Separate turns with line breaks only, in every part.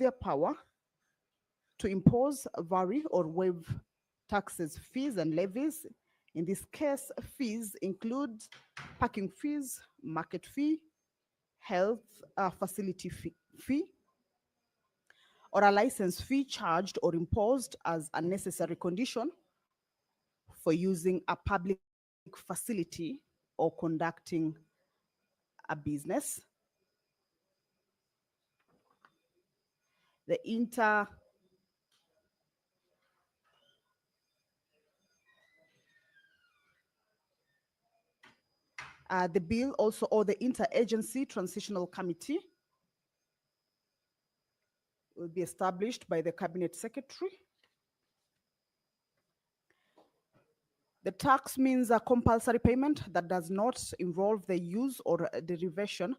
their power to impose, vary, or waive taxes, fees, and levies. In this case, fees include parking fees, market fee, health facility fee, or a license fee charged or imposed as a necessary condition for using a public facility or conducting a business. The bill also, or the interagency transitional committee, will be established by the cabinet secretary. The tax means a compulsory payment that does not involve the use or derivation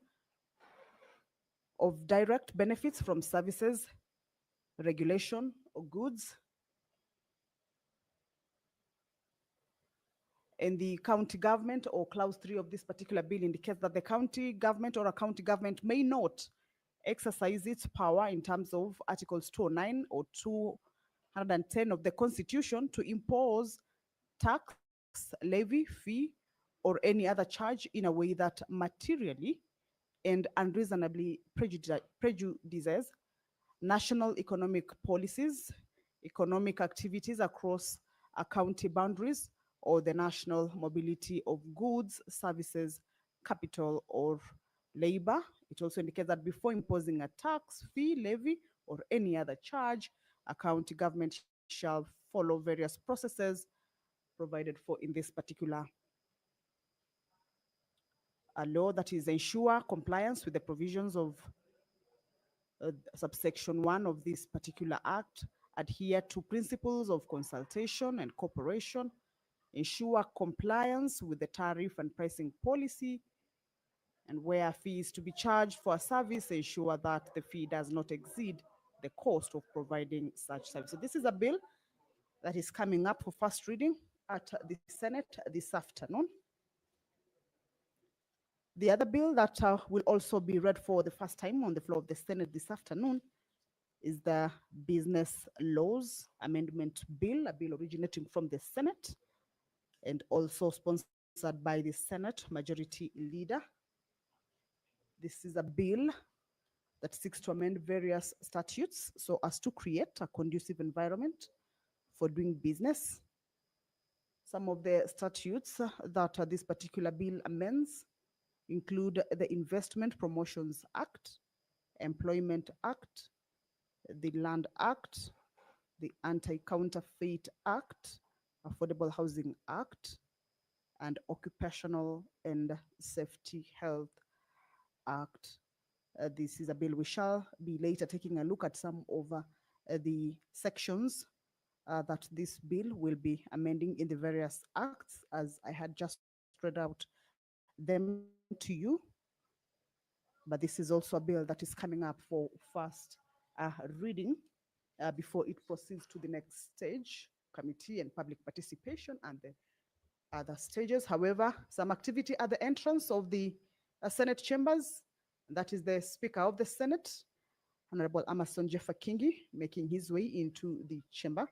of direct benefits from services, regulation, or goods. And the county government, or clause 3 of this particular bill, indicates that the county government or a county government may not exercise its power in terms of Articles 209 or 210 of the Constitution to impose tax, levy, fee, or any other charge in a way that materially and unreasonably prejudices national economic policies, economic activities across county boundaries, or the national mobility of goods, services, capital, or labor. It also indicates that before imposing a tax, fee, levy, or any other charge, a county government shall follow various processes provided for in this particular law, that is, ensure compliance with the provisions of subsection 1 of this particular act, adhere to principles of consultation and cooperation, ensure compliance with the tariff and pricing policy, and where a fee is to be charged for a service, ensure that the fee does not exceed the cost of providing such service. So this is a bill that is coming up for first reading at the Senate this afternoon. The other bill that will also be read for the first time on the floor of the Senate this afternoon is the Business Laws Amendment Bill, a bill originating from the Senate and also sponsored by the Senate Majority Leader. This is a bill that seeks to amend various statutes so as to create a conducive environment for doing business. Some of the statutes that this particular bill amends include the Investment Promotions Act, Employment Act, the Land Act, the Anti-Counterfeit Act, Affordable Housing Act, and Occupational and Safety Health Act. This is a bill. We shall be later taking a look at some of the sections that this bill will be amending in the various acts, as I had just read out them to you. But this is also a bill that is coming up for first reading before it proceeds to the next stage, committee and public participation and the other stages. However, some activity at the entrance of the Senate chambers, that is the Speaker of the Senate, Honorable Amason Jeffa Kingi, making his way into the chamber.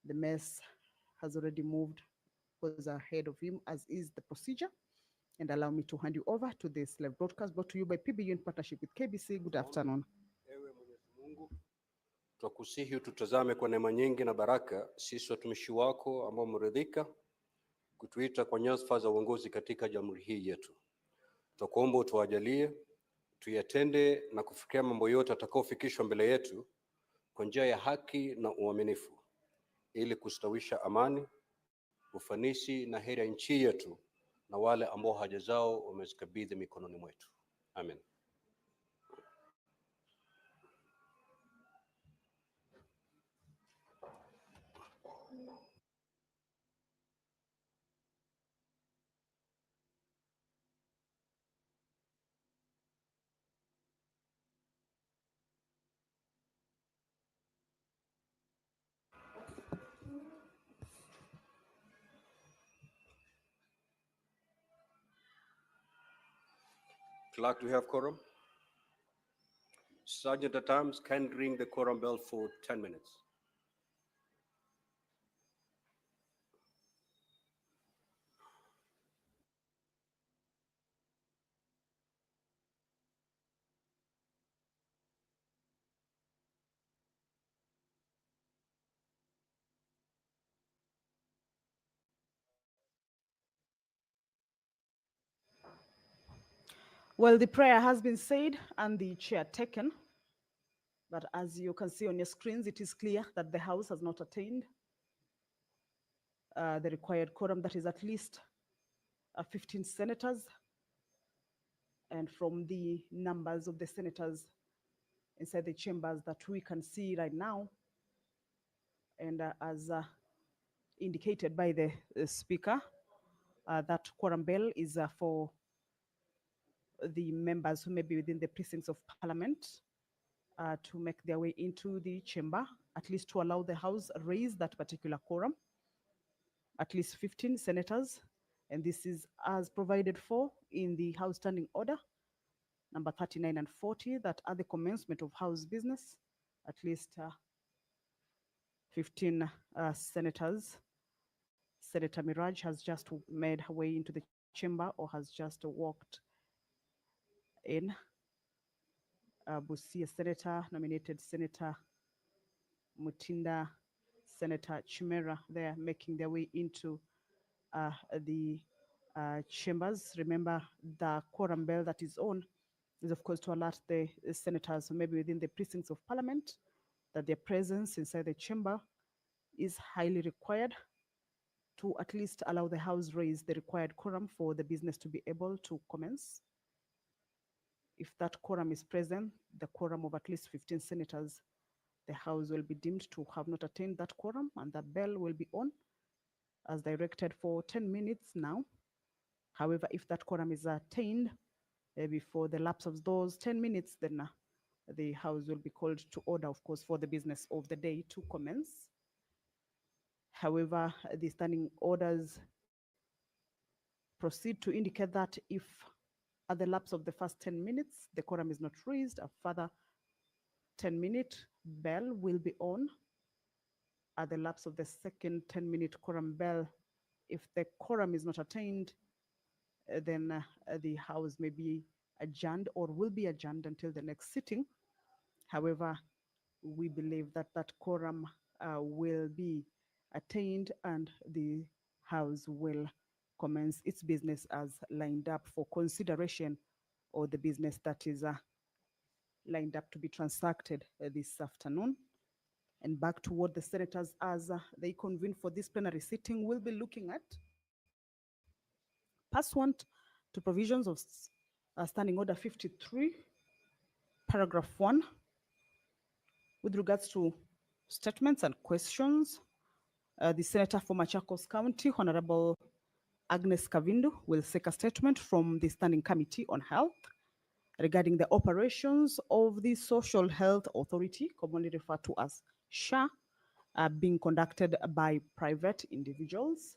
The mess has already moved, was ahead of him, as is the procedure. And allow me to hand you over to this live broadcast brought to you by PBU in partnership with KBC. Good afternoon.
Ewe Mwenyezi Mungu, twakusihi ututazame kwa neema nyingi na baraka, sisi watumishi wako ambao umeridhika kutuita kwa nyadhifa za uongozi katika jamhuri hii yetu. Twakuomba utuwajalie tuyatende na kufikia mambo yote atakayofikishwa mbele yetu kwa njia ya haki na uaminifu, ili kustawisha amani, ufanisi na heri ya nchi yetu na wale ambao haja zao wamezikabidhi mikononi mwetu. Amen. Clerk, do we have quorum? Sergeant at Arms can ring the quorum bell for 10 minutes.
Well, the prayer has been said and the chair taken. But as you can see on your screens, it is clear that the House has not attained the required quorum, that is at least 15 senators. And from the numbers of the senators inside the chambers that we can see right now, and as indicated by the speaker, that quorum bell is for the members who may be within the precincts of parliament to make their way into the chamber, at least to allow the House raise that particular quorum, at least 15 senators. And this is as provided for in the House Standing Order, number 39 and 40, that at the commencement of House business, at least 15 senators. Senator Miraj has just made her way into the chamber or has just walked in. Busia Senator, nominated Senator Mutinda, Senator Chimera, they're making their way into the chambers. Remember, the quorum bell that is on is, of course, to alert the senators who may be within the precincts of parliament that their presence inside the chamber is highly required to at least allow the House raise the required quorum for the business to be able to commence. If that quorum is present, the quorum of at least 15 senators, the House will be deemed to have not attained that quorum, and the bell will be on as directed for 10 minutes now. However, if that quorum is attained before the lapse of those 10 minutes, then the House will be called to order, of course, for the business of the day to commence. However, the standing orders proceed to indicate that if at the lapse of the first 10 minutes, the quorum is not raised, a further 10-minute bell will be on. At the lapse of the second 10-minute quorum bell, if the quorum is not attained, then the House may be adjourned or will be adjourned until the next sitting. However, we believe that that quorum will be attained and the House will commence its business as lined up for consideration, or the business that is lined up to be transacted this afternoon. And back to what the senators, as they convene for this plenary sitting, will be looking at. Pursuant to provisions of Standing Order 53, paragraph 1, with regards to statements and questions, the Senator for Machakos County, Honorable Agnes Kavindu, will seek a statement from the Standing Committee on Health regarding the operations of the Social Health Authority, commonly referred to as SHA, being conducted by private individuals.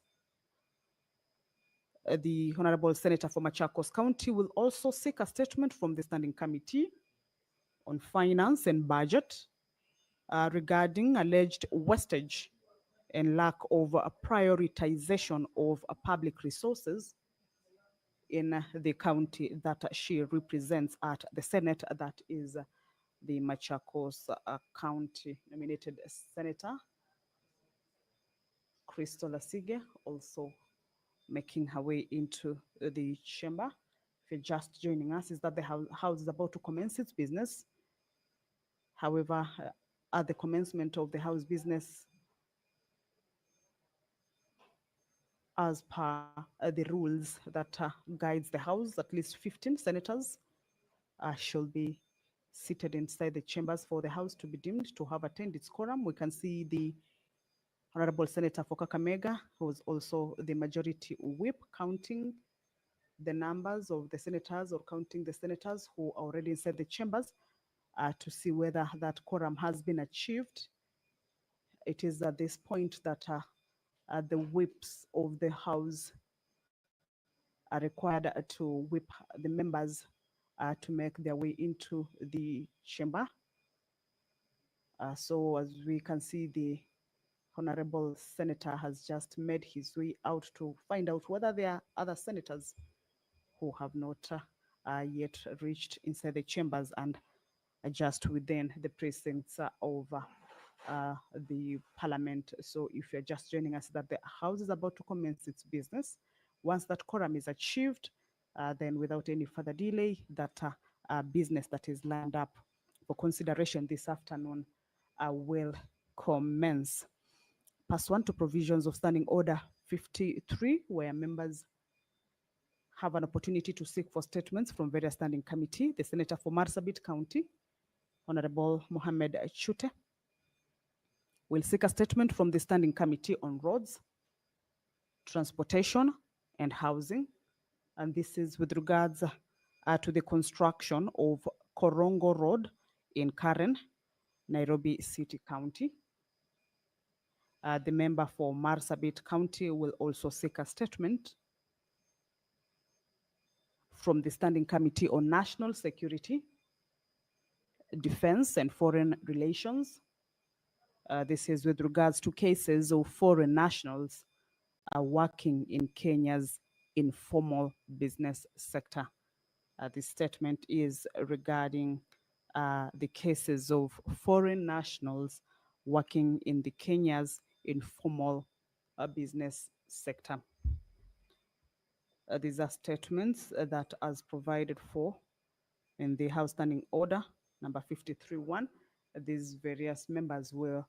The Honorable Senator for Machakos County will also seek a statement from the Standing Committee on Finance and Budget regarding alleged wastage and lack of prioritization of public resources in the county that she represents at the Senate, that is the Machakos County. Nominated Senator Crystal Asige also making her way into the chamber. If you're just joining us, is that the House is about to commence its business. However, at the commencement of the House business, as per the rules that guides the House, at least 15 senators shall be seated inside the chambers for the House to be deemed to have attained its quorum. We can see the Honorable Senator for Kakamega, who is also the majority whip, counting the numbers of the senators or counting the senators who are already inside the chambers to see whether that quorum has been achieved. It is at this point that the whips of the House are required to whip the members to make their way into the chamber. So as we can see, the Honorable Senator has just made his way out to find out whether there are other senators who have not yet reached inside the chambers and just within the precincts of the parliament. So if you're just joining us, that the House is about to commence its business. Once that quorum is achieved, then without any further delay, that business that is lined up for consideration this afternoon will commence. Pursuant to provisions of Standing Order 53, where members have an opportunity to seek for statements from various standing committee, the Senator for Marsabit County, Honorable Mohammed Chute, will seek a statement from the Standing Committee on Roads, Transportation, and Housing. And this is with regards to the construction of Korongo Road in Karen, Nairobi City County. The member for Marsabit County will also seek a statement from the Standing Committee on National Security, Defense, and Foreign Relations. This is with regards to cases of foreign nationals working in Kenya's informal business sector. This statement is regarding the cases of foreign nationals working in the Kenya's informal business sector. These are statements that, as provided for in the House Standing Order number 53.1, these various members will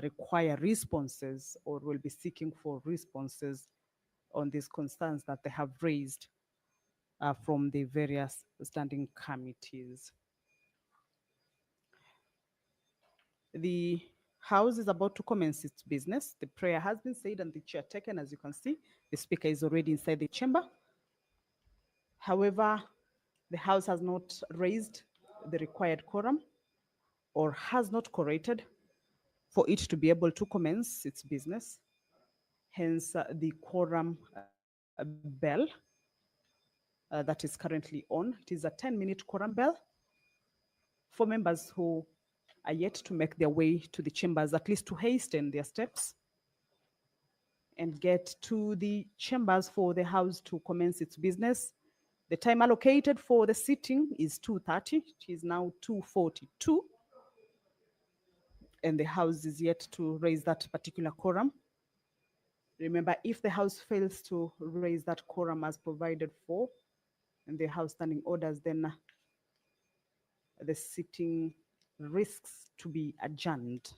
require responses or will be seeking for responses on these concerns that they have raised from the various standing committees. The House is about to commence its business. The prayer has been said and the chair taken. As you can see, the speaker is already inside the chamber. However, the House has not raised the required quorum or has not collated for it to be able to commence its business. Hence, the quorum bell that is currently on. It is a 10-minute quorum bell for members who are yet to make their way to the chambers, at least to hasten their steps and get to the chambers for the House to commence its business. The time allocated for the sitting is 2:30. It is now 2:42. And the House is yet to raise that particular quorum. Remember, if the House fails to raise that quorum as provided for in the House Standing Orders, then the sitting risks to be adjourned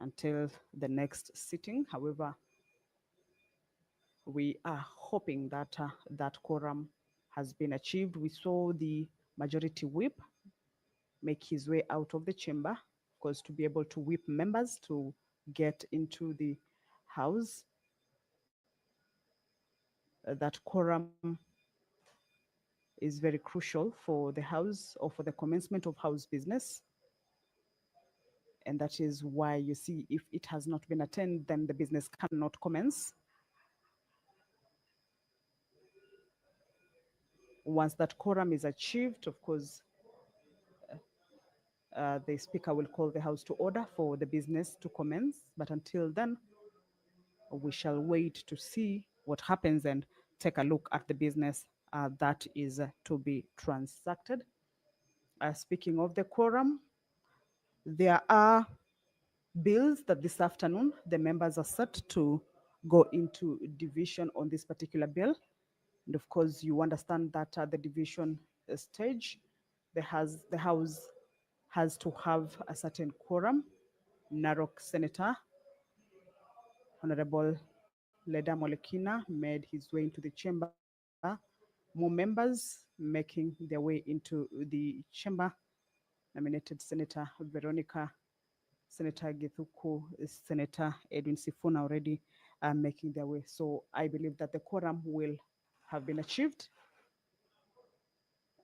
until the next sitting. However, we are hoping that that quorum has been achieved. We saw the majority whip make his way out of the chamber, because to be able to whip members to get into the House, that quorum is very crucial for the House or for the commencement of House business. And that is why you see, if it has not been attained, then the business cannot commence. Once that quorum is achieved, of course, the speaker will call the House to order for the business to commence. But until then, we shall wait to see what happens and take a look at the business that is to be transacted. Speaking of the quorum, there are bills that this afternoon the members are set to go into division on this particular bill. And of course, you understand that at the division stage, the House has to have a certain quorum. Narok Senator, Honorable Leda Molekina, made his way into the chamber. More members making their way into the chamber. Nominated Senator Veronica, Senator Githuku, Senator Edwin Sifuna already making their way. So I believe that the quorum will have been achieved.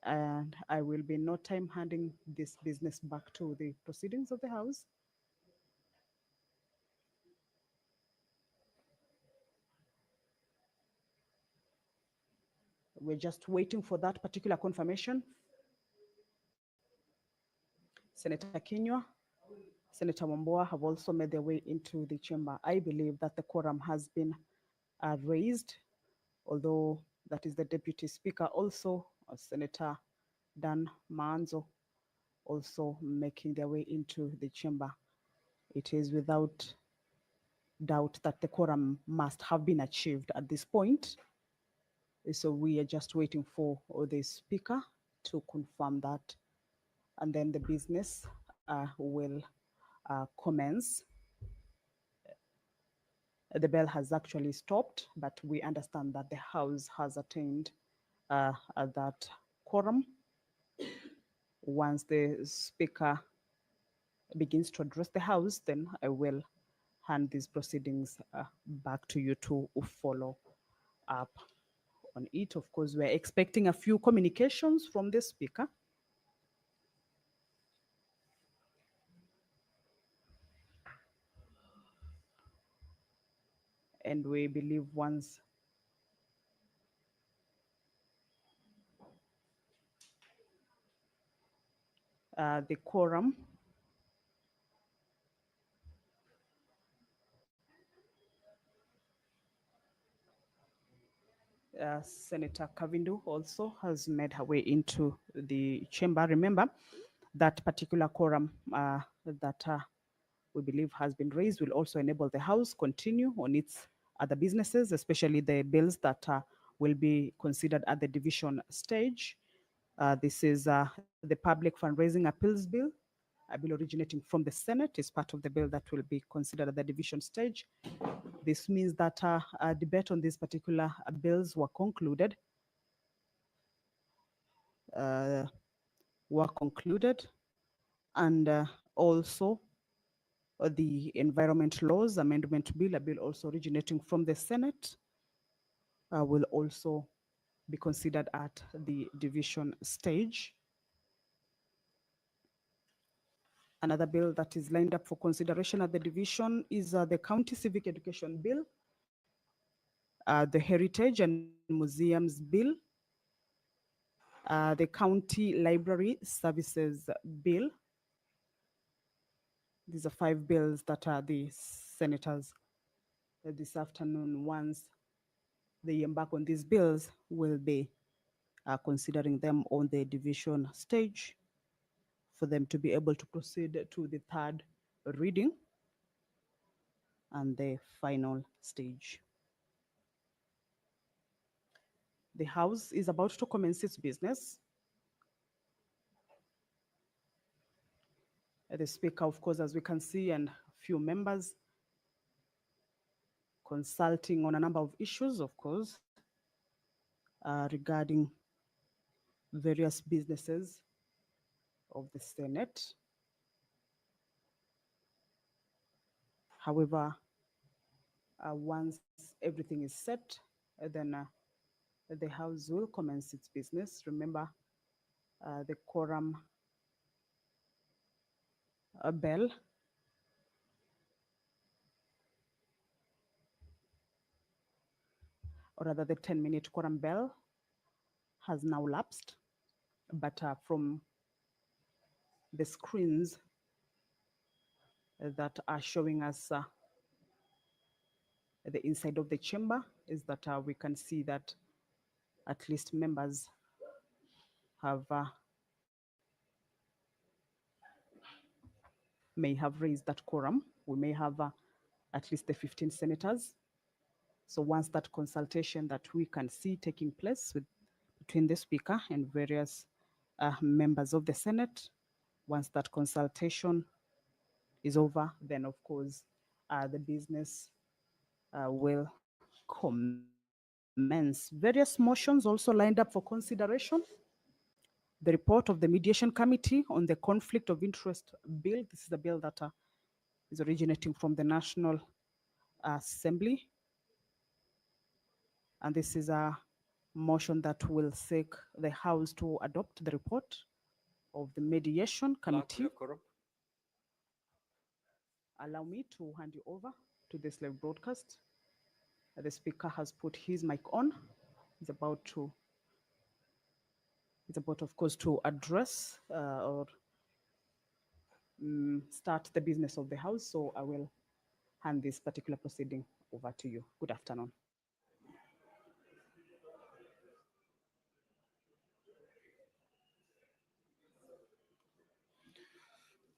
And I will be in no time handing this business back to the proceedings of the House. We're just waiting for that particular confirmation. Senator Kinyua, Senator Wambua have also made their way into the chamber. I believe that the quorum has been raised, although that is the Deputy Speaker also, Senator Dan Manzo, also making their way into the chamber. It is without doubt that the quorum must have been achieved at this point. So we are just waiting for the Speaker to confirm that, and then the business will commence. The bell has actually stopped, but we understand that the House has attained that quorum. Once the Speaker begins to address the House, then I will hand these proceedings back to you to follow up on it. Of course, we're expecting a few communications from the Speaker. And we believe once the quorum Senator Kavindu also has made her way into the chamber. Remember, that particular quorum that we believe has been raised will also enable the House continue on its other businesses, especially the bills that will be considered at the division stage. This is the Public Fundraising Appeals Bill, a bill originating from the Senate, is part of the bill that will be considered at the division stage. This means that a debate on these particular bills were concluded. Uh, and also the Environment Laws Amendment Bill, a bill also originating from the Senate, will also be considered at the division stage. Another bill that is lined up for consideration at the division is the County Civic Education Bill, the Heritage and Museums Bill, the County Library Services Bill. These are 5 bills that the senators this afternoon, once they embark on these bills, will be considering them on the division stage for them to be able to proceed to the 3rd reading and the final stage. The House is about to commence its business. The Speaker, of course, as we can see, and a few members consulting on a number of issues, of course, regarding various businesses of the Senate. However, once everything is set, then the House will commence its business. Remember, the quorum bell or rather the 10-minute quorum bell has now lapsed, but from the screens that are showing us the inside of the chamber is that we can see that at least members have may have raised that quorum. We may have at least the 15 senators. So once that consultation that we can see taking place between the Speaker and various members of the Senate, once that consultation is over, then of course the business will commence. Various motions also lined up for consideration. The report of the Mediation Committee on the Conflict of Interest Bill. This is a bill that is originating from the National Assembly. And this is a motion that will seek the House to adopt the report of the Mediation Committee. Allow me to hand you over to this live broadcast. The Speaker has put his mic on. He's about, of course, to address or start the business of the House. So I will hand this particular proceeding over to you. Good afternoon.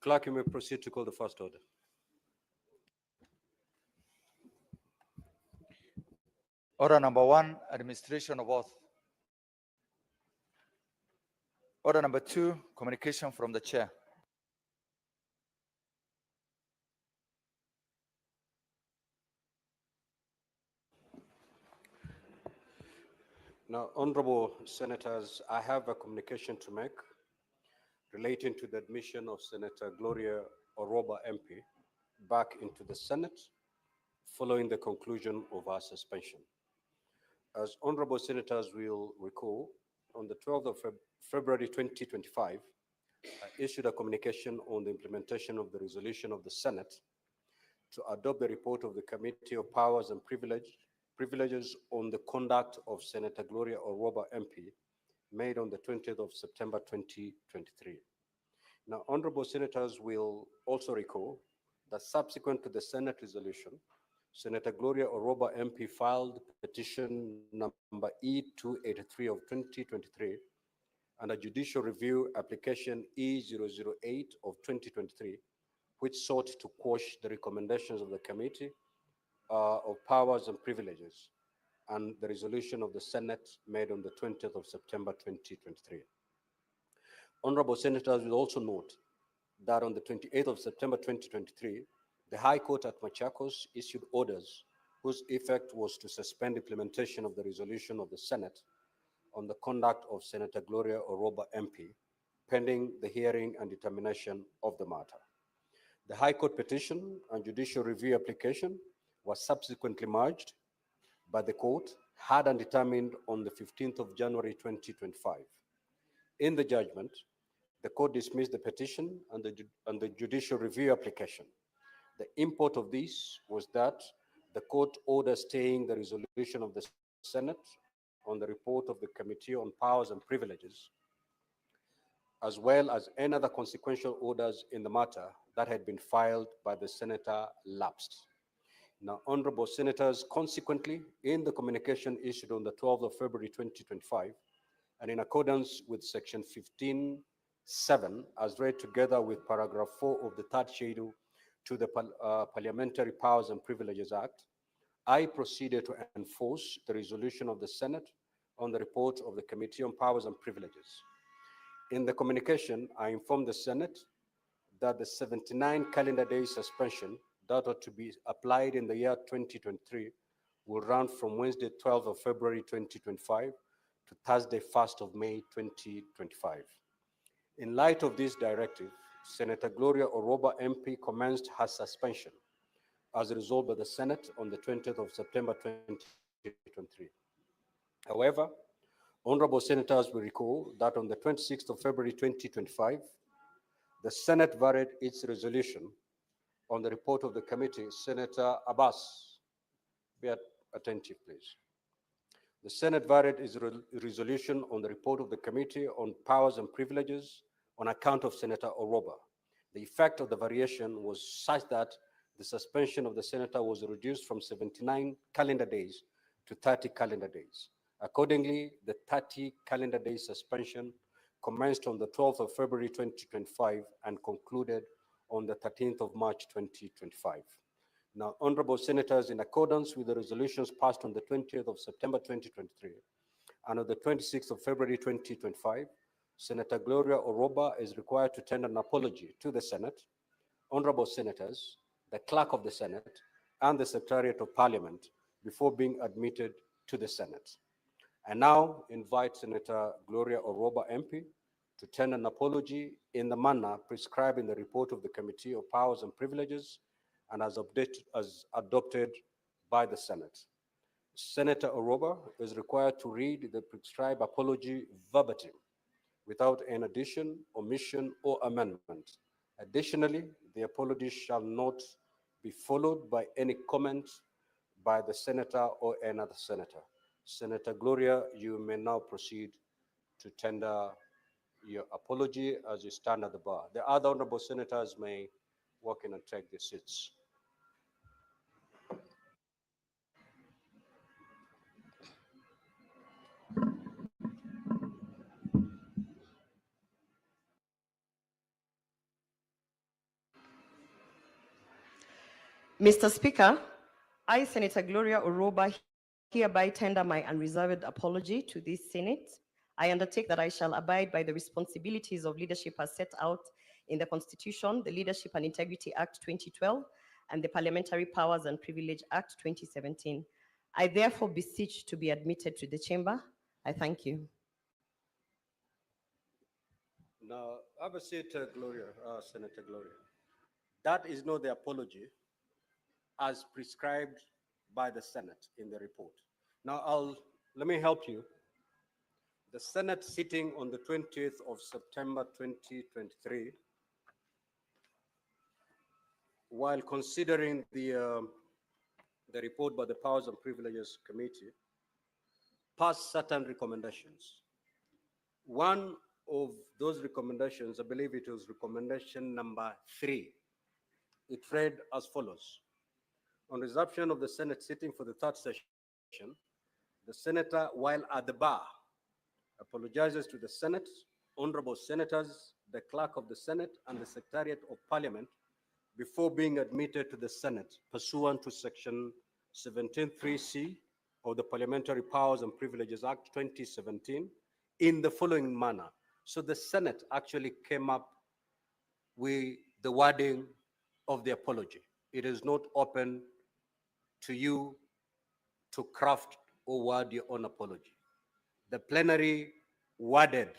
Clerk, you may proceed to call the first order.
Order number 1, administration of oath. Order number 2, communication from the chair.
Now, honorable senators, I have a communication to make relating to the admission of Senator Gloria Oroba MP back into the Senate following the conclusion of our suspension. As honorable senators will recall, on the 12th of February 2025, I issued a communication on the implementation of the resolution of the Senate to adopt the report of the Committee of Powers and Privileges on the conduct of Senator Gloria Oroba MP, made on the 20th of September 2023. Now, honorable senators will also recall that subsequent to the Senate resolution, Senator Gloria Oroba MP filed petition number E283 of 2023 and a judicial review application E008 of 2023, which sought to quash the recommendations of the Committee of Powers and Privileges and the resolution of the Senate made on the 20th of September 2023. Honorable senators will also note that on the 28th of September 2023, the High Court at Machakos issued orders whose effect was to suspend implementation of the resolution of the Senate on the conduct of Senator Gloria Oroba MP, pending the hearing and determination of the matter. The High Court petition and judicial review application was subsequently merged by the court, had and determined on the 15th of January 2025. In the judgment, the court dismissed the petition and the judicial review application. The import of this was that the court ordered staying the resolution of the Senate on the report of the Committee on Powers and Privileges, as well as any other consequential orders in the matter that had been filed by the senator lapsed. Now, honorable senators, consequently, in the communication issued on the 12th of February 2025, and in accordance with section 15(7), as read together with paragraph 4 of the third schedule to the Parliamentary Powers and Privileges Act, I proceeded to enforce the resolution of the Senate on the report of the Committee on Powers and Privileges. In the communication, I informed the Senate that the 79 calendar day suspension that ought to be applied in the year 2023 will run from Wednesday 12th of February 2025 to Thursday 1st of May 2025. In light of this directive, Senator Gloria Oroba MP commenced her suspension as resolved by the Senate on the 20th of September 2023. However, honorable senators will recall that on the 26th of February 2025, the Senate varied its resolution on the report of the committee. Senator Abbas, be attentive, please. The Senate varied its resolution on the report of the Committee on Powers and Privileges on account of Senator Oroba. The effect of the variation was such that the suspension of the senator was reduced from 79 calendar days to 30 calendar days. Accordingly, the 30 calendar day suspension commenced on the 12th of February 2025 and concluded on the 13th of March 2025. Now, honorable senators, in accordance with the resolutions passed on the 20th of September 2023 and on the 26th of February 2025, Senator Gloria Oroba is required to tender an apology to the Senate, honorable senators, the clerk of the Senate, and the Secretariat of Parliament before being admitted to the Senate. I now invite Senator Gloria Oroba MP to tender an apology in the manner prescribed in the report of the Committee of Powers and Privileges and as adopted by the Senate. Senator Oroba is required to read the prescribed apology verbatim, without an addition, omission, or amendment. Additionally, the apology shall not be followed by any comment by the senator or another senator. Senator Gloria, you may now proceed to tender your apology as you stand at the bar. The other honorable senators may walk in and take their seats.
Mr. Speaker, I, Senator Gloria Oroba, hereby tender my unreserved apology to this Senate. I undertake that I shall abide by the responsibilities of leadership as set out in the Constitution, the Leadership and Integrity Act 2012, and the Parliamentary Powers and Privilege Act 2017. I therefore beseech to be admitted to the chamber. I thank you.
Now, have a seat, Gloria, Senator Gloria. That is not the apology as prescribed by the Senate in the report. Now, let me help you. The Senate sitting on the 20th of September 2023, while considering the report by the Powers and Privileges Committee, passed certain recommendations. One of those recommendations, I believe it was recommendation number 3. It read as follows. On resumption of the Senate sitting for the third session, the senator, while at the bar, apologizes to the Senate, honorable senators, the clerk of the Senate, and the Secretariat of Parliament before being admitted to the Senate pursuant to Section 17(3)(c) of the Parliamentary Powers and Privileges Act 2017 in the following manner. So the Senate actually came up with the wording of the apology. It is not open to you to craft or word your own apology. The plenary worded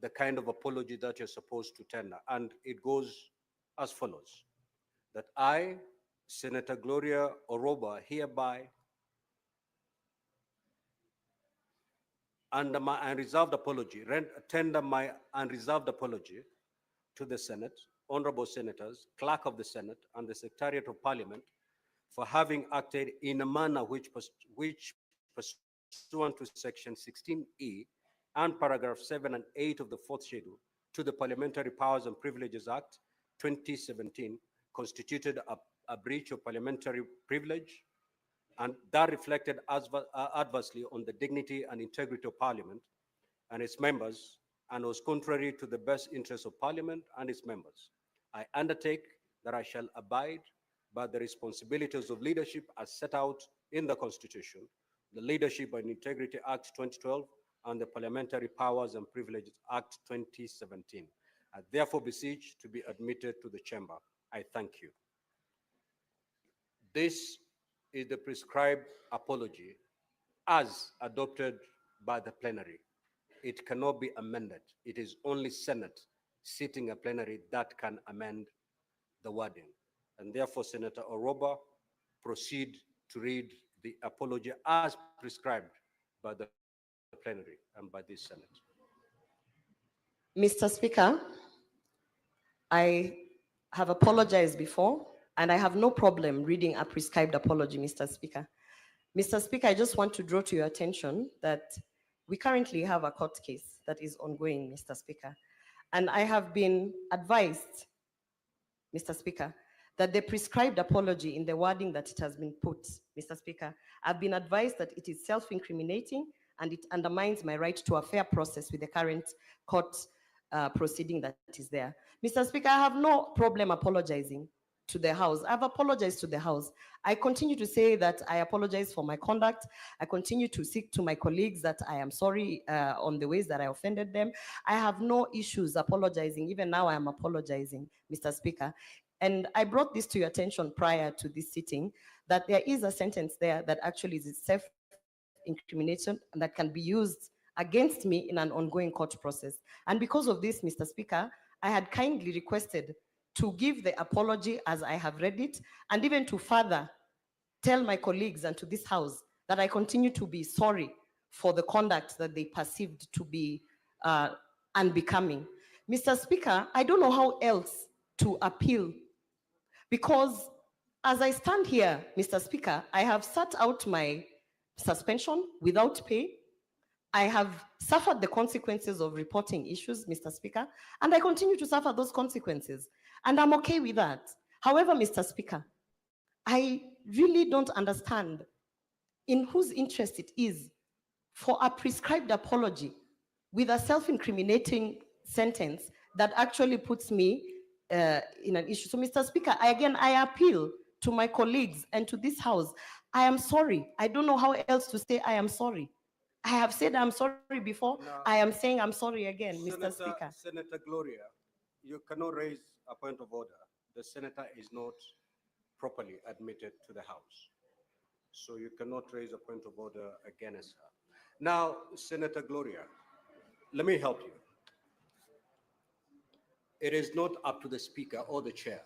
the kind of apology that you're supposed to tender, and it goes as follows. That I, Senator Gloria Oroba, hereby, under my unreserved apology, tender my unreserved apology to the Senate, honorable senators, clerk of the Senate, and the Secretariat of Parliament for having acted in a manner which pursuant to Section 16E and paragraph 7 and 8 of the fourth schedule to the Parliamentary Powers and Privileges Act 2017 constituted a breach of parliamentary privilege, and that reflected adversely on the dignity and integrity of Parliament and its members, and was contrary to the best interests of Parliament and its members. I undertake that I shall abide by the responsibilities of leadership as set out in the Constitution, the Leadership and Integrity Act 2012, and the Parliamentary Powers and Privileges Act 2017. I therefore beseech to be admitted to the chamber. I thank you. This is the prescribed apology as adopted by the plenary. It cannot be amended. It is only Senate sitting a plenary that can amend the wording. And therefore, Senator Oroba, proceed to read the apology as prescribed by the plenary and by this Senate.
Mr. Speaker, I have apologized before, and I have no problem reading a prescribed apology, Mr. Speaker. Mr. Speaker, I just want to draw to your attention that we currently have a court case that is ongoing, Mr. Speaker. And I have been advised, Mr. Speaker, that the prescribed apology in the wording that it has been put, Mr. Speaker, I've been advised that it is self-incriminating and it undermines my right to a fair process with the current court proceeding that is there. Mr. Speaker, I have no problem apologizing to the House. I've apologized to the House. I continue to say that I apologize for my conduct. I continue to seek to my colleagues that I am sorry on the ways that I offended them. I have no issues apologizing. Even now I am apologizing, Mr. Speaker. And I brought this to your attention prior to this sitting, that there is a sentence there that actually is self-incrimination and that can be used against me in an ongoing court process. And because of this, Mr. Speaker, I had kindly requested to give the apology as I have read it, and even to further tell my colleagues and to this House that I continue to be sorry for the conduct that they perceived to be unbecoming. Mr. Speaker, I don't know how else to appeal, because as I stand here, Mr. Speaker, I have sat out my suspension without pay. I have suffered the consequences of reporting issues, Mr. Speaker, and I continue to suffer those consequences. And I'm okay with that. However, Mr. Speaker, I really don't understand in whose interest it is for a prescribed apology with a self-incriminating sentence that actually puts me in an issue. So, Mr. Speaker, I appeal to my colleagues and to this House. I am sorry. I don't know how else to say I am sorry. I have said I'm sorry before.
No.
I am saying I'm sorry again, Mr. Speaker.
Senator Gloria, you cannot raise a point of order. The senator is not properly admitted to the House. So you cannot raise a point of order against her. Now, Senator Gloria, let me help you. It is not up to the Speaker or the Chair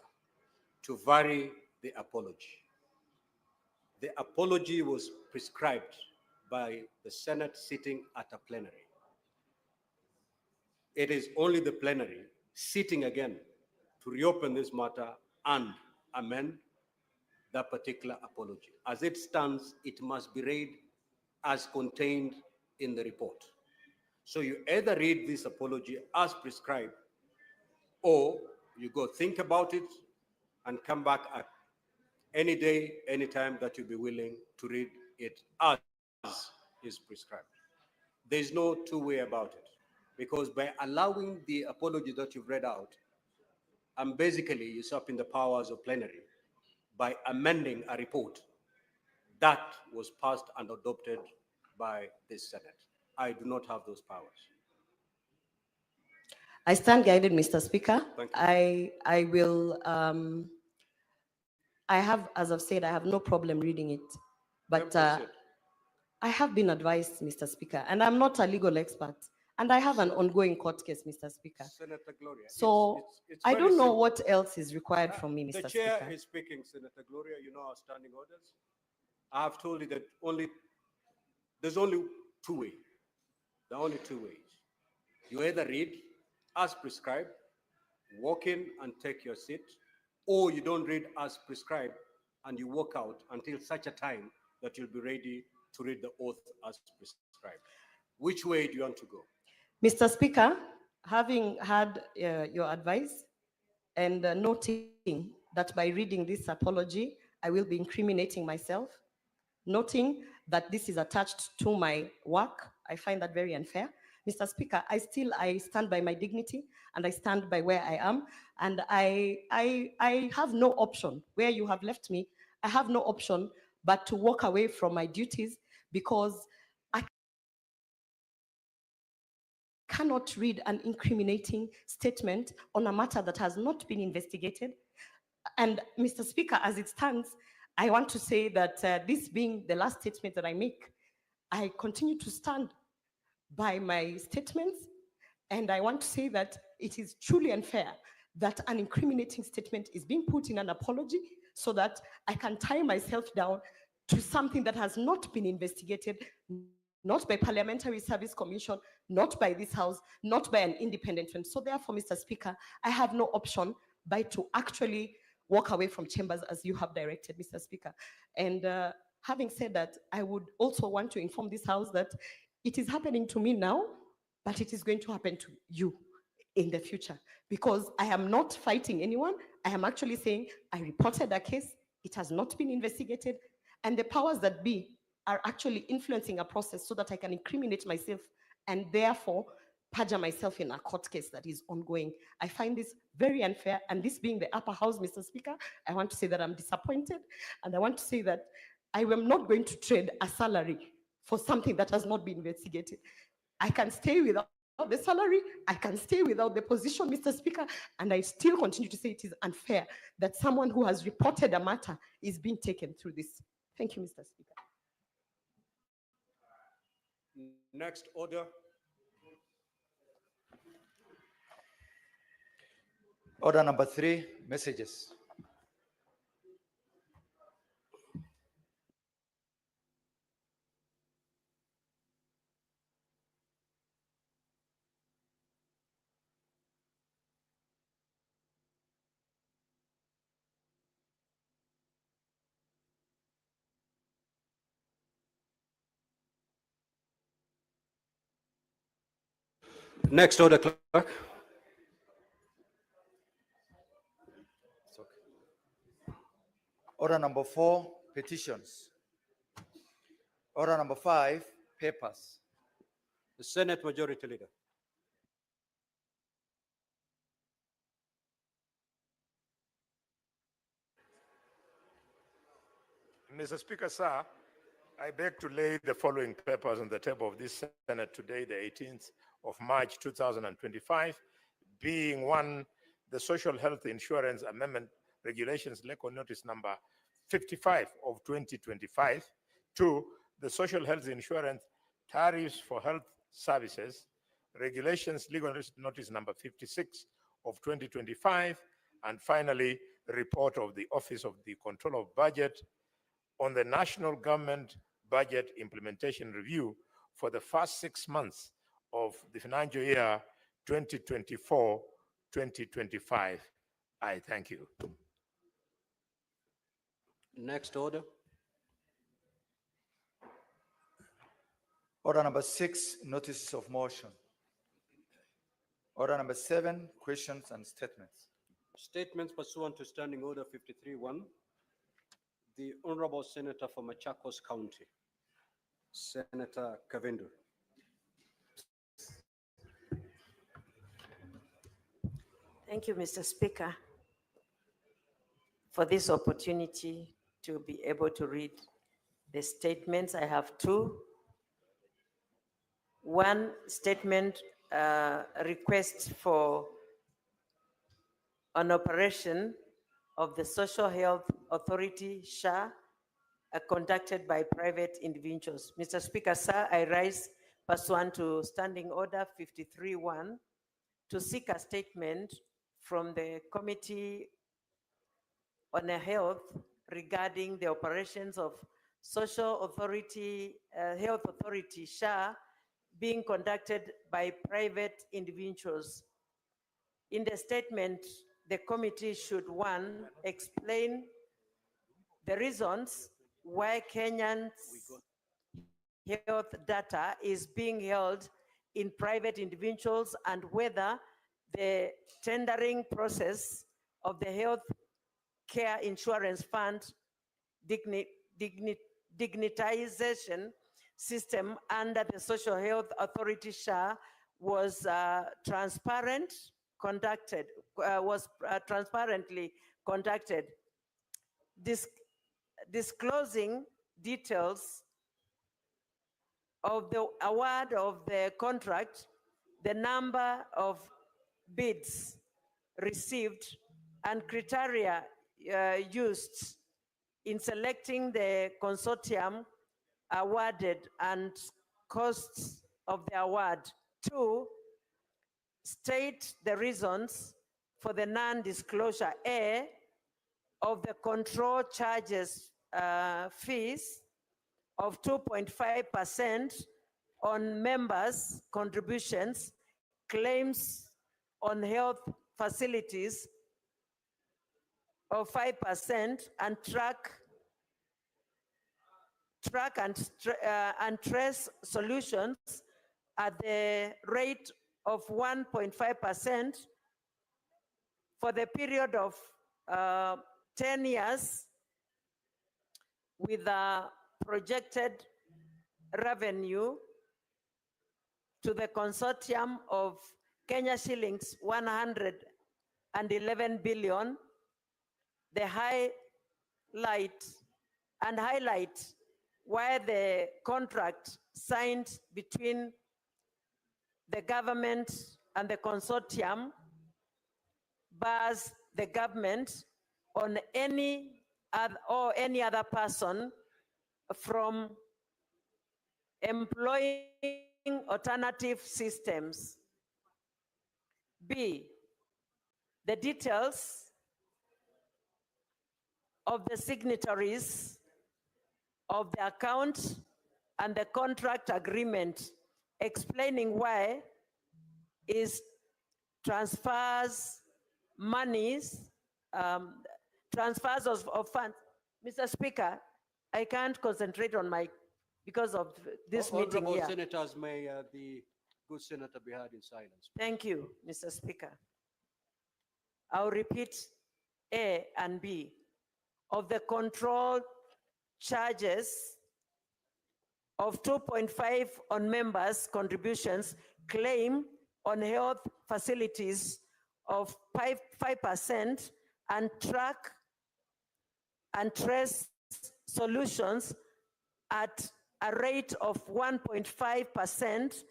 to vary the apology. The apology was prescribed by the Senate sitting at a plenary. It is only the plenary sitting again to reopen this matter and amend that particular apology. As it stands, it must be read as contained in the report. So you either read this apology as prescribed, or you go think about it and come back at any day, any time that you'll be willing to read it as is prescribed. There's no two way about it, because by allowing the apology that you've read out, and basically usurping the powers of plenary by amending a report that was passed and adopted by this Senate. I do not have those powers.
I stand guided, Mr. Speaker.
Thank you.
I will, I have, as I've said, I have no problem reading it. But
Then
I have been advised, Mr. Speaker, and I'm not a legal expert, and I have an ongoing court case, Mr. Speaker.
Senator Gloria,
So
it's
I
very
don't know
simple.
what else is required from me,
The
Mr.
chair
Speaker.
is speaking, Senator Gloria. You know our standing orders. I have told you that there's only two ways. There are only two ways. You either read as prescribed, walk in and take your seat, or you don't read as prescribed and you walk out until such a time that you'll be ready to read the oath as prescribed. Which way do you want to go?
Mr. Speaker, having had your advice and noting that by reading this apology, I will be incriminating myself, noting that this is attached to my work, I find that very unfair. Mr. Speaker, I stand by my dignity and I stand by where I am, and I have no option. Where you have left me, I have no option but to walk away from my duties, because I cannot read an incriminating statement on a matter that has not been investigated. And Mr. Speaker, as it stands, I want to say that this being the last statement that I make, I continue to stand by my statements. And I want to say that it is truly unfair that an incriminating statement is being put in an apology so that I can tie myself down to something that has not been investigated, not by Parliamentary Service Commission, not by this House, not by an independent one. So therefore, Mr. Speaker, I have no option but to actually walk away from chambers as you have directed, Mr. Speaker. And having said that, I would also want to inform this House that it is happening to me now, but it is going to happen to you in the future, because I am not fighting anyone. I am actually saying I reported a case, it has not been investigated, and the powers that be are actually influencing a process so that I can incriminate myself and therefore perjure myself in a court case that is ongoing. I find this very unfair, and this being the upper house, Mr. Speaker, I want to say that I'm disappointed, and I want to say that I am not going to trade a salary for something that has not been investigated. I can stay without the salary, I can stay without the position, Mr. Speaker, and I still continue to say it is unfair that someone who has reported a matter is being taken through this. Thank you, Mr. Speaker.
Next order.
Order number 3, messages.
Next order, clerk.
It's okay. Order number 4, petitions. Order number 5, papers.
The Senate Majority Leader.
Mr. Speaker, sir, I beg to lay the following papers on the table of this Senate today, the 18th of March 2025, being one, the Social Health Insurance Amendment Regulations, LECO Notice number 55 of 2025, two, the Social Health Insurance Tariffs for Health Services, Regulations, Legal Notice number 56 of 2025, and finally, the report of the Office of the Control of Budget on the National Government Budget Implementation Review for the first 6 months of the financial year 2024-2025. I thank you.
Next order.
Order number 6, notices of motion. Order number 7, questions and statements.
Statements pursuant to Standing Order 53-1. The Honorable Senator for Machakos County, Senator Kavindu.
Thank you, Mr. Speaker, for this opportunity to be able to read the statements. I have two. One statement, request for an operation of the Social Health Authority, SHA, conducted by private individuals. Mr. Speaker, sir, I rise pursuant to Standing Order 53-1 to seek a statement from the Committee on Health regarding the operations of Social Authority, Health Authority, SHA, being conducted by private individuals. In the statement, the committee should, one, explain the reasons why Kenyans' health data is being held in private individuals and whether the tendering process of the Health Care Insurance Fund dignitization system under the Social Health Authority, SHA, was transparently conducted, disclosing details of the award of the contract, the number of bids received, and criteria used in selecting the consortium awarded and costs of the award. Two, state the reasons for the non-disclosure, A, of the control charges fees of 2.5% on members' contributions, claims on health facilities of 5%, and track and trace solutions at the rate of 1.5% for the period of 10 years with a projected revenue to the consortium of Kenya shillings 111 billion. The highlight why the contract signed between the government and the consortium bars the government on any other person from employing alternative systems. B, the details of the signatories of the account and the contract agreement, explaining why is transfers monies, transfers of funds. Mr. Speaker, I can't concentrate on my, because of this meeting
Honorable
here.
Senators, may the Good senator, be heard in silence.
Thank you, Mr. Speaker. I'll repeat A and B. Of the control charges of 2.5 on members' contributions, claim on health facilities of 5%, and track and trace solutions at a rate of 1.5%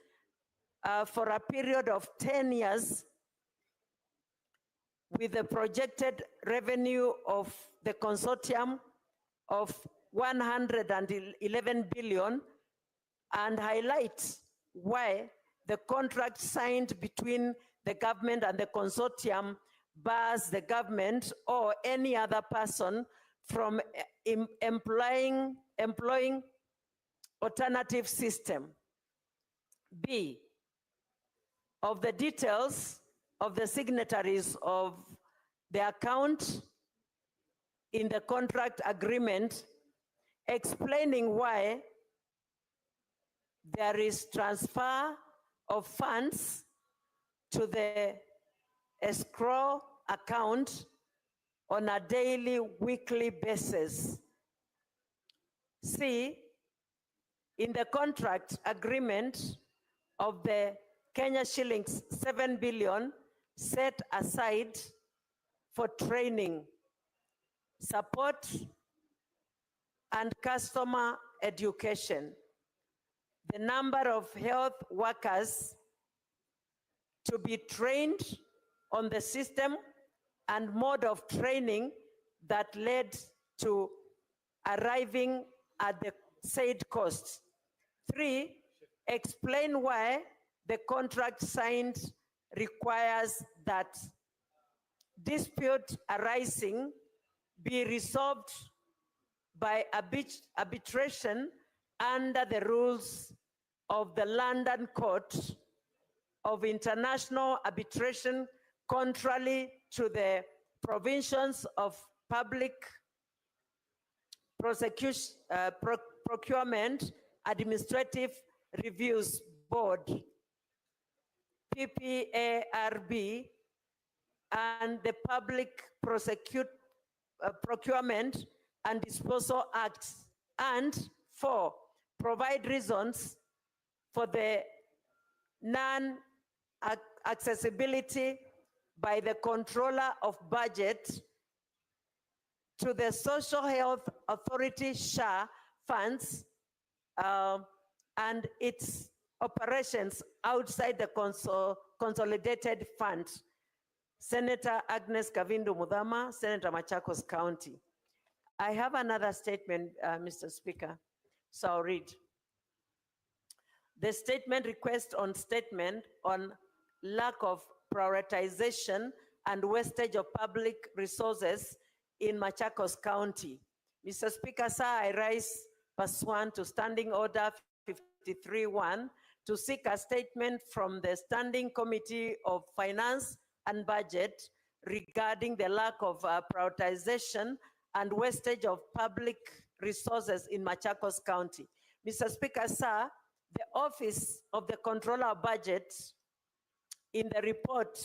for a period of 10 years, with a projected revenue of the consortium of 111 billion, and highlight why the contract signed between the government and the consortium bars the government or any other person from employing alternative system. B, of the details of the signatories of the account in the contract agreement, explaining why there is transfer of funds to the escrow account on a daily, weekly basis. C, in the contract agreement of the Kenya shillings 7 billion set aside for training, support, and customer education. The number of health workers to be trained on the system and mode of training that led to arriving at the said costs. 3, explain why the contract signed requires that dispute arising be resolved by arbitration under the rules of the London Court of International Arbitration, contrary to the provisions of Public Prosecution, Procurement Administrative Reviews Board, PPARB, and the Public Procurement and Disposal Act. And 4, provide reasons for the non-accessibility by the controller of budget to the Social Health Authority SHA funds and its operations outside the consolidated fund. Senator Agnes Kavindu Mudhama, Senator Machakos County. I have another statement, Mr. Speaker, so I'll read. The statement request on statement on lack of prioritization and wastage of public resources in Machakos County. Mr. Speaker, sir, I rise pursuant to Standing Order 53-1 to seek a statement from the Standing Committee of Finance and Budget regarding the lack of prioritization and wastage of public resources in Machakos County. Mr. Speaker, sir, the Office of the Controller of Budget in the report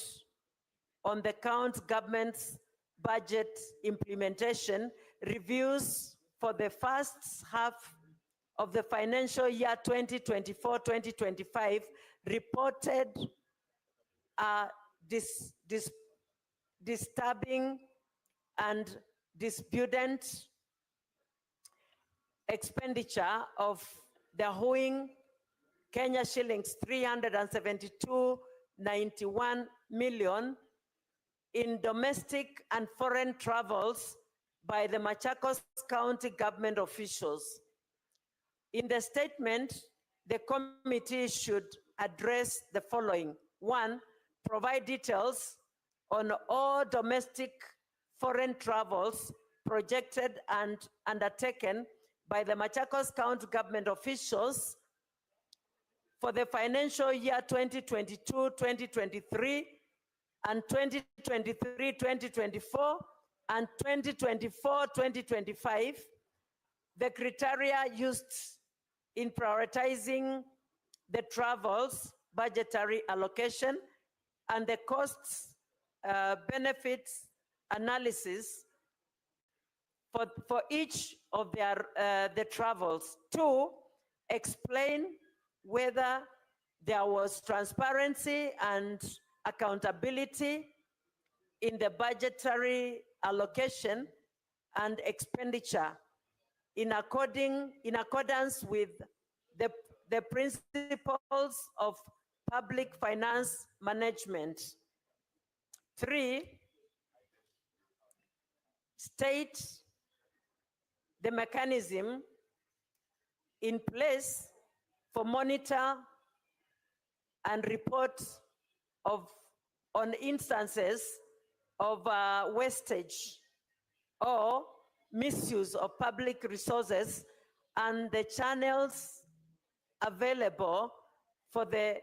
on the county government's budget implementation reviews for the first half of the financial year 2024-2025 reported disturbing and disputant expenditure of the whole Kenya shillings 372.91 million in domestic and foreign travels by the Machakos County government officials. In the statement, the committee should address the following. 1, provide details on all domestic foreign travels projected and undertaken by the Machakos County government officials for the financial year 2022-2023 and 2023-2024 and 2024-2025, the criteria used in prioritizing the travels budgetary allocation and the costs benefits analysis for each of the travels. 2, explain whether there was transparency and accountability in the budgetary allocation and expenditure in accordance with the principles of public finance management. 3, state the mechanism in place for monitor and report on instances of wastage or misuse of public resources and the channels available for the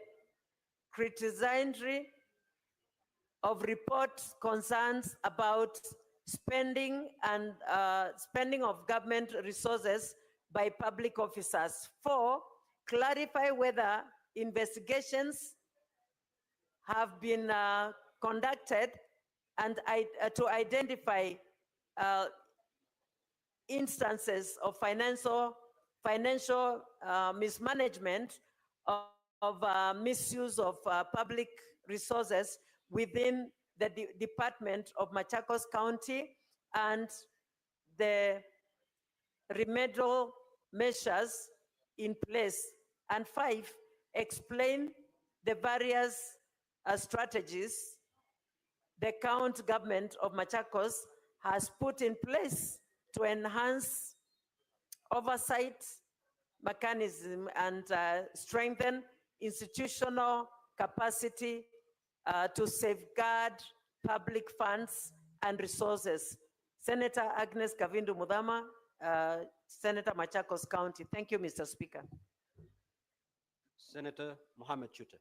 criticizing of reports concerns about spending and spending of government resources by public officers. 4, clarify whether investigations have been conducted and to identify instances of financial mismanagement of misuse of public resources within the Department of Machakos County and the remedial measures in place. And 5, explain the various strategies the county government of Machakos has put in place to enhance oversight mechanism and strengthen institutional capacity to safeguard public funds and resources. Senator Agnes Kavindu Mudhama, Senator Machakos County. Thank you, Mr. Speaker.
Senator Mohammed Chute.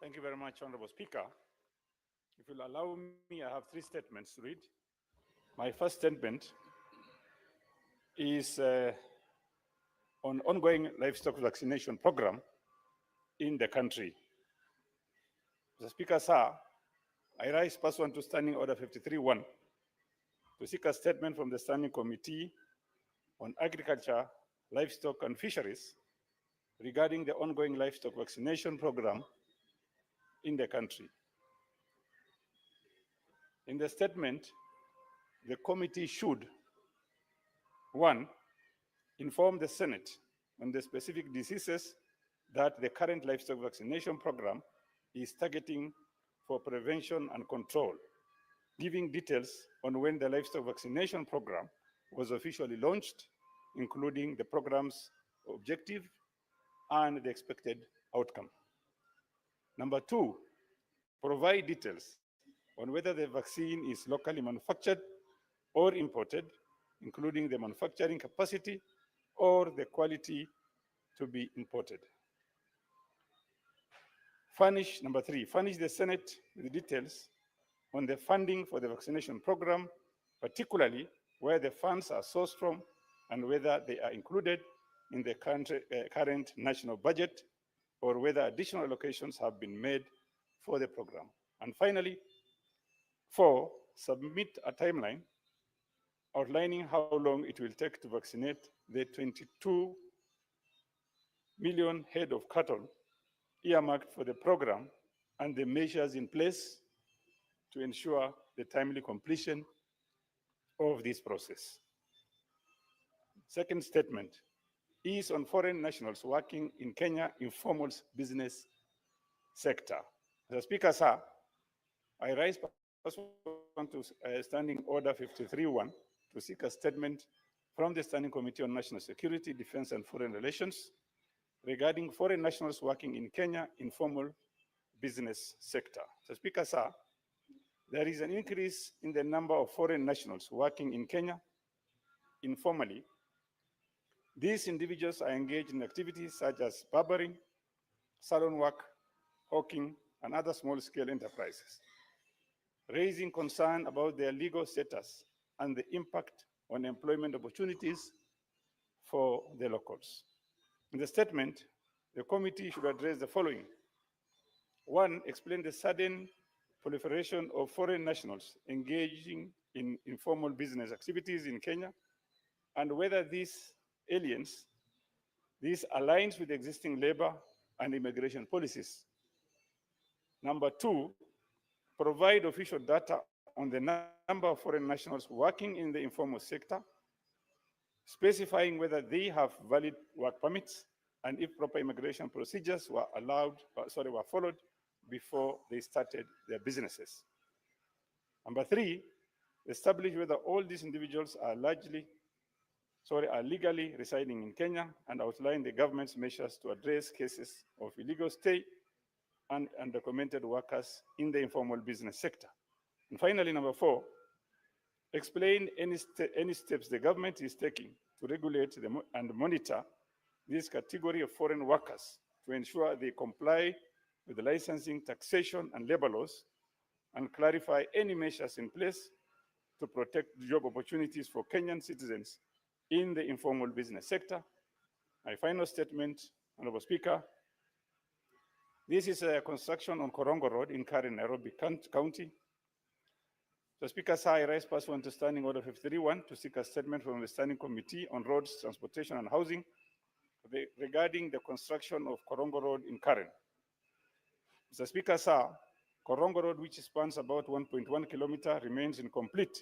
Thank you very much, Honorable Speaker. If you'll allow me, I have 3 statements to read. My first statement is on ongoing livestock vaccination program in the country. Mr. Speaker, sir, I rise pursuant to Standing Order 53-1 to seek a statement from the Standing Committee on Agriculture, Livestock and Fisheries regarding the ongoing livestock vaccination program in the country. In the statement, the committee should, 1, inform the Senate on the specific diseases that the current livestock vaccination program is targeting for prevention and control, giving details on when the livestock vaccination program was officially launched, including the program's objective and the expected outcome. Number 2, provide details on whether the vaccine is locally manufactured or imported, including the manufacturing capacity or the quality to be imported. Number 3, furnish the Senate with details on the funding for the vaccination program, particularly where the funds are sourced from and whether they are included in the current national budget or whether additional allocations have been made for the program. And finally, 4, submit a timeline outlining how long it will take to vaccinate the 22 million head of cattle earmarked for the program and the measures in place to ensure the timely completion of this process. Second statement is on foreign nationals working in Kenya informal business sector. Mr. Speaker, sir, I rise pursuant to Standing Order 53-1 to seek a statement from the Standing Committee on National Security, Defense and Foreign Relations regarding foreign nationals working in Kenya informal business sector. So, Speaker, sir, there is an increase in the number of foreign nationals working in Kenya informally. These individuals are engaged in activities such as barbering, salon work, hawking, and other small-scale enterprises. raising concern about their legal status and the impact on employment opportunities for the locals. In the statement, the committee should address the following. One, explain the sudden proliferation of foreign nationals engaging in informal business activities in Kenya, and whether this aligns with existing labor and immigration policies. Number two, provide official data on the number of foreign nationals working in the informal sector, specifying whether they have valid work permits and if proper immigration procedures were followed before they started their businesses. Number three, establish whether all these individuals are legally residing in Kenya and outline the government's measures to address cases of illegal stay and undocumented workers in the informal business sector. And finally, number four, explain any steps the government is taking to regulate and monitor this category of foreign workers to ensure they comply with the licensing, taxation, and labor laws, and clarify any measures in place to protect job opportunities for Kenyan citizens in the informal business sector. My final statement, Honorable Speaker, this is a construction on Korongo Road in Karen, Nairobi County. The Speaker, sir, I rise pursuant to Standing Order 531 to seek a statement from the Standing Committee on Roads, Transportation and Housing regarding the construction of Korongo Road in Karen. Mr. Speaker, sir, Korongo Road, which spans about 1.1 kilometers, remains incomplete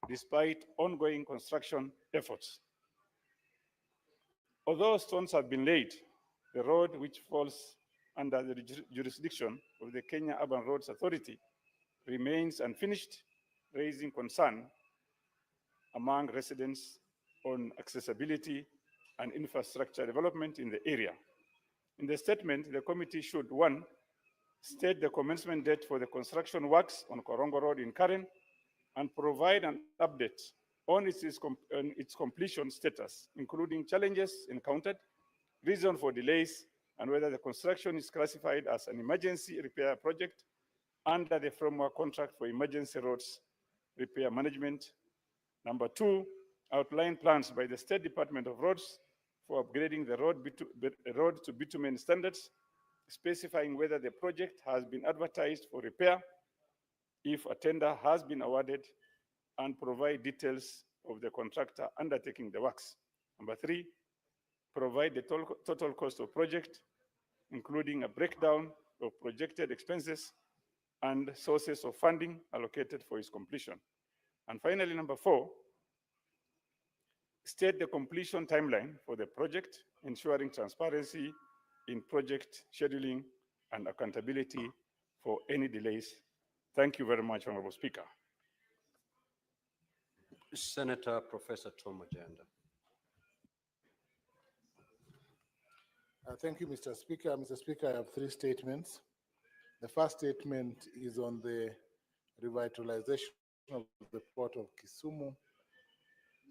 despite ongoing construction efforts. Although stones have been laid, the road, which falls under the jurisdiction of the Kenya Urban Roads Authority, remains unfinished, raising concern among residents on accessibility and infrastructure development in the area. In the statement, the committee should, one, state the commencement date for the construction works on Korongo Road in Karen and provide an update on its completion status, including challenges encountered, reason for delays, and whether the construction is classified as an emergency repair project under the framework contract for emergency roads repair management. Number two, outline plans by the State Department of Roads for upgrading the road to bitumen standards, specifying whether the project has been advertised for repair, if a tender has been awarded, and provide details of the contractor undertaking the works. Number three, provide the total cost of project, including a breakdown of projected expenses and sources of funding allocated for its completion. And finally, number four, state the completion timeline for the project, ensuring transparency in project scheduling and accountability for any delays. Thank you very much, Honorable Speaker.
Senator Professor Tom Agenda.
Thank you, Mr. Speaker. Mr. Speaker, I have three statements. The first statement is on the revitalization of the port of Kisumu.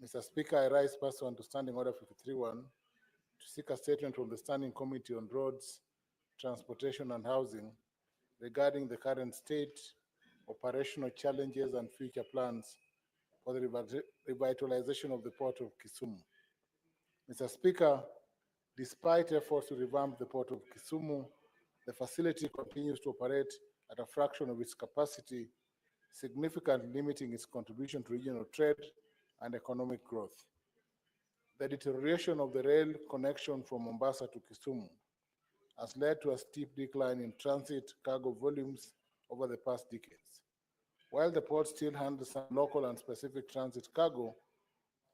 Mr. Speaker, I rise pursuant to Standing Order 531 to seek a statement from the Standing Committee on Roads, Transportation and Housing regarding the current state, operational challenges, and future plans for the revitalization of the port of Kisumu. Mr. Speaker, despite efforts to revamp the port of Kisumu, the facility continues to operate at a fraction of its capacity, significantly limiting its contribution to regional trade and economic growth. The deterioration of the rail connection from Mombasa to Kisumu has led to a steep decline in transit cargo volumes over the past decades. While the port still handles some local and specific transit cargo,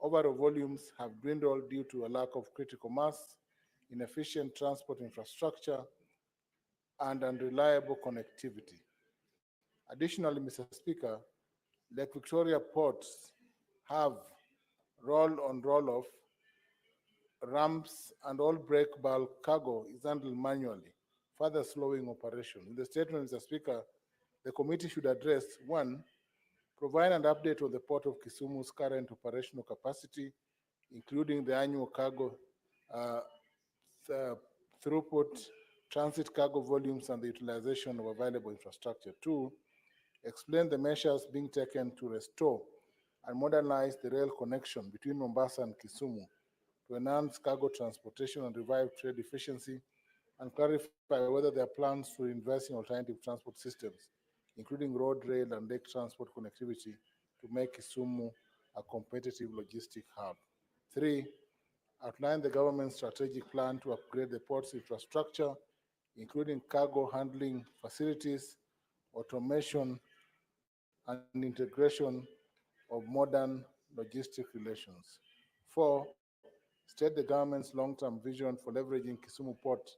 overall volumes have dwindled due to a lack of critical mass, inefficient transport infrastructure, and unreliable connectivity. Additionally, Mr. Speaker, Lake Victoria ports have roll-on, roll-off ramps, and all break bulk cargo is handled manually, further slowing operation. In the statement, Mr. Speaker, the committee should address, one, provide an update on the Port of Kisumu's current operational capacity, including the annual cargo throughput, transit cargo volumes, and the utilization of available infrastructure. Two, explain the measures being taken to restore and modernize the rail connection between Mombasa and Kisumu to enhance cargo transportation and revive trade efficiency, and clarify whether there are plans to invest in alternative transport systems, including road, rail, and lake transport connectivity to make Kisumu a competitive logistic hub. Three, outline the government's strategic plan to upgrade the port's infrastructure, including cargo handling facilities, automation, and integration of modern logistic relations. Four, state the government's long-term vision for leveraging Kisumu Port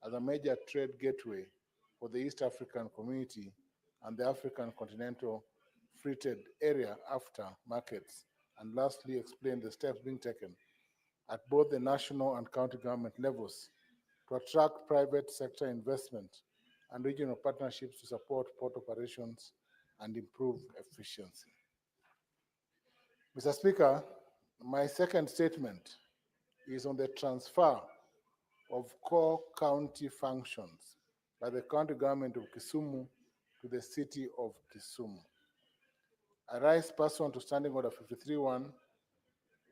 as a major trade gateway for the East African community and the African continental free trade area after markets. And lastly, explain the steps being taken at both the national and county government levels to attract private sector investment and regional partnerships to support port operations and improve efficiency. Mr. Speaker, my second statement is on the transfer of core county functions by the county government of Kisumu to the city of Kisumu. I rise pursuant to Standing Order 53-1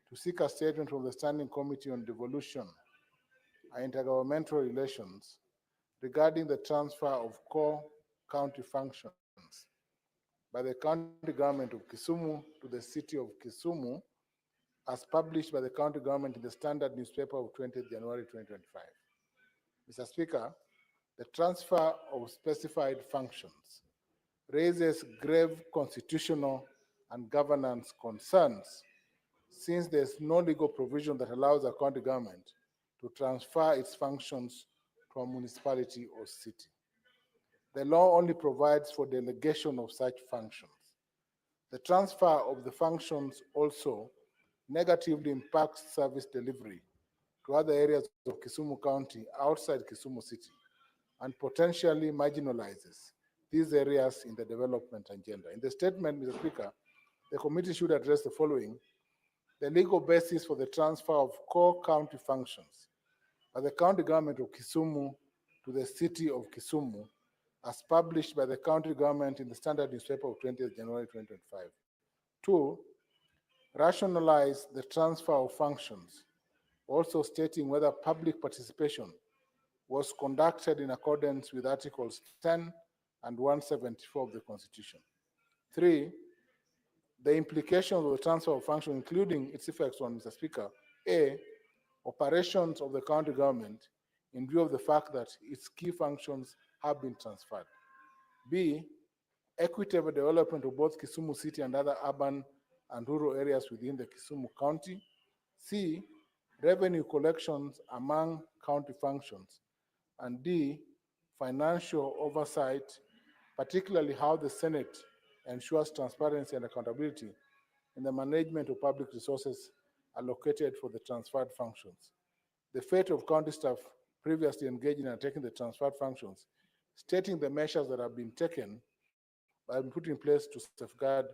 to seek a statement from the Standing Committee on Devolution and Intergovernmental Relations regarding the transfer of core county functions by the county government of Kisumu to the city of Kisumu as published by the county government in the Standard newspaper of 20th January 2025. Mr. Speaker, the transfer of specified functions raises grave constitutional and governance concerns since there's no legal provision that allows a county government to transfer its functions to a municipality or city. The law only provides for delegation of such functions. The transfer of the functions also negatively impacts service delivery to other areas of Kisumu County outside Kisumu City and potentially marginalizes these areas in the development agenda. In the statement, Mr. Speaker, the committee should address the following: the legal basis for the transfer of core county functions by the county government of Kisumu to the city of Kisumu, as published by the county government in the Standard newspaper of 20th January 2025. Two, rationalize the transfer of functions, also stating whether public participation was conducted in accordance with Articles 10 and 174 of the Constitution. Three, the implications of the transfer of function, including its effects on, Mr. Speaker, A, operations of the county government in view of the fact that its key functions have been transferred. B, equitable development of both Kisumu City and other urban and rural areas within the Kisumu County. C, revenue collections among county functions. And D, financial oversight, particularly how the Senate ensures transparency and accountability in the management of public resources allocated for the transferred functions. The fate of county staff previously engaged in undertaking the transferred functions, stating the measures that have been taken have been put in place to safeguard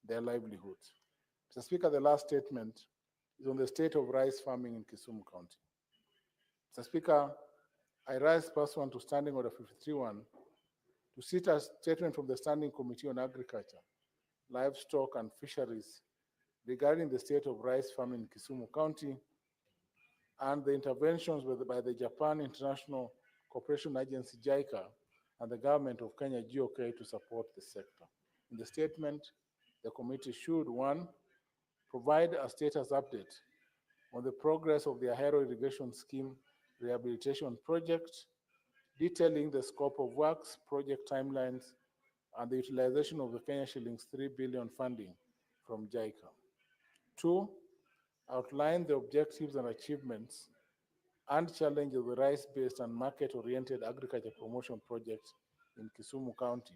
their livelihoods. Mr. Speaker, the last statement is on the state of rice farming in Kisumu County. Mr. Speaker, I rise pursuant to Standing Order 53-1 to seek a statement from the Standing Committee on Agriculture, Livestock and Fisheries regarding the state of rice farming in Kisumu County and the interventions by the Japan International Cooperation Agency, JICA, and the government of Kenya, GOK, to support the sector. In the statement, the committee should, one, provide a status update on the progress of the Ahero Irrigation Scheme Rehabilitation Project, detailing the scope of works, project timelines, and the utilization of the Kenya shillings 3 billion funding from JICA. Two, outline the objectives and achievements and challenges of the rice-based and market-oriented agriculture promotion project in Kisumu County,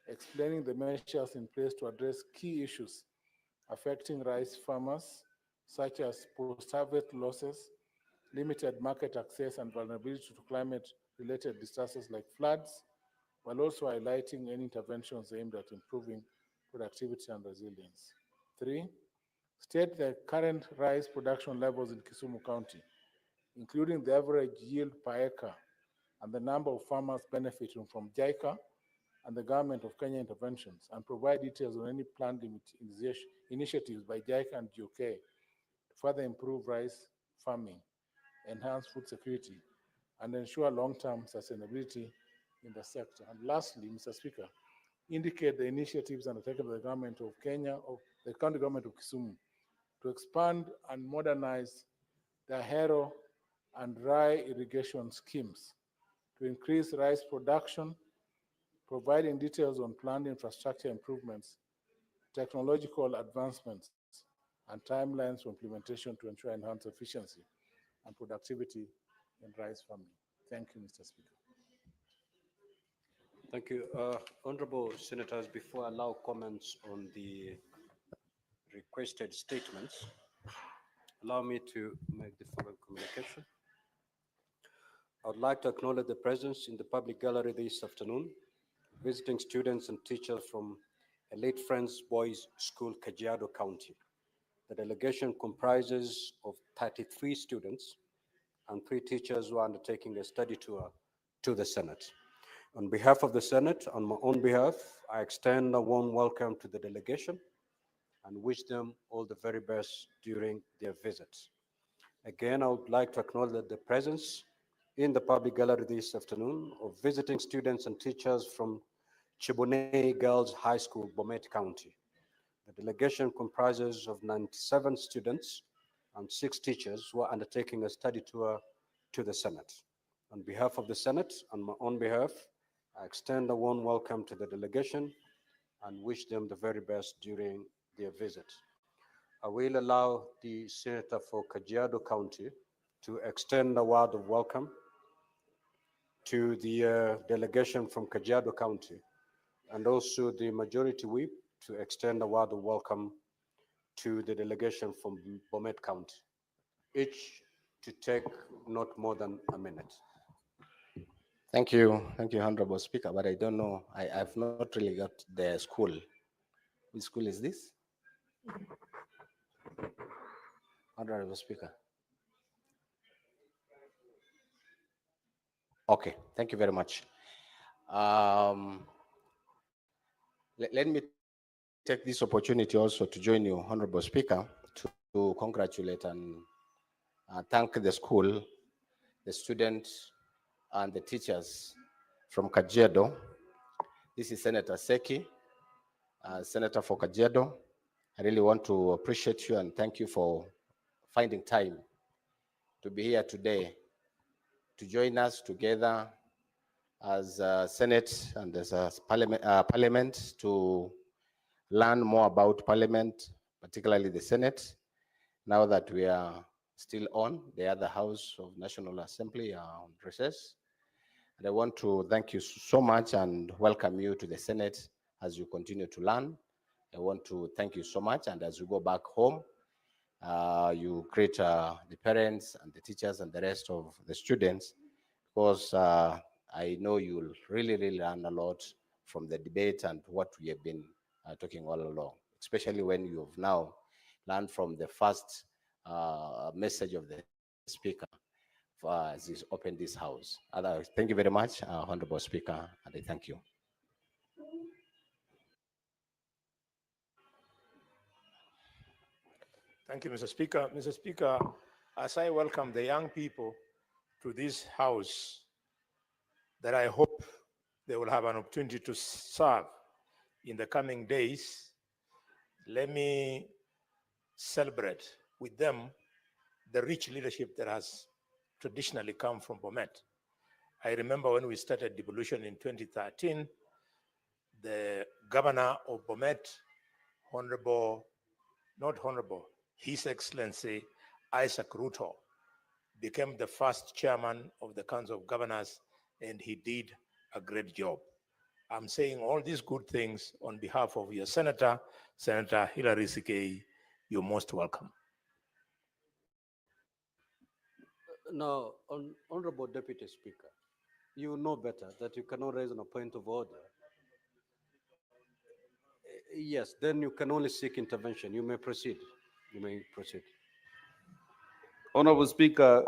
explaining the measures in place to address key issues affecting rice farmers, such as post-harvest losses, limited market access, and vulnerability to climate-related disasters like floods, while also highlighting any interventions aimed at improving productivity and resilience. Three, state the current rice production levels in Kisumu County, including the average yield per acre and the number of farmers benefiting from JICA and the Government of Kenya interventions, and provide details on any planned initiatives by JICA and GOK to further improve rice farming, enhance food security, and ensure long-term sustainability in the sector. And lastly, Mr. Speaker, indicate the initiatives undertaken by the government of Kenya, of the county government of Kisumu, to expand and modernize the Hero and Rai irrigation schemes to increase rice production, providing details on planned infrastructure improvements, technological advancements, and timelines for implementation to ensure enhanced efficiency and productivity in rice farming. Thank you, Mr. Speaker.
Thank you. Honorable Senators, before I allow comments on the requested statements, allow me to make the following communication. I would like to acknowledge the presence in the public gallery this afternoon, visiting students and teachers from Elite Friends Boys School, Kajiado County. The delegation comprises of 33 students and 3 teachers who are undertaking a study tour to the Senate. On behalf of the Senate, on my own behalf, I extend a warm welcome to the delegation and wish them all the very best during their visits. Again, I would like to acknowledge the presence in the public gallery this afternoon of visiting students and teachers from Chiboney Girls High School, Bomet County. The delegation comprises of 97 students and 6 teachers who are undertaking a study tour to the Senate. On behalf of the Senate, on my own behalf, I extend a warm welcome to the delegation and wish them the very best during their visit. I will allow the Senator for Kajiado County to extend a word of welcome to the delegation from Kajiado County, and also the Majority Whip to extend a word of welcome to the delegation from Bomet County, each to take not more than a minute.
Thank you, Honorable Speaker, but I don't know, I've not really got the school. Which school is this? Honorable Speaker. Okay, thank you very much. Let me take this opportunity also to join you, Honorable Speaker, to congratulate and thank the school, the students, and the teachers from Kajiado. This is Senator Seki, Senator for Kajiado. I really want to appreciate you and thank you for finding time to be here today to join us together as Senate and as a Parliament to learn more about Parliament, particularly the Senate, now that we are still on. The other House of National Assembly are on recess. And I want to thank you so much and welcome you to the Senate as you continue to learn. I want to thank you so much, and as you go back home, you greet the parents and the teachers and the rest of the students, because I know you'll really learn a lot from the debate and what we have been talking all along, especially when you've now learned from the first message of the Speaker as he's opened this House. Otherwise, thank you very much, Honorable Speaker, and I thank you.
Thank you, Mr. Speaker. Mr. Speaker, as I welcome the young people to this House that I hope they will have an opportunity to serve in the coming days, let me celebrate with them the rich leadership that has traditionally come from Bomet. I remember when we started devolution in 2013, the governor of Bomet, His Excellency Isaac Ruto, became the first chairman of the Council of Governors, and he did a great job. I'm saying all these good things on behalf of your Senator, Senator Hilary Sikei. You're most welcome.
Now, Honorable Deputy Speaker, you know better that you cannot raise on a point of order. Yes, then you can only seek intervention. You may proceed. You may proceed.
Honorable Speaker,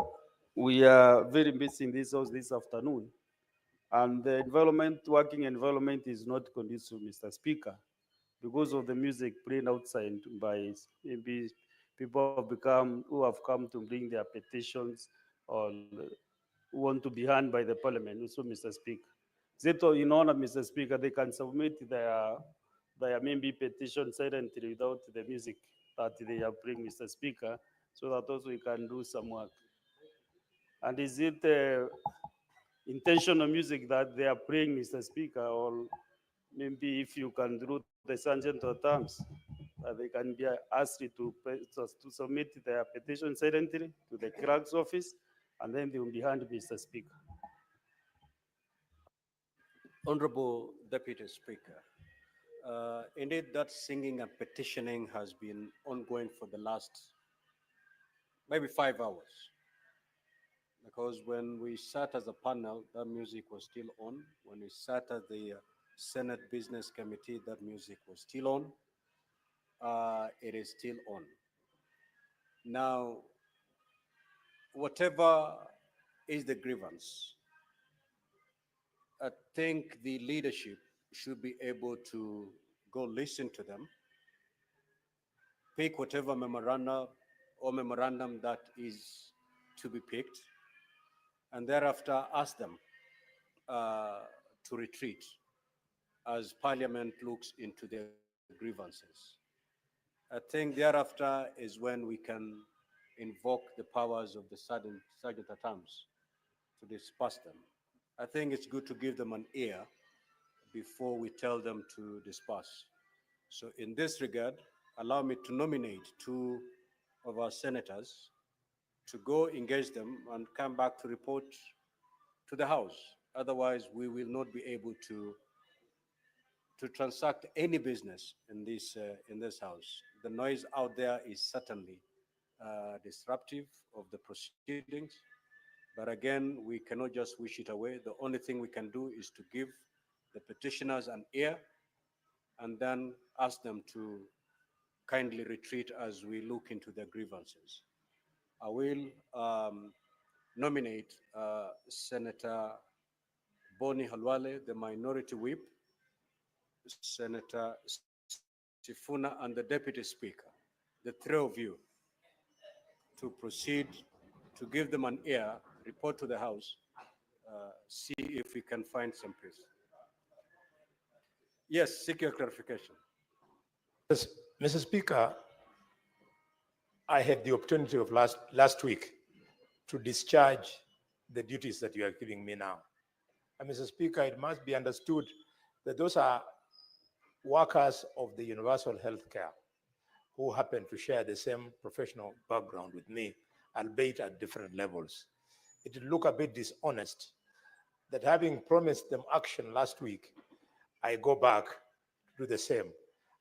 we are very busy in this house this afternoon, And the environment, working environment is not conducive, Mr. Speaker, because of the music playing outside by maybe people who have come to bring their petitions or who want to be heard by the parliament. Also, Mr. Speaker, Zeto, in honor, Mr. Speaker, they can submit their maybe petition silently without the music that they have bring, Mr. Speaker, so that also we can do some work. And is it intentional music that they are playing, Mr. Speaker, or maybe if you can do the sergeant of terms, they can be asked to submit their petition silently to the clerk's office, and then they will be handed, Mr. Speaker.
Honorable Deputy Speaker, indeed that singing and petitioning has been ongoing for the last maybe 5 hours. Because when we sat as a panel, that music was still on. When we sat at the Senate Business Committee, that music was still on. It is still on. Now, whatever is the grievance, I think the leadership should be able to go listen to them, pick whatever memorandum that is to be picked, and thereafter ask them to retreat as Parliament looks into their grievances. I think thereafter is when we can invoke the powers of the sergeant at arms to disperse them. I think it's good to give them an ear before we tell them to disperse. So in this regard, allow me to nominate 2 of our senators to go engage them and come back to report to the House. Otherwise, we will not be able to transact any business in this House. The noise out there is certainly disruptive of the proceedings. But again, we cannot just wish it away. The only thing we can do is to give the petitioners an ear and then ask them to kindly retreat as we look into their grievances. I will nominate Senator Boni Halwale, the Minority Whip, Senator Sifuna, and the Deputy Speaker, the 3 of you, to proceed to give them an ear, report to the House, see if we can find some peace. Yes, seek your clarification.
Yes, Mr. Speaker, I had the opportunity of last week to discharge the duties that you are giving me now. And Mr. Speaker, it must be understood that those are workers of the universal health care who happen to share the same professional background with me, albeit at different levels. It would look a bit dishonest that having promised them action last week, I go back to do the same.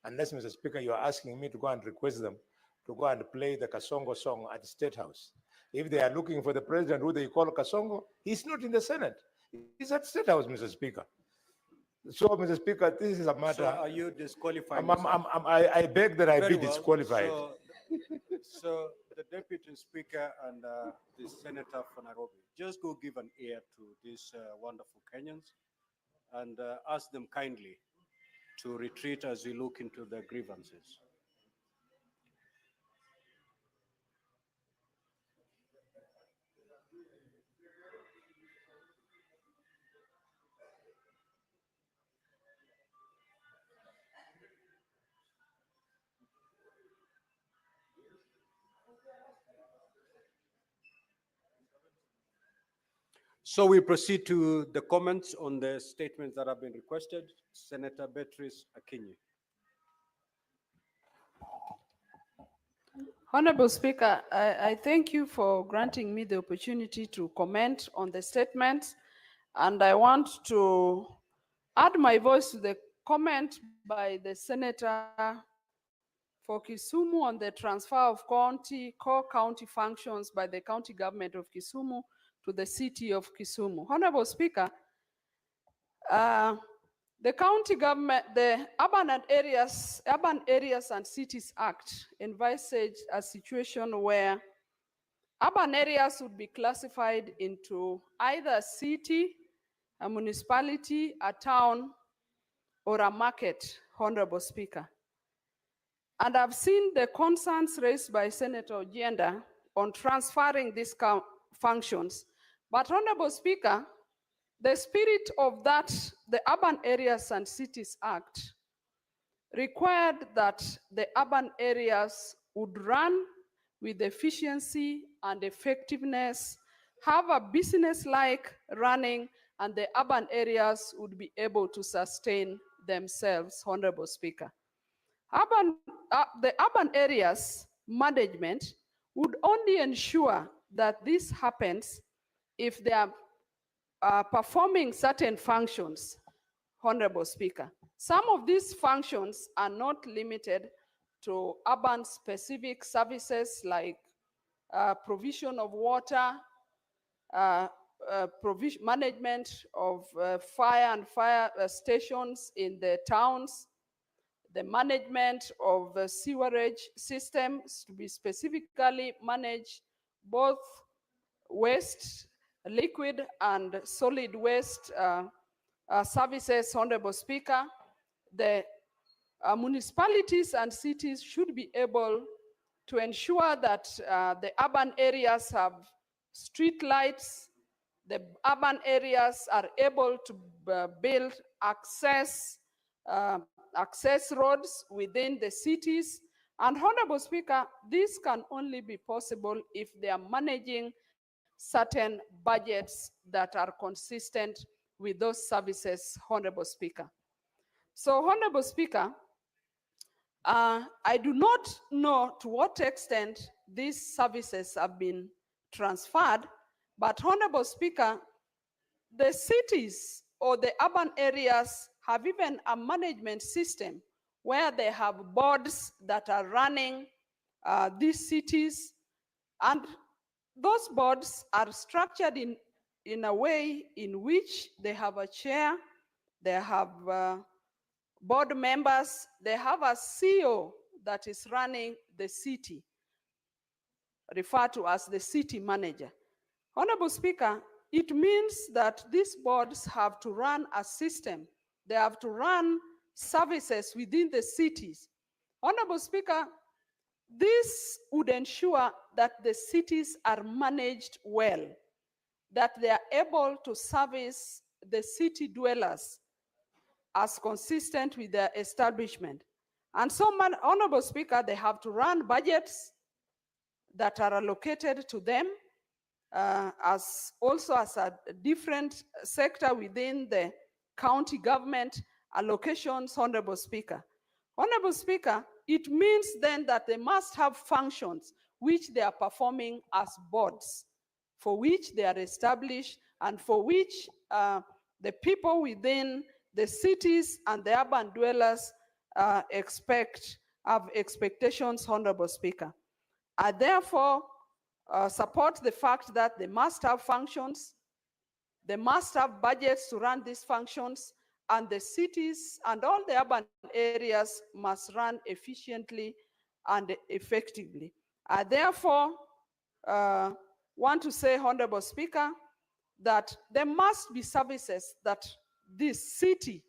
Unless, Mr. Speaker, you are asking me to go and request them to go and play the Kasongo song at the State House. If they are looking for the president who they call Kasongo, he's not in the Senate. He's at State House, Mr. Speaker. So, Mr. Speaker, this is a matter.
So are you disqualifying
I beg that I
Very
be
well.
disqualified.
So the Deputy Speaker and the Senator for Nairobi, just go give an ear to these wonderful Kenyans and ask them kindly to retreat as we look into their grievances. So we proceed to the comments on the statements that have been requested. Senator Beatrice Akinyi.
Honorable Speaker, I thank you for granting me the opportunity to comment on the statements, and I want to add my voice to the comment by the Senator for Kisumu on the transfer of core county functions by the county government of Kisumu to the city of Kisumu. Honorable Speaker, the county government, the Urban Areas and Cities Act envisaged a situation where urban areas would be classified into either city a municipality, a town, or a market, Honorable Speaker. And I've seen the concerns raised by Senator Ojenda on transferring these functions. But Honorable Speaker, the spirit of that, the Urban Areas and Cities Act, required that the urban areas would run with efficiency and effectiveness, have a business-like running, and the urban areas would be able to sustain themselves, Honorable Speaker. The urban areas management would only ensure that this happens if they are performing certain functions, Honorable Speaker. Some of these functions are not limited to urban specific services like provision of water, management of fire stations in the towns, the management of the sewerage systems to be specifically manage both waste, liquid and solid waste services, Honorable Speaker. The municipalities and cities should be able to ensure that the urban areas have street lights, the urban areas are able to build access roads within the cities. And Honorable Speaker, this can only be possible if they are managing certain budgets that are consistent with those services, Honorable Speaker. So, Honorable Speaker, I do not know to what extent these services have been transferred, but Honorable Speaker, the cities or the urban areas have even a management system where they have boards that are running these cities, and those boards are structured in a way in which they have a chair, they have board members, they have a CEO that is running the city, referred to as the city manager. Honorable Speaker, it means that these boards have to run a system. They have to run services within the cities. Honorable Speaker, this would ensure that the cities are managed well, that they are able to service the city dwellers as consistent with their establishment. And so, Honorable Speaker, they have to run budgets that are allocated to them as a different sector within the county government allocations, Honorable Speaker. Honorable Speaker, it means then that they must have functions which they are performing as boards, for which they are established and for which the people within the cities and the urban dwellers have expectations, Honorable Speaker. I therefore support the fact that they must have functions, they must have budgets to run these functions, and the cities and all the urban areas must run efficiently and effectively. I therefore want to say, Honorable Speaker, that there must be services that this city,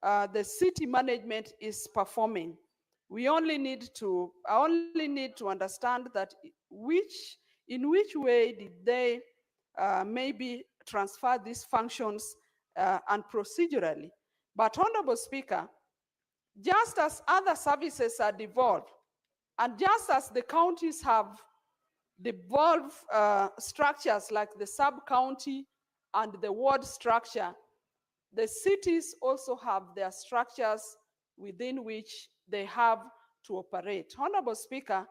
the city management is performing. I only need to understand that in which way did they maybe transfer these functions and procedurally. But Honorable Speaker, just as other services are devolved, and just as the counties have devolved structures like the sub-county and the ward structure, the cities also have their structures within which they have to operate. Honorable Speaker,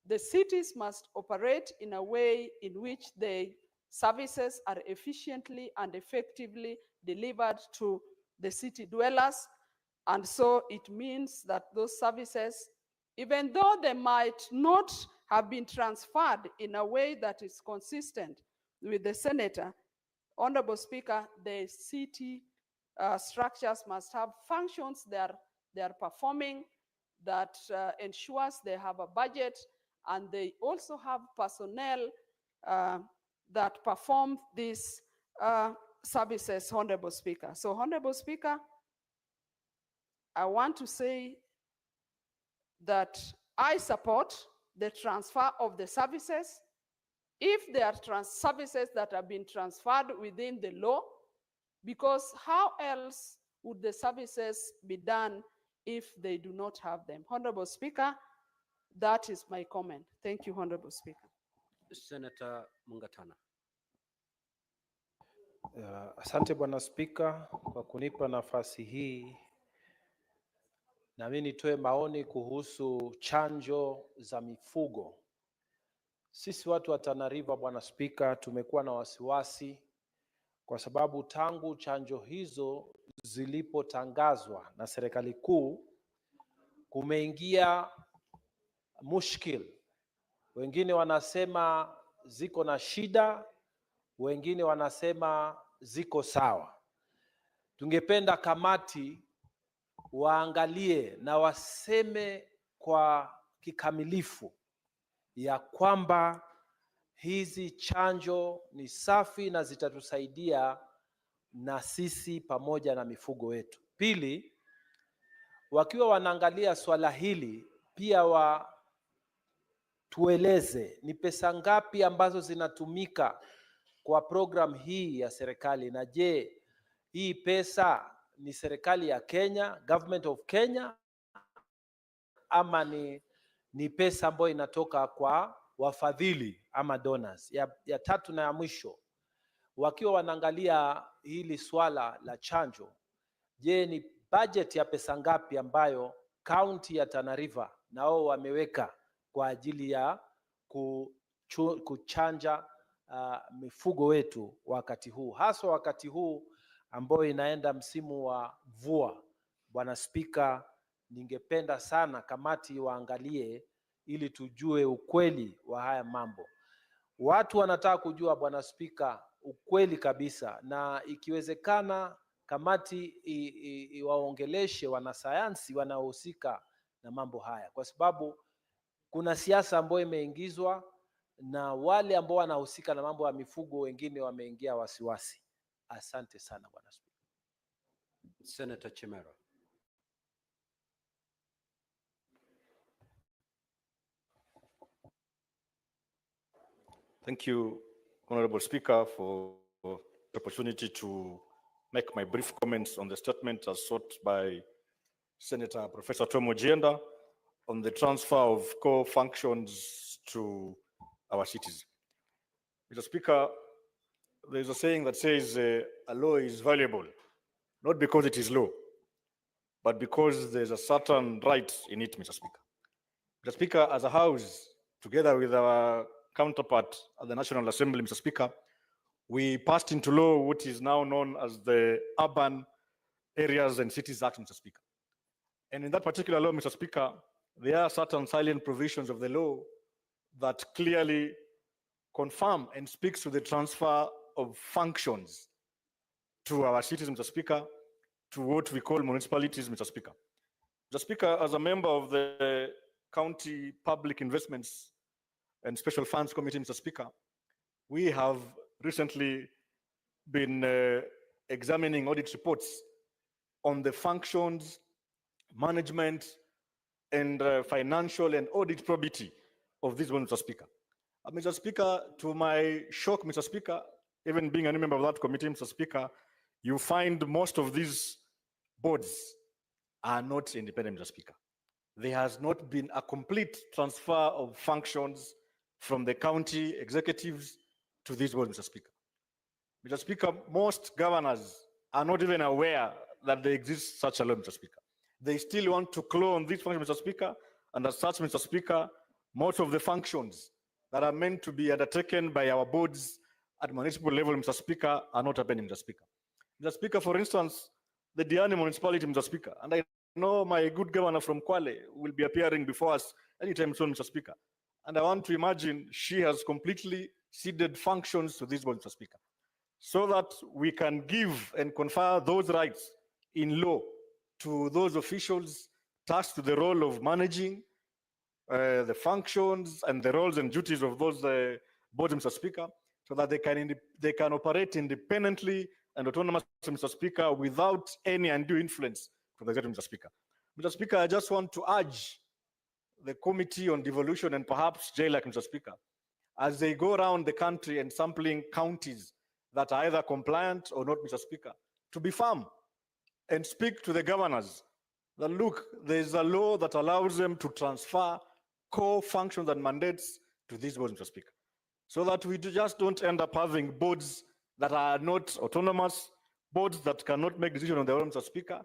the cities must operate in a way in which the services are efficiently and effectively delivered to the city dwellers. And so it means that those services, even though they might not have been transferred in a way that is consistent with the senator, Honorable Speaker, the city structures must have functions they are performing that ensures they have a budget, and they also have personnel that perform these services, Honorable Speaker. So, Honorable Speaker, I want to say that I support the transfer of the services if there are services that have been transferred within the law, because how else would the services be done if they do not have them? Honorable Speaker, that is my comment. Thank you, Honorable Speaker.
Senator Mungatana.
Asante Bwana Spika kwa kunipa nafasi hii. Na mimi nitoe maoni kuhusu chanjo za mifugo. Sisi watu wa Tana River, Bwana Spika, tumekuwa na wasiwasi kwa sababu tangu chanjo hizo zilipotangazwa na serikali kuu kumeingia mushkil. Wengine wanasema ziko na shida, wengine wanasema ziko sawa. Tungependa kamati waangalie na waseme kwa kikamilifu ya kwamba hizi chanjo ni safi na zitatusaidia na sisi pamoja na mifugo wetu. Pili, wakiwa wanaangalia swala hili pia tueleze ni pesa ngapi ambazo zinatumika kwa program hii ya serikali, na je, hii pesa ni serikali ya Kenya, government of Kenya, ama ni pesa ambayo inatoka kwa wafadhili ama donors. Ya tatu na ya mwisho, wakiwa wanaangalia hili swala la chanjo, je, ni budget ya pesa ngapi ambayo county ya Tana River nao wameweka kwa ajili ya kuchanja mifugo wetu wakati huu, haswa wakati huu ambao inaenda msimu wa mvua. Bwana Spika, ningependa sana kamati waangalie ili tujue ukweli wa haya mambo. Watu wanataka kujua, Bwana Spika, ukweli kabisa, na ikiwezekana kamati iwaongeleshe wanasayansi wanaohusika na mambo haya, kwa sababu kuna siasa ambayo imeingizwa na wale ambao wanahusika na mambo ya mifugo wengine wameingia wasiwasi. Asante sana Bwana Spika.
Senator Chimera.
Thank you, Honorable Speaker, for the opportunity to make my brief comments on the statement as sought by Senator Professor Tom Ojienda on the transfer of core functions to our cities. Mr. Speaker, there's a saying that says a law is valuable, not because it is law, but because there's a certain right in it, Mr. Speaker. Mr. Speaker, as a House, together with our counterpart at the National Assembly, Mr. Speaker, we passed into law what is now known as the Urban Areas and Cities Act, Mr. Speaker. And in that particular law, Mr. Speaker, there are certain silent provisions of the law that clearly confirm and speaks to the transfer of functions to our cities, Mr. Speaker, to what we call municipalities, Mr. Speaker. Mr. Speaker, as a member of the County Public Investments and Special Funds Committee, Mr. Speaker, we have recently been examining audit reports on the functions, management, and financial and audit probity of this one, Mr. Speaker. Mr. Speaker, to my shock, Mr. Speaker, even being a member of that committee, Mr. Speaker, you find most of these boards are not independent, Mr. Speaker. There has not been a complete transfer of functions from the county executives to these boards, Mr. Speaker. Mr. Speaker, most governors are not even aware that there exists such a law, Mr. Speaker. They still want to clone this function, Mr. Speaker, and as such, Mr. Speaker, most of the functions that are meant to be undertaken by our boards at municipal level, Mr. Speaker, are not happening, Mr. Speaker. Mr. Speaker, for instance, the Diani municipality, Mr. Speaker, and I know my good governor from Kwale will be appearing before us anytime soon, Mr. Speaker. And I want to imagine she has completely ceded functions to this board, Mr. Speaker, so that we can give and confer those rights in law to those officials tasked to the role of managing the functions and the roles and duties of those boards, Mr. Speaker, so that they can operate independently and autonomous, Mr. Speaker, without any undue influence from the executive, Mr. Speaker. Mr. Speaker, I just want to urge the Committee on Devolution and perhaps JLAC, Mr. Speaker, as they go around the country and sampling counties that are either compliant or not, Mr. Speaker, to be firm and speak to the governors that, look, there's a law that allows them to transfer core functions and mandates to these boards, Mr. Speaker, so that we just don't end up having boards that are not autonomous, boards that cannot make decisions on their own, Mr. Speaker,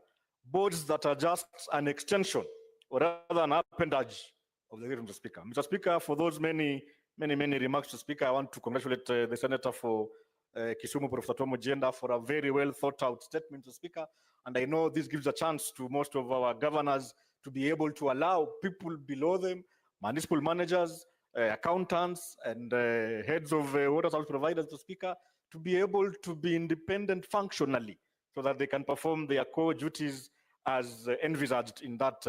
boards that are just an extension or rather an appendage of the executive, Mr. Speaker. Mr. Speaker, for those many remarks, Mr. Speaker, I want to congratulate the Senator for Kisumu, Professor Tomo Jenda, for a very well thought out statement, Mr. Speaker. And I know this gives a chance to most of our governors to be able to allow people below them, municipal managers, accountants, and heads of water service providers, Mr. Speaker, to be able to be independent functionally so that they can perform their core duties as envisaged in that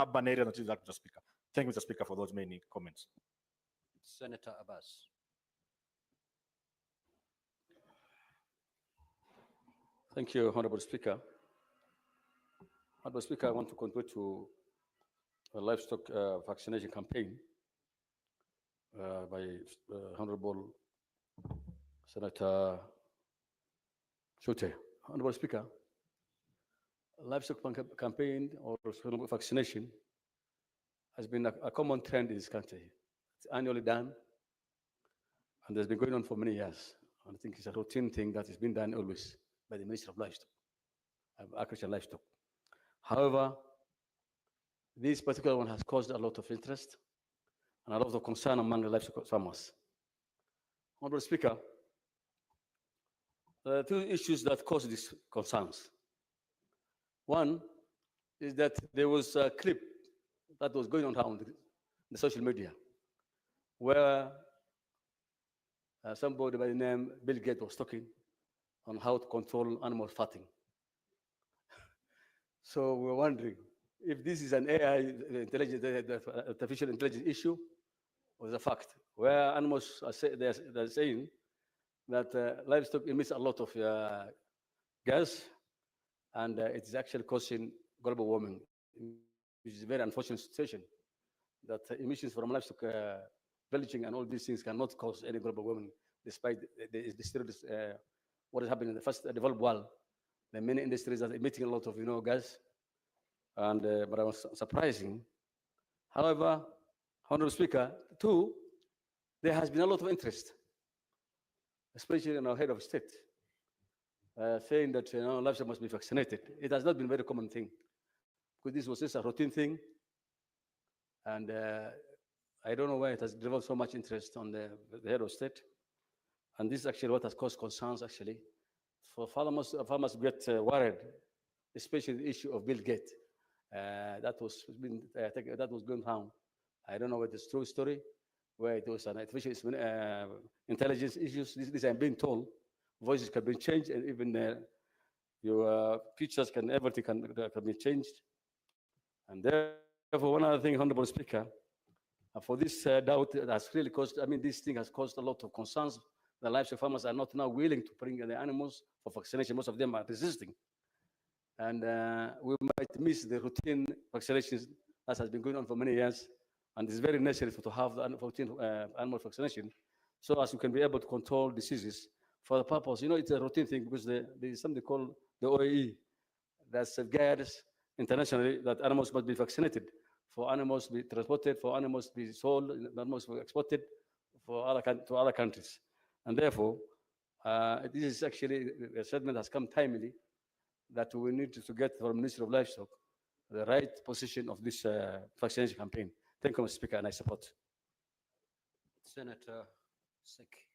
urban area that is that, Mr. Speaker. Thank you, Mr. Speaker, for those many comments.
Senator Abbas.
Thank you, Honorable Speaker. Honorable Speaker, I want to contribute to a livestock vaccination campaign by Honorable Senator Chute. Honorable Speaker, livestock campaign or vaccination has been a common trend in this country. It's annually done, and it's been going on for many years. I think it's a routine thing that has been done always by the Minister of Livestock, Agriculture and Livestock. However, this particular one has caused a lot of interest and a lot of concern among the livestock farmers. Honorable Speaker, there are two issues that cause these concerns. One is that there was a clip that was going on around the social media where somebody by the name Bill Gates was talking on how to control animal fatting. So we're wondering if this is an AI, artificial intelligence issue, or is a fact, where animals are they're saying that livestock emits a lot of gas, and it is actually causing global warming, which is a very unfortunate situation, that emissions from livestock villaging and all these things cannot cause any global warming, despite what is happening in the first developed world. There are many industries that are emitting a lot of gas, and but I was surprising. However, Honorable Speaker, two, there has been a lot of interest, especially in our head of state, saying that livestock must be vaccinated. It has not been a very common thing, because this was just a routine thing, and I don't know why it has developed so much interest on the head of state. And this is actually what has caused concerns, actually. For farmers get worried, especially the issue of Bill Gates. That was going down. I don't know whether it's true story, where it was an artificial intelligence issues. This I'm being told. Voices can be changed, and even your features everything can be changed. And therefore, one other thing, Honorable Speaker, for this doubt that has really caused, this thing has caused a lot of concerns. The livestock farmers are not now willing to bring the animals for vaccination. Most of them are resisting. And we might miss the routine vaccinations that has been going on for many years. And it's very necessary to have the routine animal vaccination so as you can be able to control diseases for the purpose. It's a routine thing because there is something called the OAE that safeguards internationally that animals must be vaccinated, for animals to be transported, for animals to be sold, animals to be exported to other countries. And therefore, this is actually a statement has come timely that we need to get from Ministry of Livestock the right position of this vaccination campaign. Thank you, Mr. Speaker, and I support.
Senator Seki.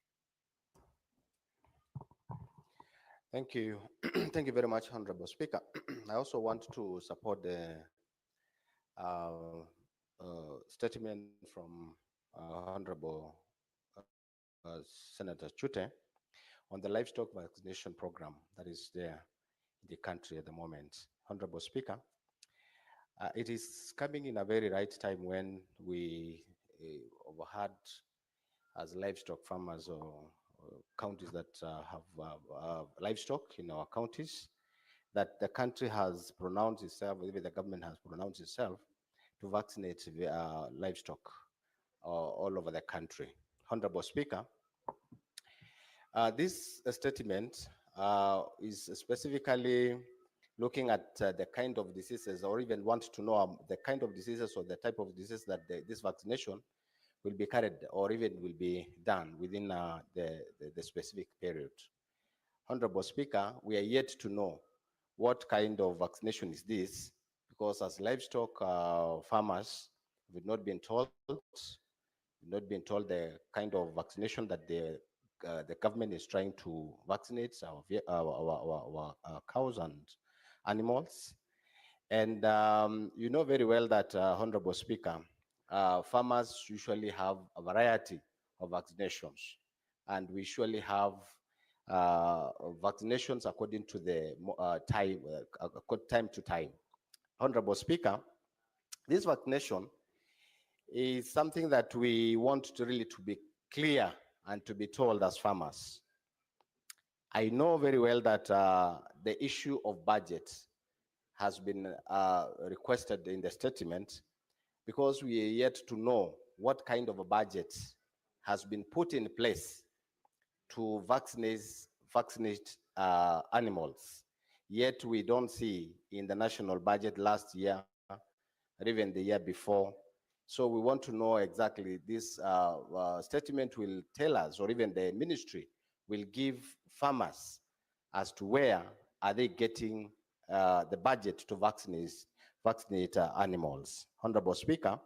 Thank you. Thank you very much, Honorable Speaker. I also want to support the statement from Honorable Senator Chute on the livestock vaccination program that is there in the country at the moment. Honorable Speaker, it is coming in a very right time when we had, as livestock farmers or counties that have livestock in our counties, that the country has pronounced itself, even the government has pronounced itself to vaccinate livestock all over the country. Honorable Speaker, this statement is specifically looking at the kind of diseases, or even want to know the kind of diseases or the type of disease that this vaccination will be carried or even will be done within the specific period. Honorable Speaker, we are yet to know what kind of vaccination is this, because as livestock farmers, we've not been told the kind of vaccination that the government is trying to vaccinate our cows and animals. And you know very well that, Honorable Speaker, farmers usually have a variety of vaccinations, and we usually have vaccinations according to the time to time. Honorable Speaker, this vaccination is something that we want to really to be clear and to be told as farmers. I know very well that the issue of budget has been requested in the statement, because we are yet to know what kind of a budget has been put in place to vaccinate animals. Yet we don't see in the national budget last year or even the year before. So we want to know exactly, this statement will tell us, or even the ministry will give farmers as to where are they getting the budget to vaccinate animals. Honorable Speaker,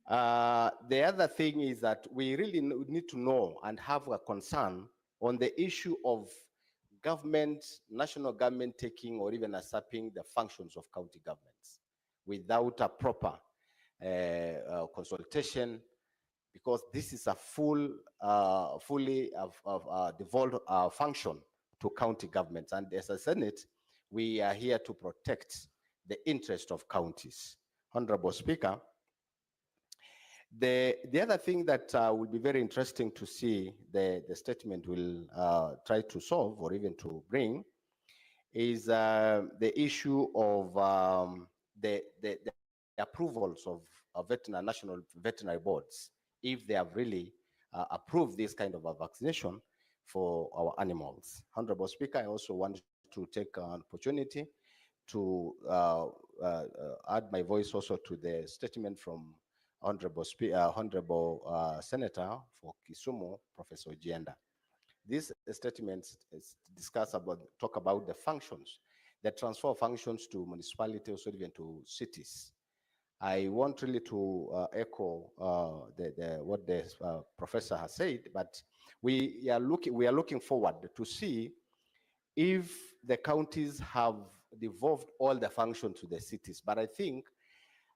the other thing is that we really need to know and have a concern on the issue of government, national government taking or even usurping the functions of county governments without a proper consultation, because this is a fully devolved function to county governments. And as a Senate, we are here to protect the interest of counties. Honorable Speaker, the other thing that will be very interesting to see the statement will try to solve or even to bring is the issue of the approvals of national veterinary boards, if they have really approved this kind of a vaccination for our animals. Honorable Speaker, I also want to take an opportunity to add my voice also to the statement from Honorable Senator for Kisumu, Professor Ojienda. This statement talk about the functions, the transfer of functions to municipalities or even to cities. I want really to echo what the professor has said, but we are looking forward to see if the counties have devolved all the functions to the cities. But I think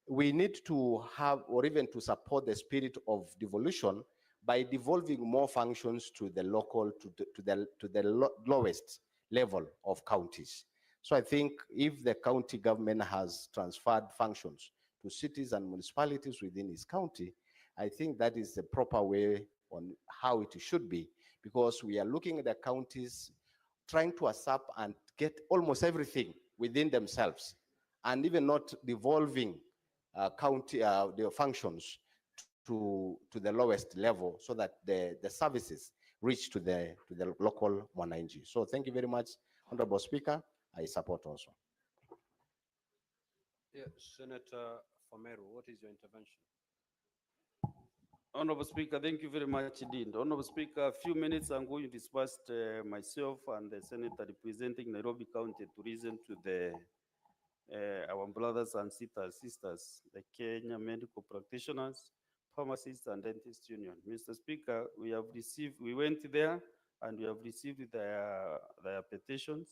we need to have, or even to support the spirit of devolution by devolving more functions to the local, to the lowest level of counties. So I think if the county government has transferred functions to cities and municipalities within its county, I think that is the proper way on how it should be, because we are looking at the counties trying to usurp and get almost everything within themselves, and even not devolving their functions to the lowest level, so that the services reach to the local mwananchi. So thank you very much, Honorable Speaker. I support also.
Yeah, Senator Fomeru, what is your intervention?
Honorable Speaker, thank you very much indeed. Honorable Speaker, a few minutes I'm going to disperse myself and the senator representing Nairobi County to listen to our brothers and sisters, the Kenya Medical Practitioners, Pharmacists and Dentists Union. Mr. Speaker, we went there and we have received their petitions.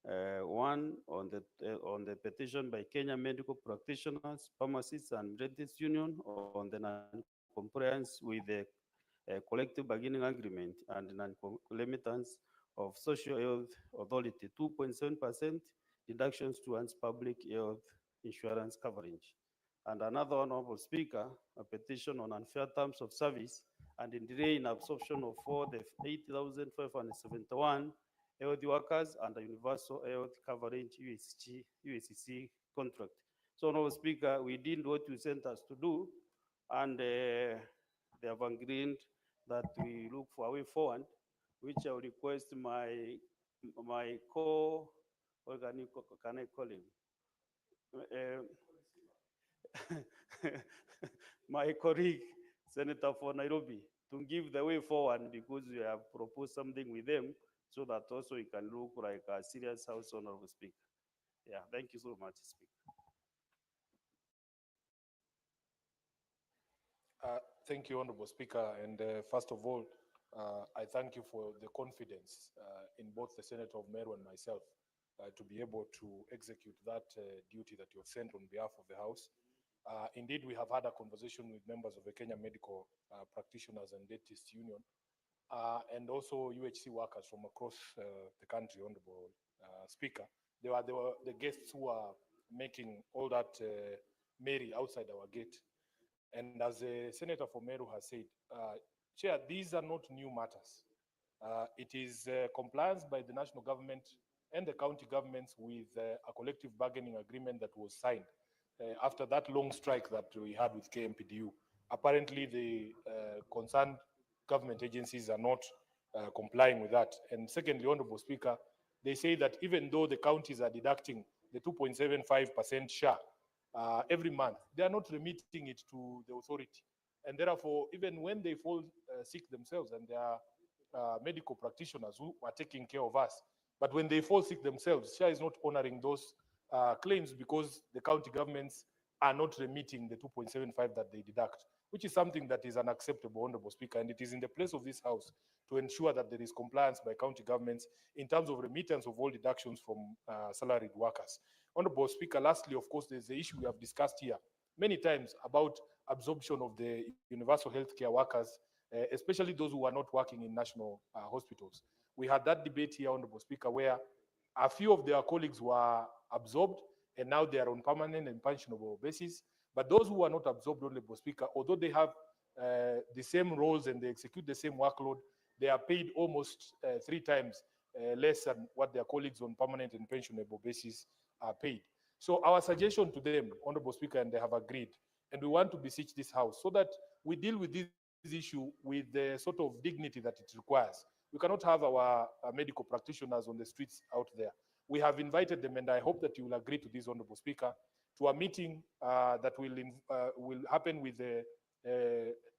One on the petition by Kenya Medical Practitioners, Pharmacists and Dentists Union on the non-compliance with the collective bargaining agreement and non-compliance of Social Health Authority, 2.7% deductions to one's public health insurance coverage. And another, Honorable Speaker, a petition on unfair terms of service and in delay in absorption of for the 8,571 health workers under Universal Health Coverage USC contract. So, Honorable Speaker, we did what you sent us to do, and they have agreed that we look for a way forward, which I will request my what can I call him? My colleague, Senator for Nairobi, to give the way forward, because we have proposed something with them so that also it can look like a serious House, Honorable Speaker. Yeah, thank you so much, Speaker.
Thank you, Honorable Speaker. And first of all, I thank you for the confidence in both the Senator of Meru and myself to be able to execute that duty that you have sent on behalf of the House. Indeed, we have had a conversation with members of the Kenya Medical Practitioners and Dentists Union, and also UHC workers from across the country, Honorable Speaker. They were the guests who are making all that merry outside our gate. And as the Senator for Meru has said, Chair, these are not new matters. It is compliance by the national government and the county governments with a collective bargaining agreement that was signed after that long strike that we had with KMPDU. Apparently, the concerned government agencies are not complying with that. And secondly, Honorable Speaker, they say that even though the counties are deducting the 2.75% share every month, they are not remitting it to the authority. And therefore, even when they fall sick themselves, and there are medical practitioners who are taking care of us, but when they fall sick themselves, SHA is not honoring those claims because the county governments are not remitting the 2.75 that they deduct, which is something that is unacceptable, Honorable Speaker, and it is in the place of this House to ensure that there is compliance by county governments in terms of remittance of all deductions from salaried workers. Honorable Speaker, lastly, of course, there's the issue we have discussed here many times about absorption of the universal healthcare workers, especially those who are not working in national hospitals. We had that debate here, Honorable Speaker, where a few of their colleagues were absorbed and now they are on permanent and pensionable basis. But those who are not absorbed, Honorable Speaker, although they have the same roles and they execute the same workload, they are paid almost 3 times less than what their colleagues on permanent and pensionable basis are paid. So our suggestion to them, Honorable Speaker, and they have agreed, and we want to beseech this House so that we deal with this issue with the sort of dignity that it requires. We cannot have our medical practitioners on the streets out there. We have invited them, and I hope that you will agree to this, Honorable Speaker, to a meeting that will happen with the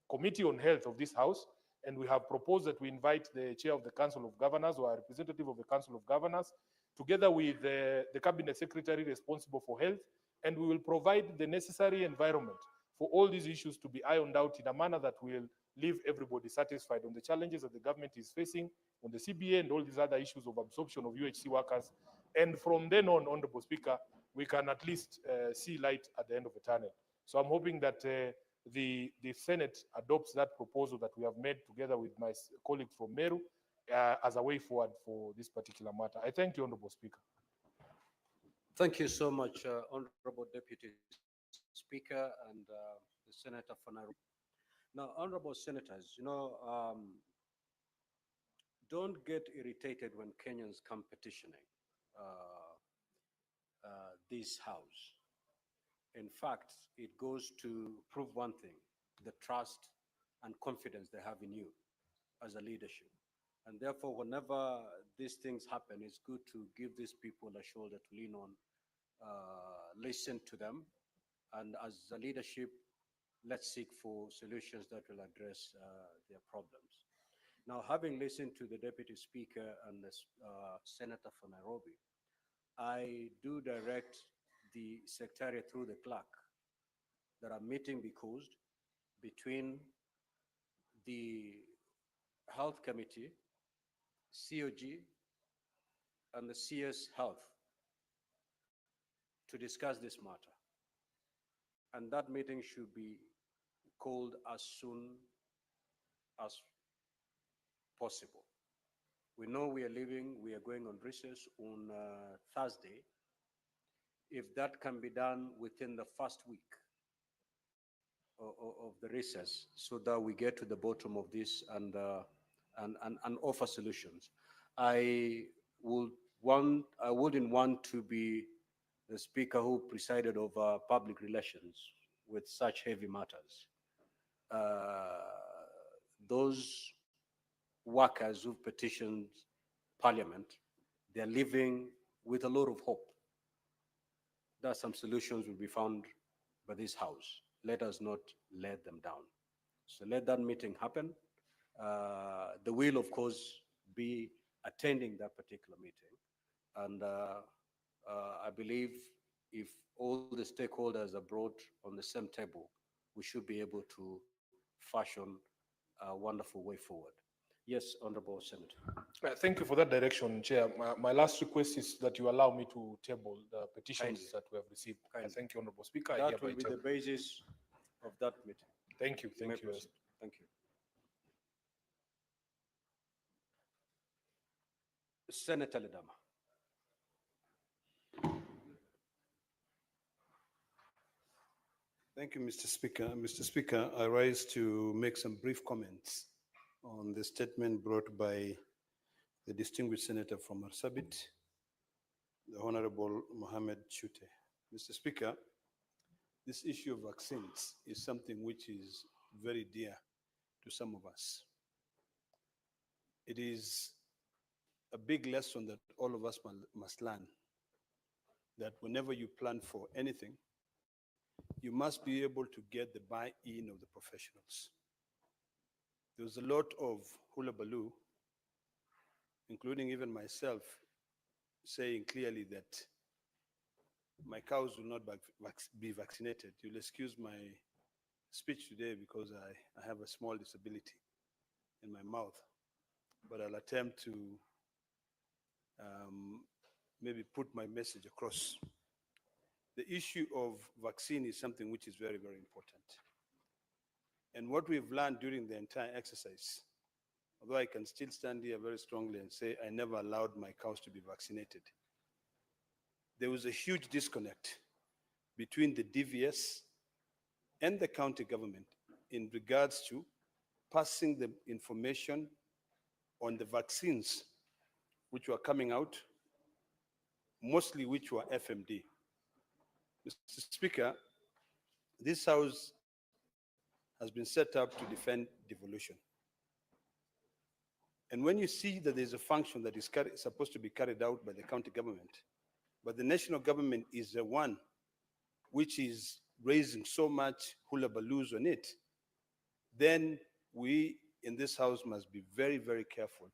Committee on Health of this House, and we have proposed that we invite the Chair of the Council of Governors or a representative of the Council of Governors, together with the Cabinet Secretary responsible for health, and we will provide the necessary environment for all these issues to be ironed out in a manner that will leave everybody satisfied on the challenges that the government is facing, on the CBA and all these other issues of absorption of UHC workers. And from then on, Honorable Speaker, we can at least see light at the end of the tunnel. So I'm hoping that the Senate adopts that proposal that we have made together with my colleagues from Meru as a way forward for this particular matter. I thank you, Honorable Speaker.
Thank you so much, Honorable Deputy Speaker and the Senator for Nairobi. Now, Honorable Senators, don't get irritated when Kenyans come petitioning this House. In fact, it goes to prove one thing, the trust and confidence they have in you as a leadership. And therefore, whenever these things happen, it's good to give these people a shoulder to lean on, listen to them, and as a leadership, let's seek for solutions that will address their problems. Now, having listened to the Deputy Speaker and the Senator for Nairobi, I do direct the Secretariat through the clerk that a meeting be caused between the Health Committee, COG, and the CS Health to discuss this matter. And that meeting should be called as soon as possible. We know we are going on recess on Thursday. If that can be done within the first week of the recess so that we get to the bottom of this and offer solutions. I I wouldn't want to be the speaker who presided over public relations with such heavy matters. Those workers who've petitioned Parliament, they're living with a lot of hope that some solutions will be found by this House. Let us not let them down. So let that meeting happen. The will, of course, be attending that particular meeting. And I believe if all the stakeholders are brought on the same table, we should be able to fashion a wonderful way forward. Yes, Honorable Senator.
Thank you for that direction, Chair. My last request is that you allow me to table the petitions
Kindly.
that we have received.
Kindly.
Thank you, Honorable Speaker. I
That
hereby
will be the
table.
basis of that meeting.
Thank you.
You may
Thank you.
proceed. Thank you. Senator Ledama.
Thank you, Mr. Speaker. Mr. Speaker, I rise to make some brief comments on the statement brought by the distinguished senator from Marsabit, the Honorable Mohammed Chute. Mr. Speaker, this issue of vaccines is something which is very dear to some of us. It is a big lesson that all of us must learn, that whenever you plan for anything, you must be able to get the buy-in of the professionals. There was a lot of hula baloo, including even myself, saying clearly that my cows will not be vaccinated. You'll excuse my speech today because I have a small disability in my mouth, but I'll attempt to maybe put my message across. The issue of vaccine is something which is very, very important. And what we've learned during the entire exercise, although I can still stand here very strongly and say I never allowed my cows to be vaccinated, there was a huge disconnect between the DVS and the county government in regards to passing the information on the vaccines which were coming out, mostly which were FMD. Mr. Speaker, this House has been set up to defend devolution. And when you see that there's a function that is supposed to be carried out by the county government, but the national government is the one which is raising so much hula baloos on it, then we in this House must be very, very careful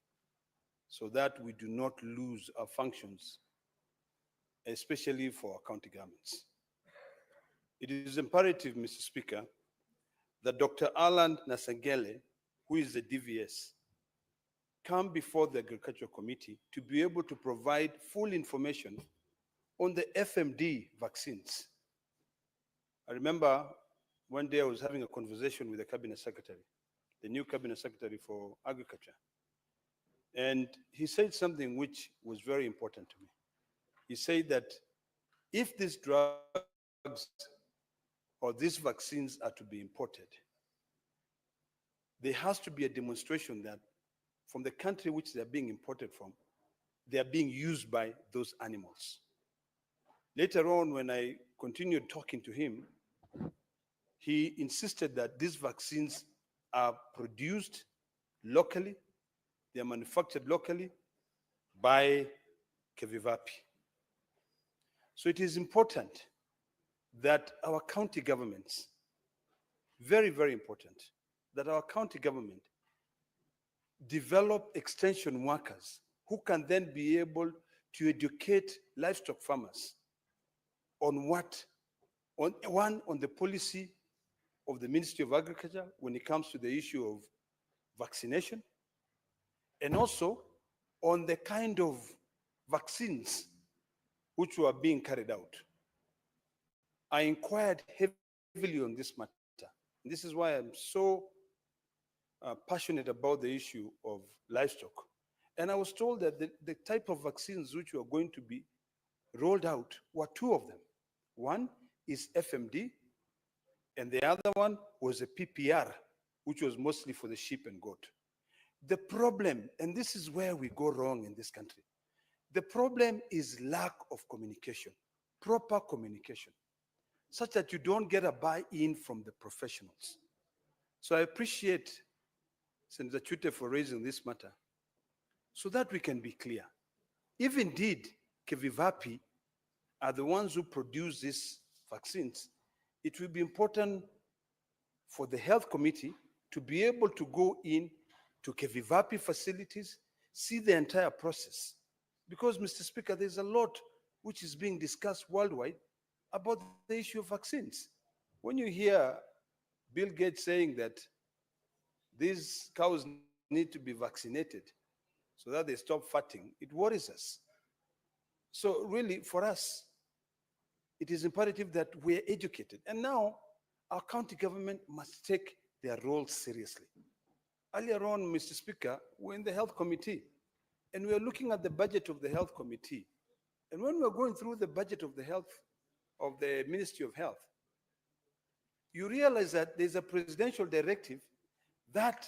so that we do not lose our functions, especially for our county governments. It is imperative, Mr. Speaker, that Dr. Alan Nasangele, who is the DVS, come before the Agricultural Committee to be able to provide full information on the FMD vaccines. I remember one day I was having a conversation with the Cabinet Secretary, the new Cabinet Secretary for Agriculture, and he said something which was very important to me. He said that if these drugs or these vaccines are to be imported, there has to be a demonstration that from the country which they're being imported from, they are being used by those animals. Later on, when I continued talking to him, he insisted that these vaccines are produced locally, they are manufactured locally by Kevivapi. So it is important that our county governments, very, very important, that our county government develop extension workers who can then be able to educate livestock farmers on on the policy of the Ministry of Agriculture when it comes to the issue of vaccination, and also on the kind of vaccines which were being carried out. I inquired heavily on this matter. And this is why I'm so passionate about the issue of livestock. And I was told that the type of vaccines which were going to be rolled out were two of them. One is FMD, And the other one was a PPR, which was mostly for the sheep and goat. The problem, and this is where we go wrong in this country, the problem is lack of communication, proper communication, such that you don't get a buy-in from the professionals. So I appreciate Senator Chute for raising this matter so that we can be clear. If indeed Kevivapi are the ones who produce these vaccines, it will be important for the health committee to be able to go in to Kevivapi facilities, see the entire process. Because, Mr. Speaker, there's a lot which is being discussed worldwide about the issue of vaccines. When you hear Bill Gates saying that these cows need to be vaccinated so that they stop fatting, it worries us. So really, for us, it is imperative that we're educated. And now, our county government must take their role seriously. Earlier on, Mr. Speaker, we're in the health committee, and we're looking at the budget of the health committee. And when we're going through the budget of the health, of the Ministry of Health, you realize that there's a presidential directive that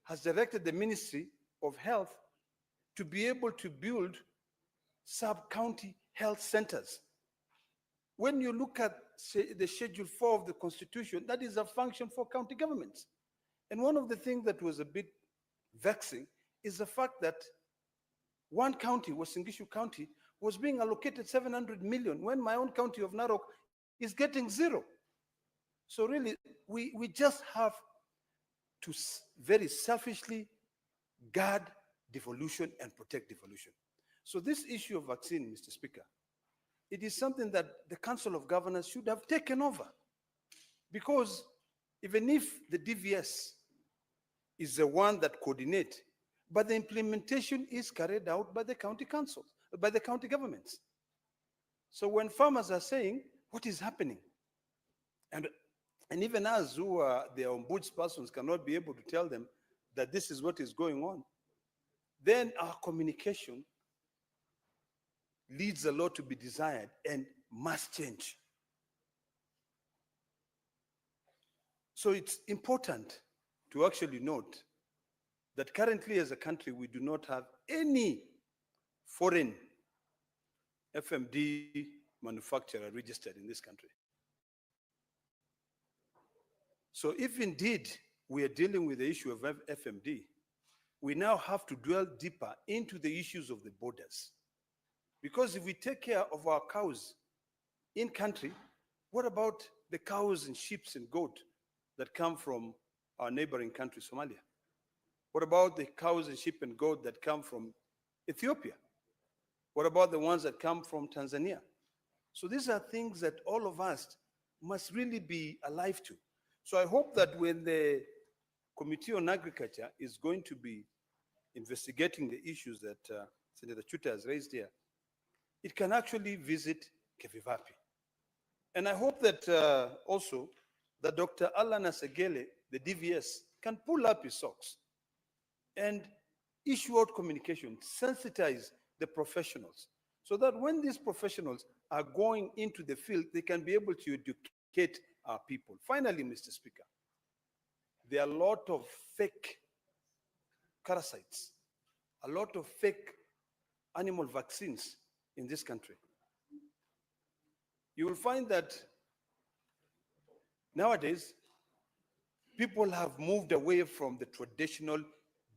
has directed the Ministry of Health to be able to build sub-county health centers. When you look at the Schedule 4 of the Constitution, that is a function for county governments. And one of the things that was a bit vexing is the fact that one county, Wasingishu County, was being allocated 700 million when my own county of Narok is getting zero. So really, we just have to very selfishly guard devolution and protect devolution. So this issue of vaccine, Mr. Speaker, it is something that the Council of Governors should have taken over. Because even if the DVS is the one that coordinates, but the implementation is carried out by the county councils, by the county governments. So when farmers are saying, what is happening? And even us who are their ombudspersons cannot be able to tell them that this is what is going on, then our communication leads a lot to be desired and must change. So it's important to actually note that currently as a country, we do not have any foreign FMD manufacturer registered in this country. So if indeed we are dealing with the issue of FMD, we now have to dwell deeper into the issues of the borders. Because if we take care of our cows in country, what about the cows and sheep and goat that come from our neighboring country, Somalia? What about the cows and sheep and goat that come from Ethiopia? What about the ones that come from Tanzania? So these are things that all of us must really be alive to. So I hope that when the Committee on Agriculture is going to be investigating the issues that Senator Chute has raised here, it can actually visit Kevivapi. And I hope that also that Dr. Alan Asegele, the DVS, can pull up his socks and issue out communication, sensitize the professionals, so that when these professionals are going into the field, they can be able to educate our people. Finally, Mr. Speaker, there are a lot of fake parasites, a lot of fake animal vaccines in this country. You will find that nowadays, people have moved away from the traditional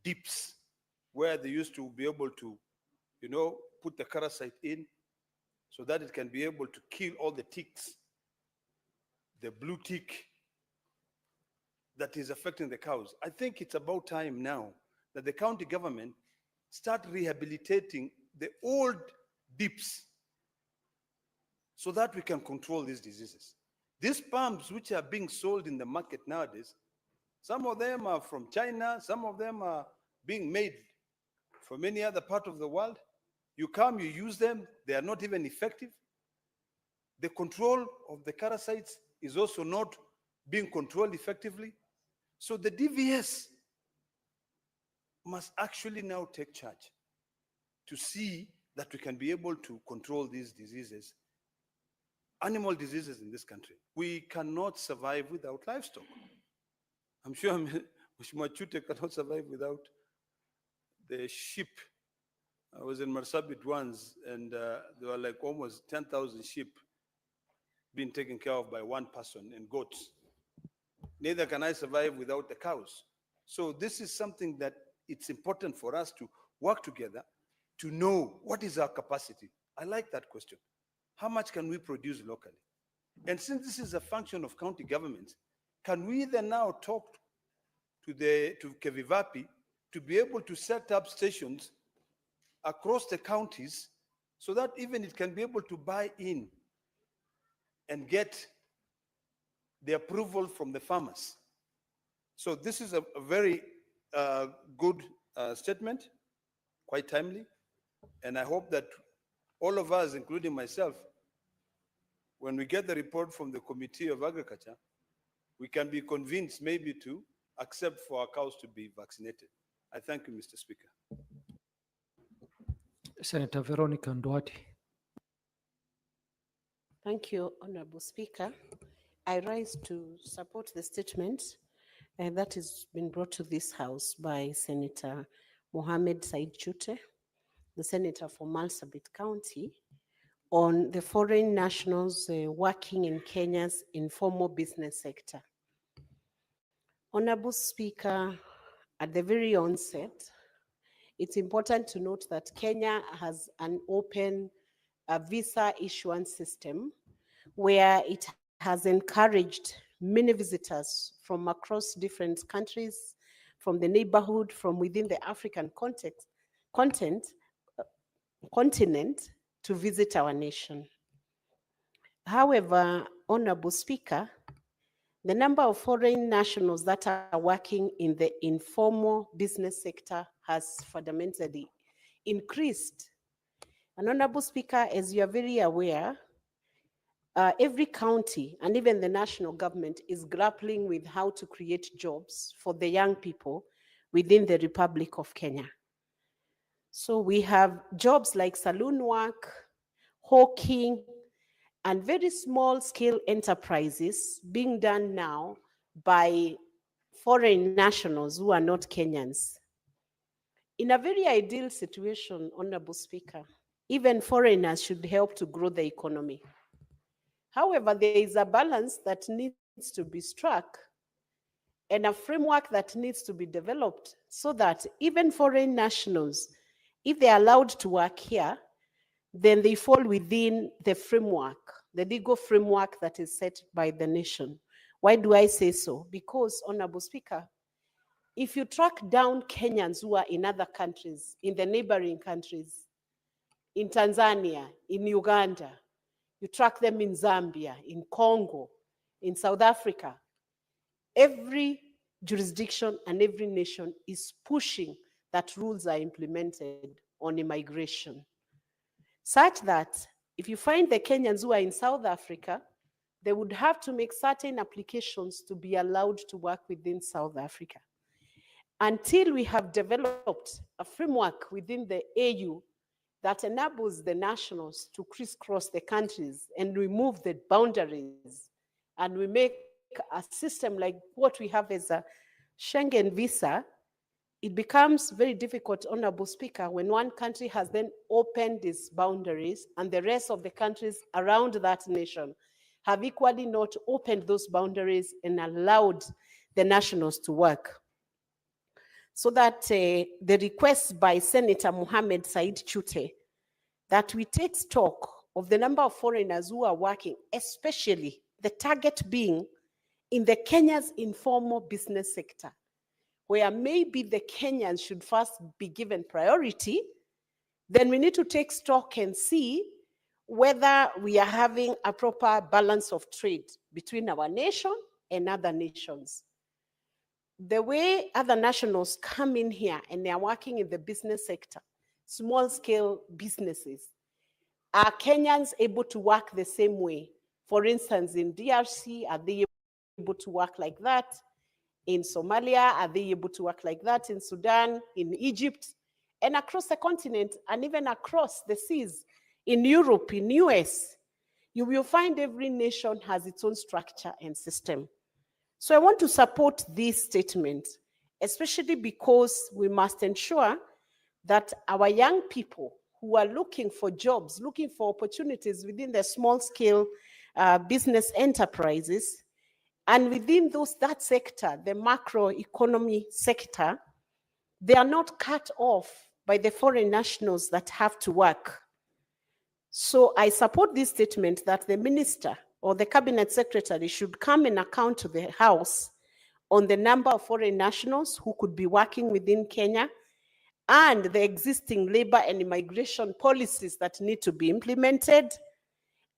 dips where they used to be able to, put the parasite in so that it can be able to kill all the ticks, the blue tick that is affecting the cows. I think it's about time now that the county government start rehabilitating the old dips so that we can control these diseases. These pumps which are being sold in the market nowadays, some of them are from China, some of them are being made from any other part of the world. You come, you use them, they are not even effective. The control of the parasites is also not being controlled effectively. So the DVS must actually now take charge to see that we can be able to control these diseases animal diseases in this country. We cannot survive without livestock. I'm sure Mheshimiwa Chute cannot survive without the sheep. I was in Marsabit once, and there were like almost 10,000 sheep being taken care of by one person, and goats. Neither can I survive without the cows. So this is something that it's important for us to work together to know what is our capacity. I like that question. How much can we produce locally? And since this is a function of county governments, can we then now talk to Kevivapi to be able to set up stations across the counties so that even it can be able to buy in and get the approval from the farmers? So this is a very good statement, quite timely. And I hope that all of us, including myself, when we get the report from the Committee of Agriculture, we can be convinced maybe to accept for our cows to be vaccinated. I thank you, Mr. Speaker.
Senator Veronica Ndwati.
Thank you, Honorable Speaker. I rise to support the statement that has been brought to this House by Senator Mohammed Said Chute, the Senator for Marsabit County, on the foreign nationals working in Kenya's informal business sector. Honorable Speaker, at the very onset, it's important to note that Kenya has an open visa issuance system where it has encouraged many visitors from across different countries, from the neighborhood, from within the African continent to visit our nation. However, Honorable Speaker, the number of foreign nationals that are working in the informal business sector has fundamentally increased. And Honorable Speaker, as you are very aware, every county and even the national government is grappling with how to create jobs for the young people within the Republic of Kenya. So we have jobs like saloon work, hawking, and very small scale enterprises being done now by foreign nationals who are not Kenyans. In a very ideal situation, Honorable Speaker, even foreigners should help to grow the economy. However, there is a balance that needs to be struck and a framework that needs to be developed so that even foreign nationals, if they are allowed to work here, then they fall within the framework, the legal framework that is set by the nation. Why do I say so? Because, Honorable Speaker, if you track down Kenyans who are in other countries, in the neighboring countries, in Tanzania, in Uganda, you track them in Zambia, in Congo, in South Africa, every jurisdiction and every nation is pushing that rules are implemented on immigration, such that if you find the Kenyans who are in South Africa, they would have to make certain applications to be allowed to work within South Africa. Until we have developed a framework within the AU that enables the nationals to crisscross the countries and remove the boundaries, and we make a system like what we have as a Schengen visa, it becomes very difficult, Honorable Speaker, when one country has then opened its boundaries and the rest of the countries around that nation have equally not opened those boundaries and allowed the nationals to work. So that the request by Senator Mohammed Said Chute that we take stock of the number of foreigners who are working, especially the target being in the Kenya's informal business sector, where maybe the Kenyans should first be given priority, then we need to take stock and see whether we are having a proper balance of trade between our nation and other nations. The way other nationals come in here and they are working in the business sector, small scale businesses, are Kenyans able to work the same way? For instance, in DRC, are they able to work like that? In Somalia, are they able to work like that? In Sudan, in Egypt, and across the continent, and even across the seas, in Europe, in US, you will find every nation has its own structure and system. So I want to support this statement, especially because we must ensure that our young people who are looking for jobs, looking for opportunities within the small scale business enterprises, and within that sector, the macro economy sector, they are not cut off by the foreign nationals that have to work. So I support this statement that the minister or the cabinet secretary should come and account to the House on the number of foreign nationals who could be working within Kenya and the existing labor and immigration policies that need to be implemented,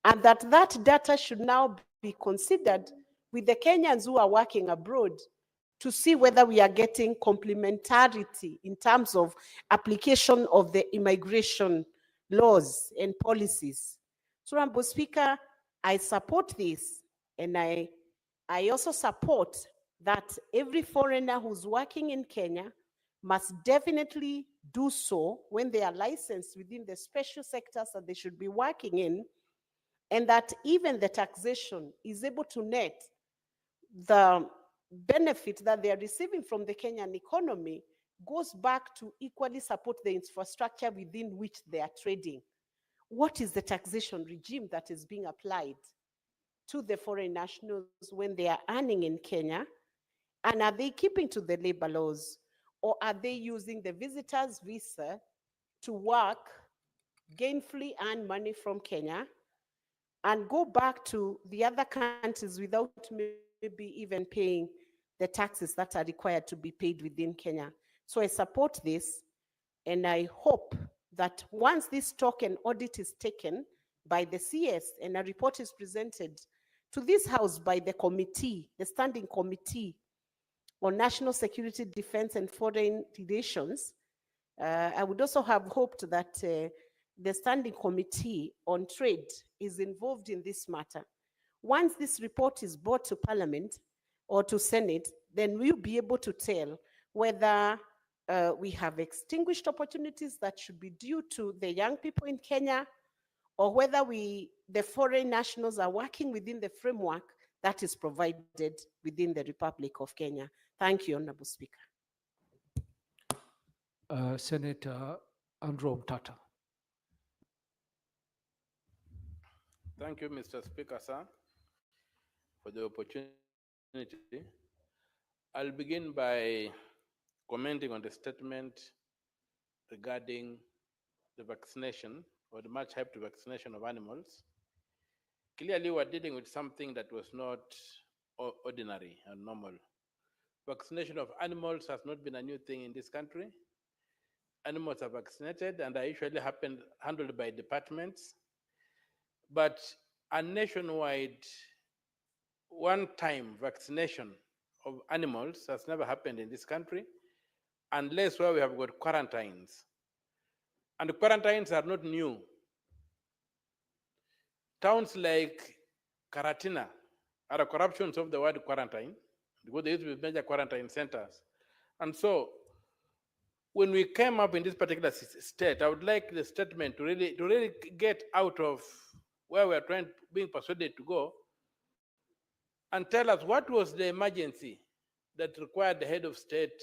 and that data should now be considered with the Kenyans who are working abroad to see whether we are getting complementarity in terms of application of the immigration laws and policies. So, Honorable Speaker, I support this, and I also support that every foreigner who's working in Kenya must definitely do so when they are licensed within the special sectors that they should be working in, and that even the taxation is able to net the benefit that they are receiving from the Kenyan economy goes back to equally support the infrastructure within which they are trading. What is the taxation regime that is being applied to the foreign nationals when they are earning in Kenya? And are they keeping to the labor laws? Or are they using the visitor's visa to work, gainfully earn money from Kenya, and go back to the other countries without maybe even paying the taxes that are required to be paid within Kenya? So I support this, and I hope that once this talk and audit is taken by the CS and a report is presented to this House by the committee, the Standing Committee on National Security, Defense and Foreign Relations, I would also have hoped that the Standing Committee on Trade is involved in this matter. Once this report is brought to Parliament or to Senate, then we'll be able to tell whether we have extinguished opportunities that should be due to the young people in Kenya, or whether the foreign nationals are working within the framework that is provided within the Republic of Kenya. Thank you, Honorable Speaker.
Senator Andrew Mtata.
Thank you, Mr. Speaker, sir, for the opportunity. I'll begin by commenting on the statement regarding the vaccination, or the much hyped vaccination of animals. Clearly, we're dealing with something that was not ordinary and normal. Vaccination of animals has not been a new thing in this country. Animals are vaccinated, and are usually handled by departments. But a nationwide one-time vaccination of animals has never happened in this country, unless where we have got quarantines. And the quarantines are not new. Towns like Karatina are a corruptions of the word quarantine, because they used to be major quarantine centers. And so when we came up in this particular state, I would like the statement to really get out of where we are being persuaded to go, and tell us what was the emergency that required the head of state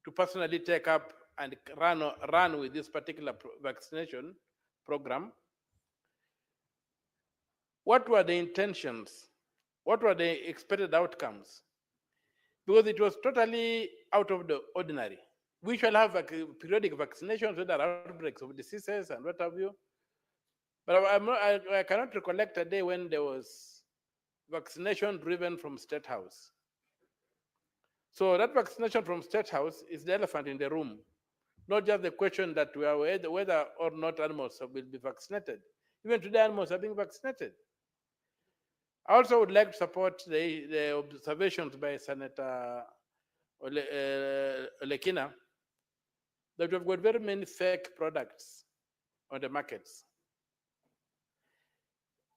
to personally take up and run with this particular vaccination program. What were the intentions? What were the expected outcomes? Because it was totally out of the ordinary. We shall have periodic vaccinations when there are outbreaks of diseases and what have you. But I cannot recollect a day when there was vaccination driven from State House. So that vaccination from State House is the elephant in the room, not just the question that we are whether or not animals will be vaccinated. Even today, animals are being vaccinated. I also would like to support the observations by Senator Olekina that we've got very many fake products on the markets.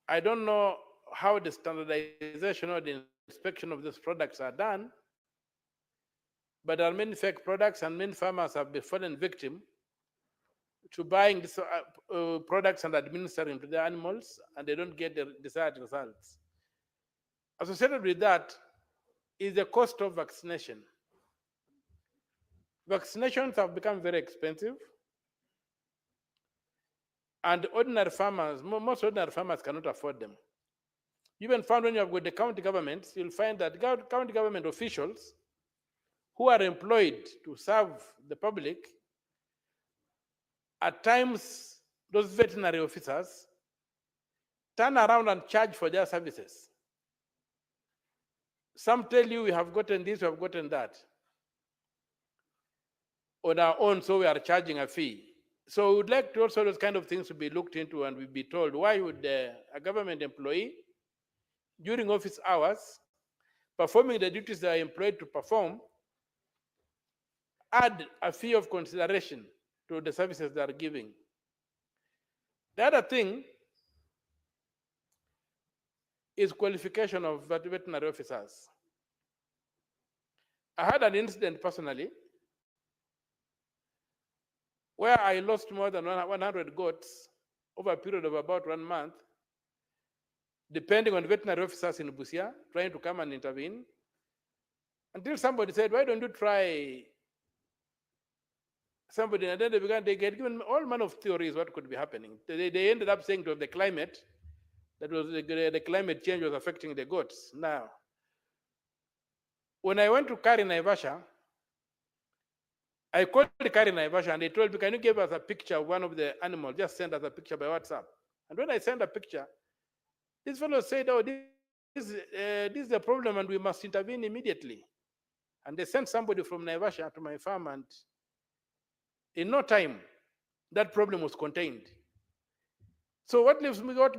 I don't know how the standardization or the inspection of these products are done, but there are many fake products, and many farmers have been fallen victim to buying this, products and administering to the animals, and they don't get the desired results. Associated with that is the cost of vaccination. Vaccinations have become very expensive, and ordinary farmers, most ordinary farmers cannot afford them. You even found when you have got the county governments, you'll find that county government officials who are employed to serve the public, at times those veterinary officers turn around and charge for their services. Some tell you we have gotten this, we have gotten that on our own, so we are charging a fee. So we would like to also those kind of things to be looked into, and we be told why would a government employee during office hours performing the duties they are employed to perform add a fee of consideration to the services they are giving. The other thing is qualification of veterinary officers. I had an incident personally where I lost more than 100 goats over a period of about 1 month, depending on veterinary officers in Busia trying to come and intervene, until somebody said, why don't you try somebody? And then they get given all manner of theories what could be happening. They ended up saying to the climate, that was the climate change was affecting the goats. Now, when I went to Kari Naivasha, I called Kari Naivasha and they told me, can you give us a picture of one of the animals? Just send us a picture by WhatsApp. And when I sent a picture, this fellow said, oh, this is a problem and we must intervene immediately. And they sent somebody from Naivasha to my farm, and in no time, that problem was contained. So what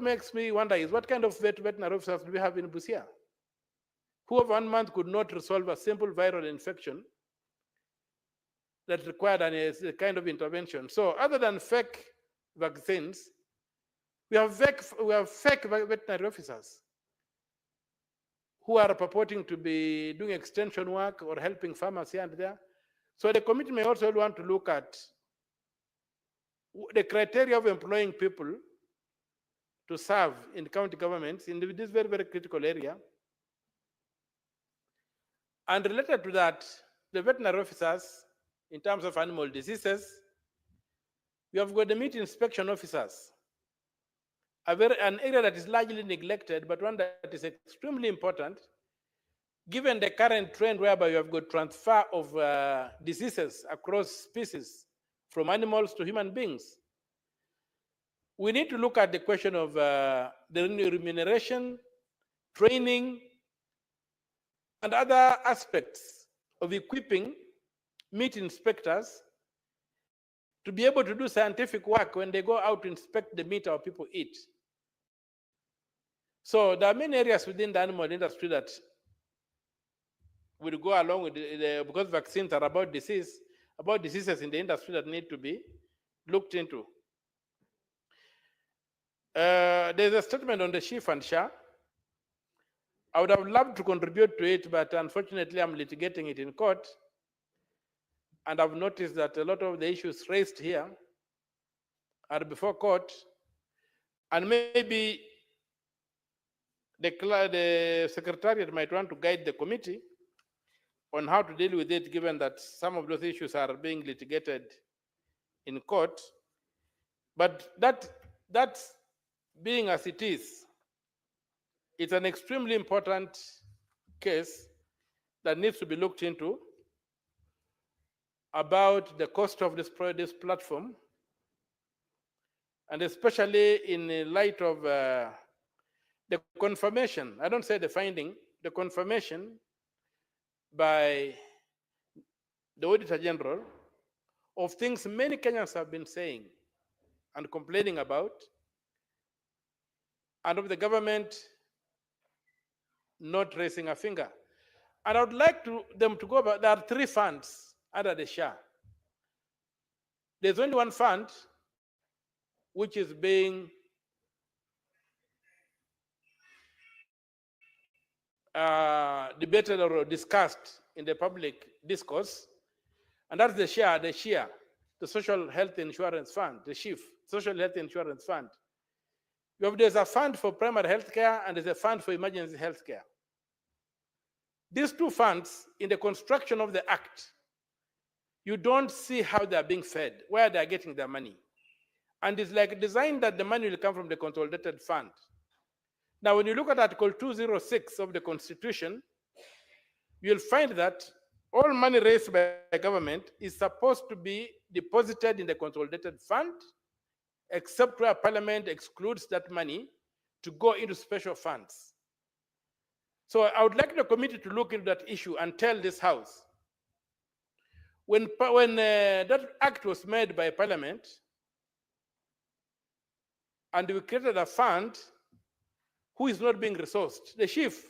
makes me wonder is what kind of veterinary officers do we have in Busia, who of 1 month could not resolve a simple viral infection that required a kind of intervention. So other than fake vaccines, we have fake veterinary officers who are purporting to be doing extension work or helping farmers here and there. So the committee may also want to look at the criteria of employing people to serve in county governments in this very, very critical area. And related to that, the veterinary officers, in terms of animal diseases, we have got the meat inspection officers, an area that is largely neglected, but one that is extremely important, given the current trend whereby you have got transfer of diseases across species from animals to human beings. We need to look at the question of the remuneration, training, and other aspects of equipping meat inspectors to be able to do scientific work when they go out to inspect the meat our people eat. So there are many areas within the animal industry that will go along with because vaccines are about diseases in the industry that need to be looked into. There's a statement on the sheaf and SHA. I would have loved to contribute to it, but unfortunately I'm litigating it in court. And I've noticed that a lot of the issues raised here are before court, and maybe the secretariat might want to guide the committee on how to deal with it, given that some of those issues are being litigated in court. But that being as it is, it's an extremely important case that needs to be looked into about the cost of this platform, and especially in light of the confirmation, I don't say the finding, the confirmation by the Auditor General of things many Kenyans have been saying and complaining about, and of the government not raising a finger. And I would like them to go back. There are 3 funds under the SHA. There's only one fund which is being debated or discussed in the public discourse, and that's the SHA, the Social Health Insurance Fund, the SHIF, Social Health Insurance Fund. There's a fund for primary health care and there's a fund for emergency health care. These two funds, in the construction of the act, you don't see how they're being fed, where they're getting their money. And it's like designed that the money will come from the consolidated fund. Now, when you look at Article 206 of the Constitution, you'll find that all money raised by government is supposed to be deposited in the consolidated fund, except where Parliament excludes that money to go into special funds. So I would like the committee to look into that issue and tell this House, when that act was made by Parliament, and we created a fund, who is not being resourced? The chief.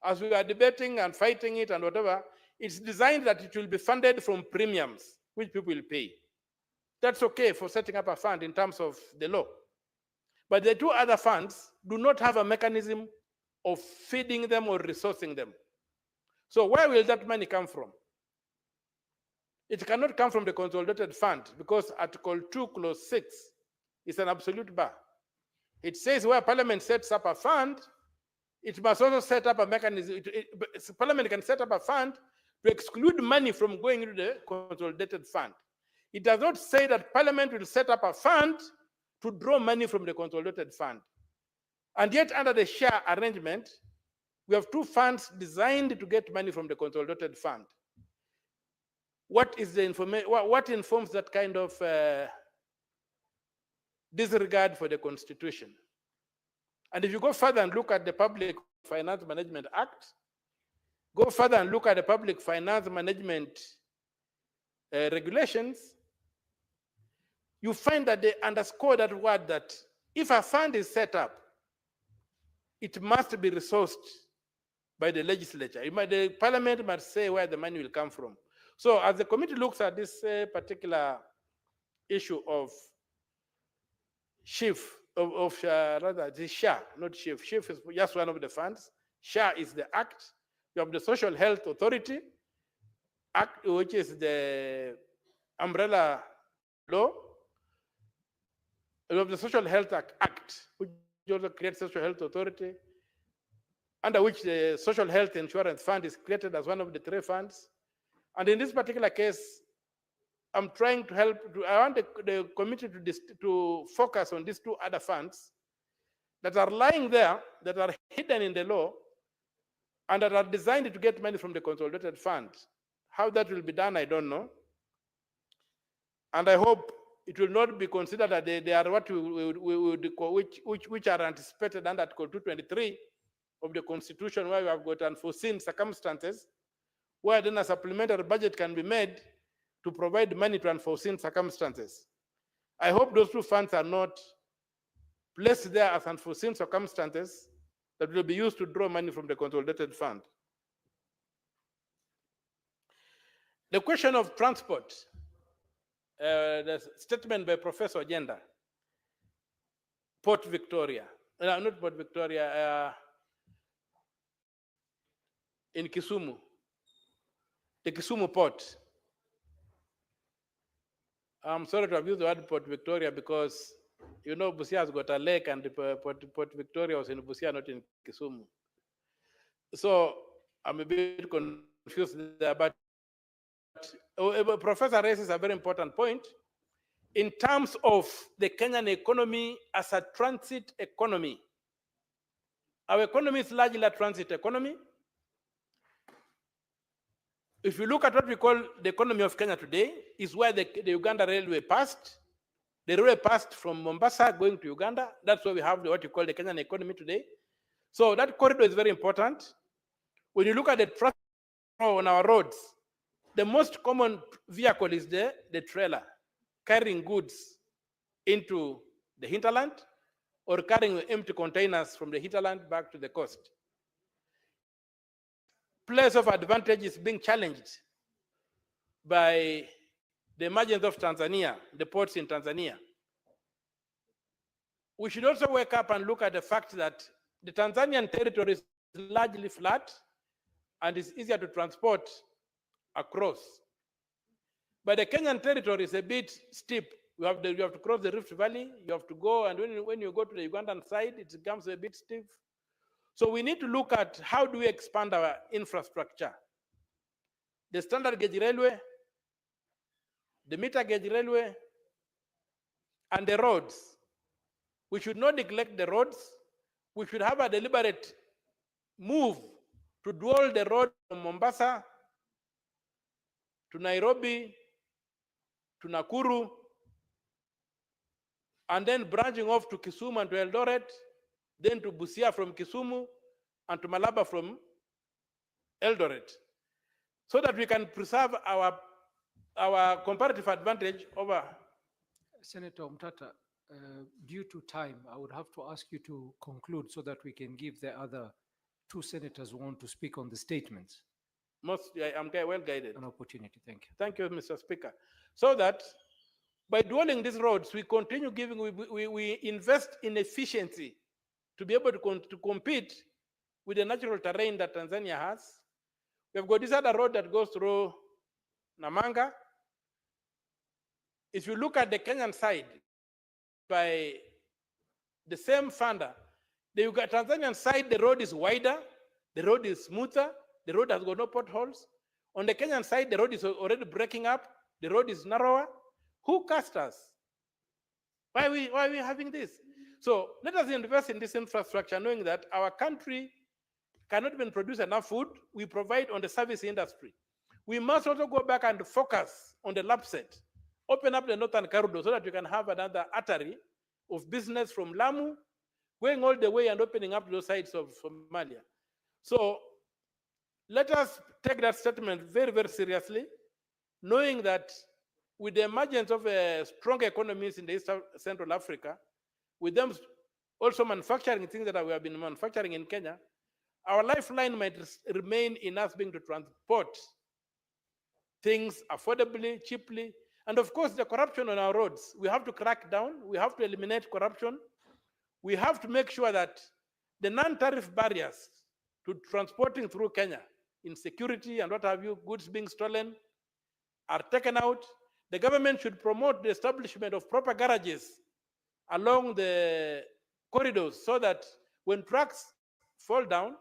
As we are debating and fighting it and whatever, it's designed that it will be funded from premiums, which people will pay. That's okay for setting up a fund in terms of the law. But the two other funds do not have a mechanism of feeding them or resourcing them. So where will that money come from? It cannot come from the consolidated fund because Article 2, Clause 6 is an absolute bar. It says where Parliament sets up a fund, it must also set up a mechanism. Parliament can set up a fund to exclude money from going into the consolidated fund. It does not say that Parliament will set up a fund to draw money from the consolidated fund. And yet, under the share arrangement, we have two funds designed to get money from the consolidated fund. What is the information? What informs that kind of disregard for the Constitution? And if you go further and look at the Public Finance Management Act, go further and look at the Public Finance Management regulations, you find that they underscore that word that if a fund is set up, it must be resourced by the legislature. The Parliament must say where the money will come from. So as the committee looks at this particular issue of SHIF, rather the SHA, not SHIF. SHIF is just one of the funds. SHA is the act. You have the Social Health Authority Act, which is the umbrella law. You have the Social Health Act, which also creates Social Health Authority, under which the Social Health Insurance Fund is created as one of the three funds. And in this particular case, I'm trying to help. I want the committee to focus on these two other funds that are lying there, that are hidden in the law, and that are designed to get money from the consolidated fund. How that will be done, I don't know. And I hope it will not be considered that they are what we would call, which are anticipated under Article 223 of the Constitution, where we have got unforeseen circumstances, where then a supplementary budget can be made to provide money to unforeseen circumstances. I hope those two funds are not placed there as unforeseen circumstances that will be used to draw money from the consolidated fund. The question of transport, the statement by Professor Agenda, Port Victoria, not Port Victoria, in Kisumu, the Kisumu port. I'm sorry to have used the word Port Victoria because, you know, Busia has got a lake and Port Victoria was in Busia, not in Kisumu. So I'm a bit confused there, but Professor raises a very important point in terms of the Kenyan economy as a transit economy. Our economy is largely a transit economy. If you look at what we call the economy of Kenya today, is where the Uganda Railway passed. The railway passed from Mombasa going to Uganda. That's why we have what you call the Kenyan economy today. So that corridor is very important. When you look at the traffic on our roads, the most common vehicle is the trailer, carrying goods into the hinterland or carrying empty containers from the hinterland back to the coast. Place of advantage is being challenged by the emergence of Tanzania, the ports in Tanzania. We should also wake up and look at the fact that the Tanzanian territory is largely flat and it's easier to transport across. But the Kenyan territory is a bit steep. You have to cross the Rift Valley. You have to go, and when you go to the Ugandan side, it becomes a bit steep. So we need to look at how do we expand our infrastructure. The standard gauge railway, the meter gauge railway, and the roads. We should not neglect the roads. We should have a deliberate move to dual the road from Mombasa to Nairobi to Nakuru, and then branching off to Kisumu and to Eldoret, then to Busia from Kisumu, and to Malaba from Eldoret, so that we can preserve our comparative advantage over.
Senator Mtata, due to time, I would have to ask you to conclude so that we can give the other two senators who want to speak on the statements
I'm well guided.
an opportunity. Thank you.
Thank you, Mr. Speaker. So that by dwelling these roads, we continue giving, we invest in efficiency to be able to compete with the natural terrain that Tanzania has. We've got this other road that goes through Namanga. If you look at the Kenyan side, by the same funder, the Tanzanian side, the road is wider, the road is smoother, the road has got no potholes. On the Kenyan side, the road is already breaking up, the road is narrower. Who cast us? Why are we having this? So let us invest in this infrastructure, knowing that our country cannot even produce enough food. We provide on the service industry. We must also go back and focus on the LAPSET. Open up the northern corridor so that you can have another artery of business from Lamu, going all the way and opening up those sides of Somalia. So let us take that statement very, very seriously, knowing that with the emergence of strong economies in the East Central Africa, with them also manufacturing things that we have been manufacturing in Kenya, our lifeline might remain in us being to transport things affordably, cheaply, and of course the corruption on our roads. We have to crack down, we have to eliminate corruption. We have to make sure that the non-tariff barriers to transporting through Kenya, insecurity and what have you, goods being stolen, are taken out. The government should promote the establishment of proper garages along the corridors so that when trucks fall down,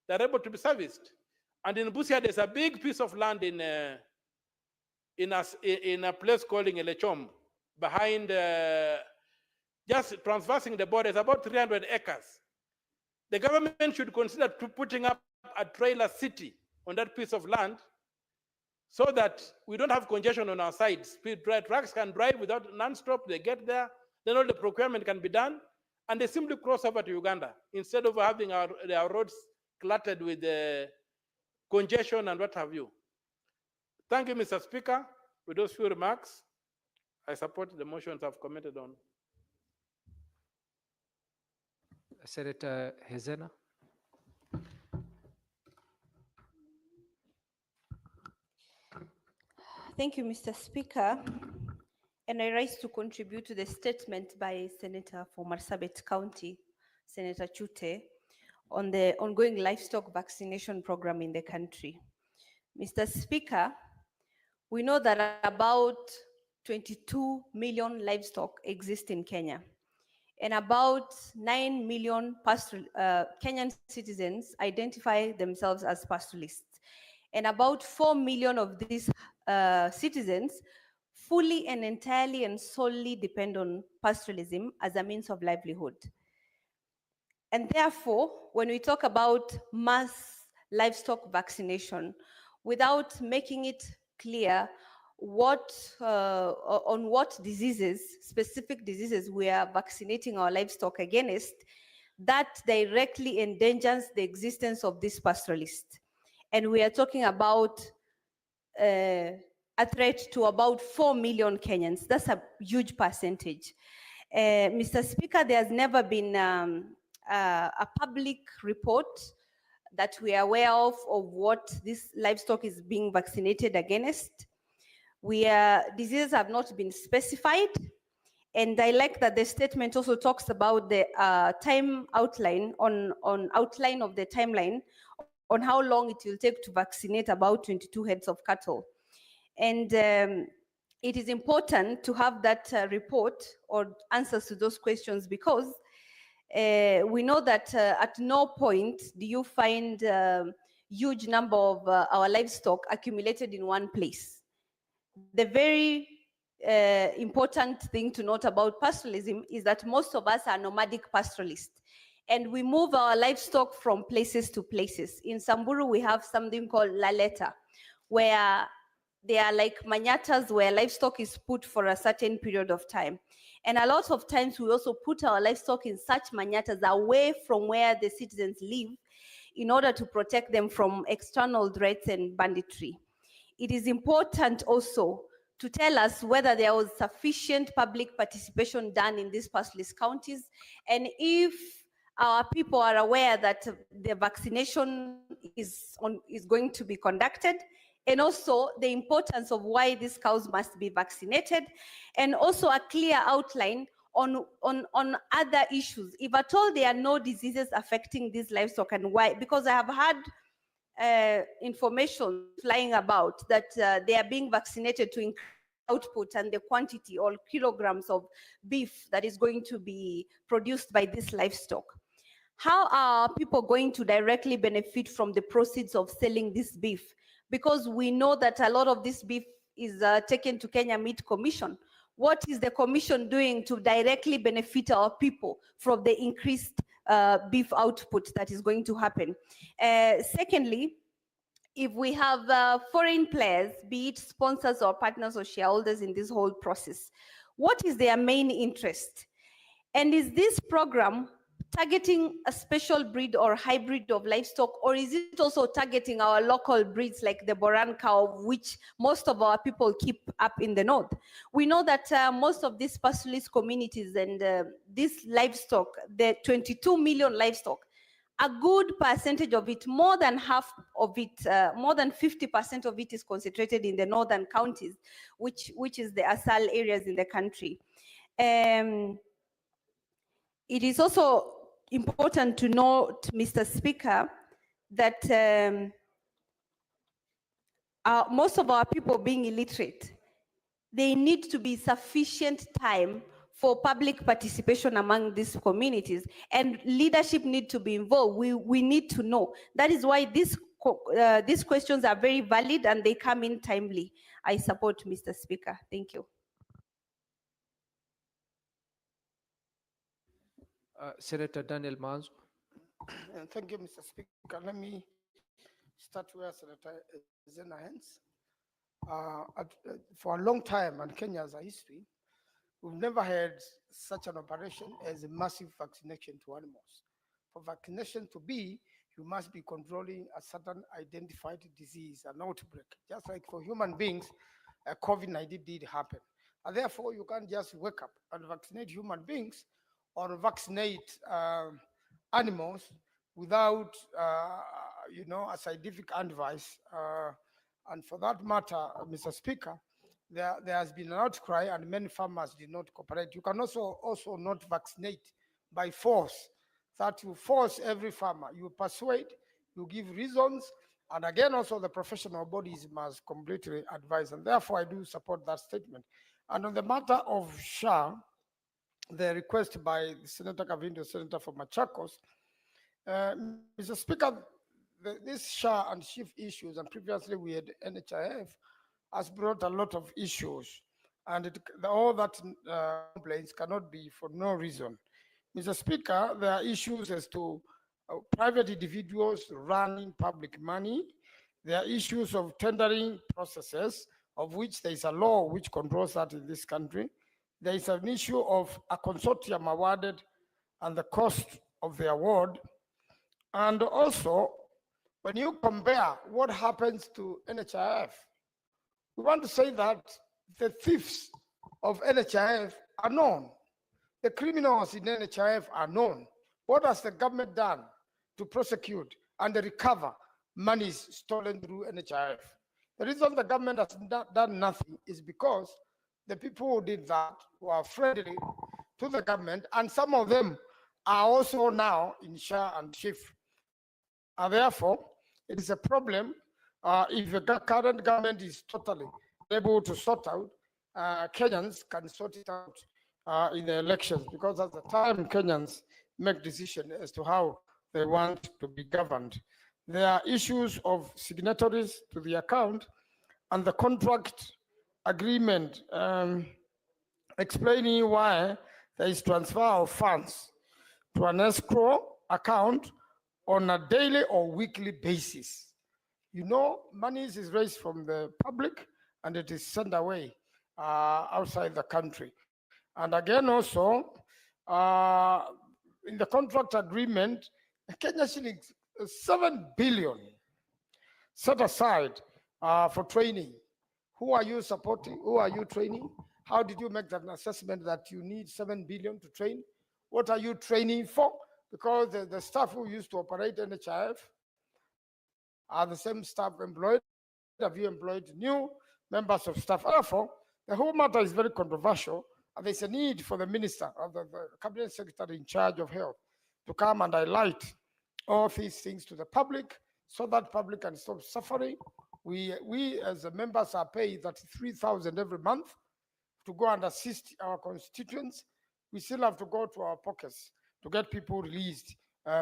they're able to be serviced. And in Busia, there's a big piece of land in a place called Elechom, behind, just transversing the border, it's about 300 acres. The government should consider putting up a trailer city on that piece of land so that we don't have congestion on our sides. Trucks can drive without non-stop, they get there, then all the procurement can be done, and they simply cross over to Uganda instead of having our roads cluttered with congestion and what have you. Thank you, Mr. Speaker. With those few remarks, I support the motions I've commented on.
Senator Hezena.
Thank you, Mr. Speaker. And I rise to contribute to the statement by Senator for Marsabit County, Senator Chute, on the ongoing livestock vaccination program in the country. Mr. Speaker, we know that about 22 million livestock exist in Kenya, and about 9 million Kenyan citizens identify themselves as pastoralists. And about 4 million of these citizens fully and entirely and solely depend on pastoralism as a means of livelihood. And therefore, when we talk about mass livestock vaccination, without making it clear on what diseases, specific diseases we are vaccinating our livestock against, that directly endangers the existence of this pastoralist. And we are talking about a threat to about 4 million Kenyans. That's a huge percentage. Mr. Speaker, there's never been a public report that we are aware of what this livestock is being vaccinated against. Diseases have not been specified. And I like that the statement also talks about the time outline, outline of the timeline on how long it will take to vaccinate about 22 heads of cattle. And it is important to have that report or answers to those questions, because we know that at no point do you find huge number of our livestock accumulated in one place. The very important thing to note about pastoralism is that most of us are nomadic pastoralists, and we move our livestock from places to places. In Samburu, we have something called laleta, where they are like manyatas where livestock is put for a certain period of time. And a lot of times we also put our livestock in such manyatas away from where the citizens live in order to protect them from external threats and banditry. It is important also to tell us whether there was sufficient public participation done in these pastoralist counties, and if our people are aware that the vaccination is going to be conducted, and also the importance of why these cows must be vaccinated, and also a clear outline on other issues. If at all there are no diseases affecting these livestock, and why, because I have had information flying about that they are being vaccinated to increase output and the quantity or kilograms of beef that is going to be produced by this livestock. How are people going to directly benefit from the proceeds of selling this beef? Because we know that a lot of this beef is taken to Kenya Meat Commission. What is the commission doing to directly benefit our people from the increased beef output that is going to happen? Secondly, if we have foreign players, be it sponsors or partners or shareholders in this whole process, what is their main interest? And is this program targeting a special breed or hybrid of livestock, or is it also targeting our local breeds like the Boran cow, which most of our people keep up in the north? We know that most of these pastoralist communities and this livestock, the 22 million livestock, a good percentage of it, more than half of it, more than 50% of it is concentrated in the northern counties, which is the ASAL areas in the country. It is also important to note, Mr. Speaker, that most of our people being illiterate, they need to be sufficient time for public participation among these communities, and leadership need to be involved. We need to know. That is why these questions are very valid and they come in timely. I support, Mr. Speaker. Thank you.
Senator Daniel Manzo.
Thank you, Mr. Speaker. Let me start where Senator Zena ends. For a long time, and Kenya has a history, we've never had such an operation as a massive vaccination to animals. For vaccination to be, you must be controlling a certain identified disease, an outbreak. Just like for human beings, COVID-19 did happen. And therefore, you can't just wake up and vaccinate human beings or vaccinate animals without, a scientific advice. And for that matter, Mr. Speaker, there has been an outcry and many farmers did not cooperate. You can also not vaccinate by force, that you force every farmer. You persuade, you give reasons, and again, also the professional bodies must completely advise. And therefore, I do support that statement. And on the matter of SHA, the request by Senator Kavindo, Senator for Machakos, Mr. Speaker, this SHA and SHIF issues, and previously we had NHIF, has brought a lot of issues, and all that complaints cannot be for no reason. Mr. Speaker, there are issues as to private individuals running public money. There are issues of tendering processes, of which there is a law which controls that in this country. There is an issue of a consortium awarded and the cost of the award. And also, when you compare what happens to NHIF, we want to say that the thieves of NHIF are known. The criminals in NHIF are known. What has the government done to prosecute and recover monies stolen through NHIF? The reason the government has done nothing is because the people who did that were friendly to the government, and some of them are also now in SHA and SHIF. And therefore, it is a problem if the current government is totally able to sort out Kenyans can sort it out in the elections, because at the time Kenyans make decision as to how they want to be governed. There are issues of signatories to the account and the contract agreement explaining why there is transfer of funds to an escrow account on a daily or weekly basis. You know, money is raised from the public and it is sent away outside the country. And again, also, in the contract agreement, Kenya shillings 7 billion set aside for training. Who are you supporting? Who are you training? How did you make that assessment that you need 7 billion to train? What are you training for? Because the staff who used to operate NHIF are the same staff employed. Have you employed new members of staff? Therefore, the whole matter is very controversial, and there's a need for the minister or the cabinet secretary in charge of health to come and highlight all these things to the public so that public can stop suffering. We as the members are paid 33,000 every month to go and assist our constituents. We still have to go to our pockets to get people released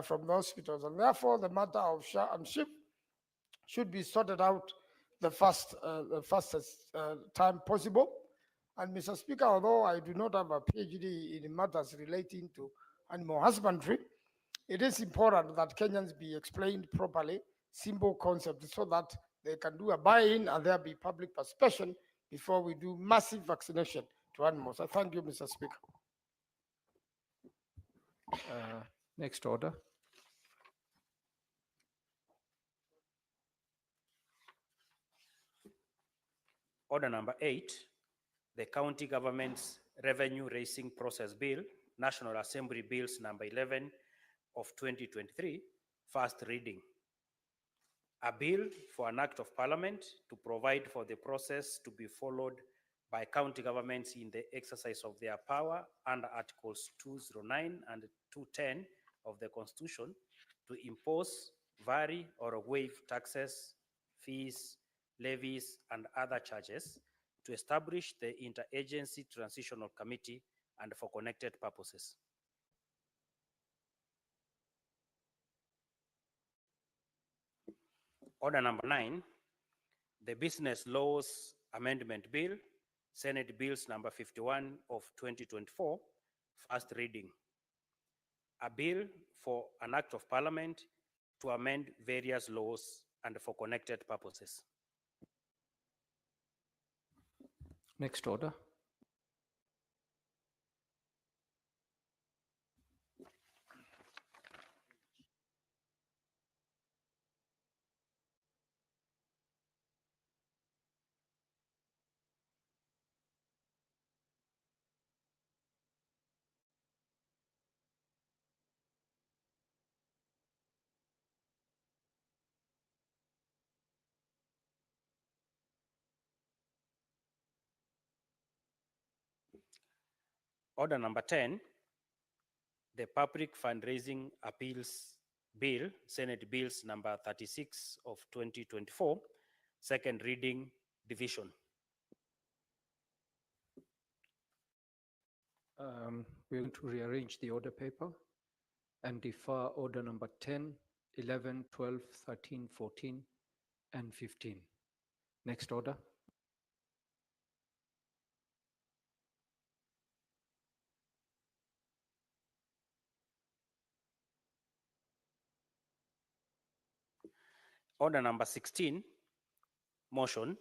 from the hospitals, and therefore the matter of SHA and SHIP should be sorted out the fastest time possible. And Mr. Speaker, although I do not have a PhD in matters relating to animal husbandry, it is important that Kenyans be explained properly, simple concepts, so that they can do a buy-in and there be public participation before we do massive vaccination to animals. I thank you, Mr. Speaker.
Next order.
Order number 8, the County Government's Revenue Raising Process Bill, National Assembly Bills number 11 of 2023, first reading. A bill for an act of parliament to provide for the process to be followed by county governments in the exercise of their power under Articles 209 and 210 of the Constitution to impose, vary, or waive taxes, fees, levies, and other charges, to establish the Interagency Transitional Committee and for connected purposes. Order number 9, the Business Laws Amendment Bill, Senate Bills number 51 of 2024, first reading. A bill for an act of parliament to amend various laws and for connected purposes.
Next order.
Order number 10, the Public Fundraising Appeals Bill, Senate Bills number 36 of 2024, second reading, division.
We're going to rearrange the order paper and defer order number 10, 11, 12, 13, 14, and 15. Next order.
Order number 16, motion,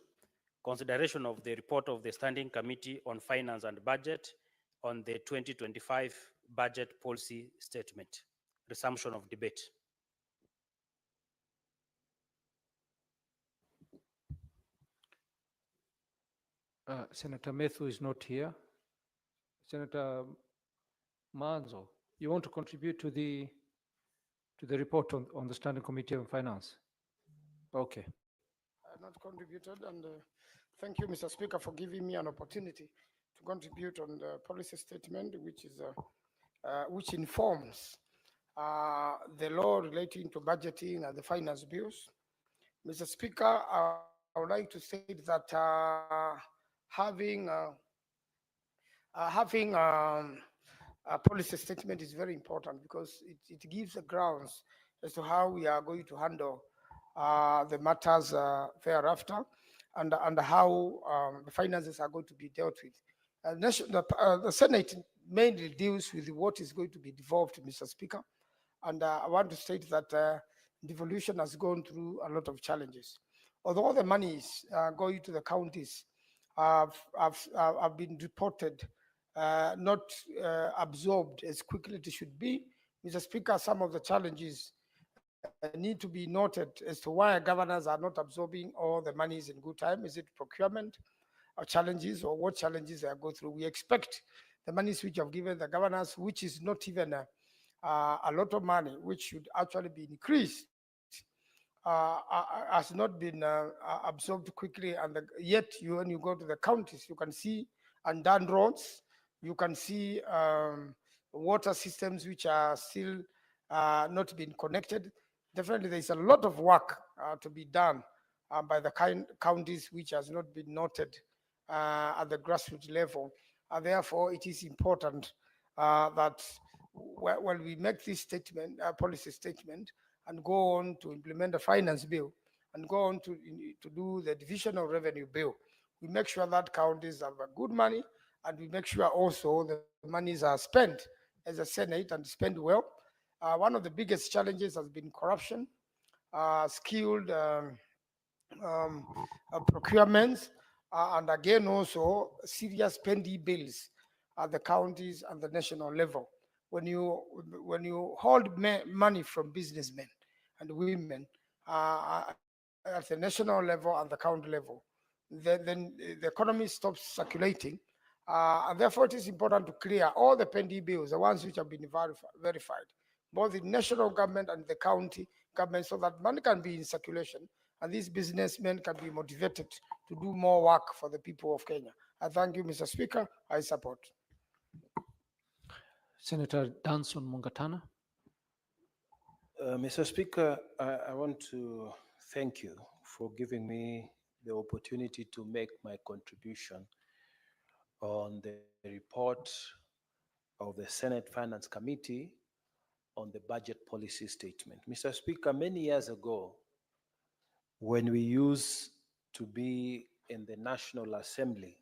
consideration of the report of the Standing Committee on Finance and Budget on the 2025 Budget Policy Statement, resumption of debate.
Senator Methu is not here. Senator Manzo, you want to contribute to the report on the Standing Committee on Finance? Okay.
Not contributed, and thank you, Mr. Speaker, for giving me an opportunity to contribute on the policy statement, which is which informs the law relating to budgeting and the finance bills. Mr. Speaker, I would like to state that having Having a policy statement is very important because it gives the grounds as to how we are going to handle the matters thereafter, and how the finances are going to be dealt with. The Senate mainly deals with what is going to be devolved, Mr. Speaker. And I want to state that devolution has gone through a lot of challenges. Although the monies going to the counties have been reported not absorbed as quickly as it should be, Mr. Speaker, some of the challenges need to be noted as to why governors are not absorbing all the monies in good time. Is it procurement challenges, or what challenges they are going through? We expect the monies which have given the governors, which is not even a lot of money, which should actually be increased, has not been absorbed quickly. And yet, when you go to the counties, you can see undone roads, you can see water systems which are still not being connected. Definitely, there is a lot of work to be done by the counties which has not been noted at the grassroots level. Therefore, it is important that when we make this statement, policy statement, and go on to implement the finance bill, and go on to do the division of revenue bill, we make sure that counties have a good money, and we make sure also the monies are spent as a Senate and spent well. One of the biggest challenges has been corruption, skilled um, procurements, and again also serious pending bills at the counties and the national level. When you hold money from businessmen and women at the national level and the county level, then the economy stops circulating. And therefore, it is important to clear all the pending bills, the ones which have been verified, both the national government and the county government, so that money can be in circulation and these businessmen can be motivated to do more work for the people of Kenya. I thank you, Mr. Speaker. I support.
Senator Danson Mungatana.
Mr. Speaker, I want to thank you for giving me the opportunity to make my contribution on the report of the Senate Finance Committee on the budget policy statement. Mr. Speaker, many years ago, when we used to be in the National Assembly,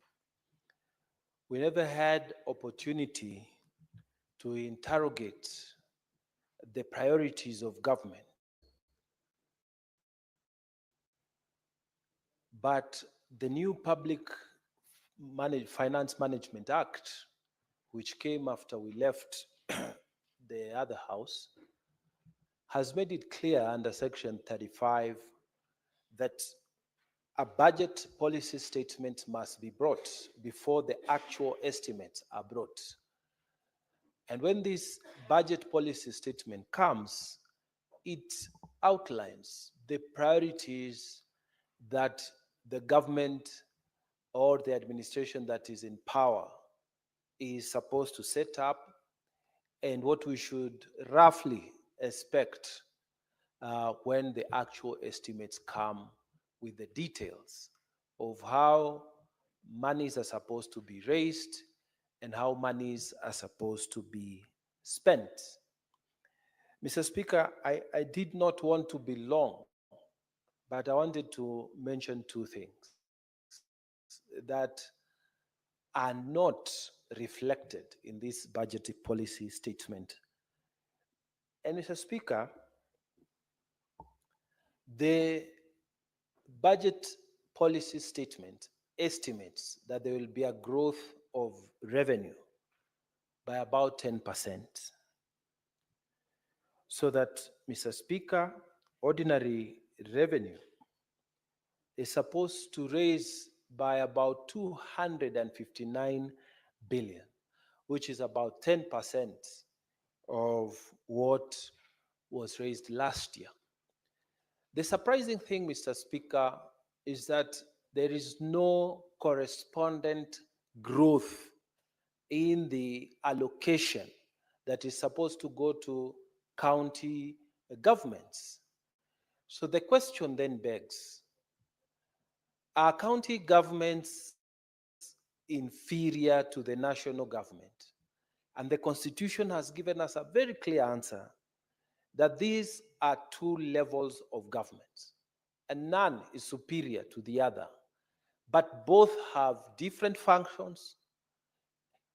we never had opportunity to interrogate the priorities of government. But the new Public Finance Management Act, which came after we left the other house, has made it clear under Section 35 that a budget policy statement must be brought before the actual estimates are brought. And when this budget policy statement comes, it outlines the priorities that the government or the administration that is in power is supposed to set up, and what we should roughly expect when the actual estimates come with the details of how monies are supposed to be raised and how monies are supposed to be spent. Mr. Speaker, I did not want to be long, but I wanted to mention two things that are not reflected in this budget policy statement. And Mr. Speaker, the budget policy statement estimates that there will be a growth of revenue by about 10%. So that, Mr. Speaker, ordinary revenue is supposed to raise by about 259 billion, which is about 10% of what was raised last year. The surprising thing, Mr. Speaker, is that there is no correspondent growth in the allocation that is supposed to go to county governments. So the question then begs, are county governments in inferior to the national government. And the Constitution has given us a very clear answer that these are two levels of government, and none is superior to the other, but both have different functions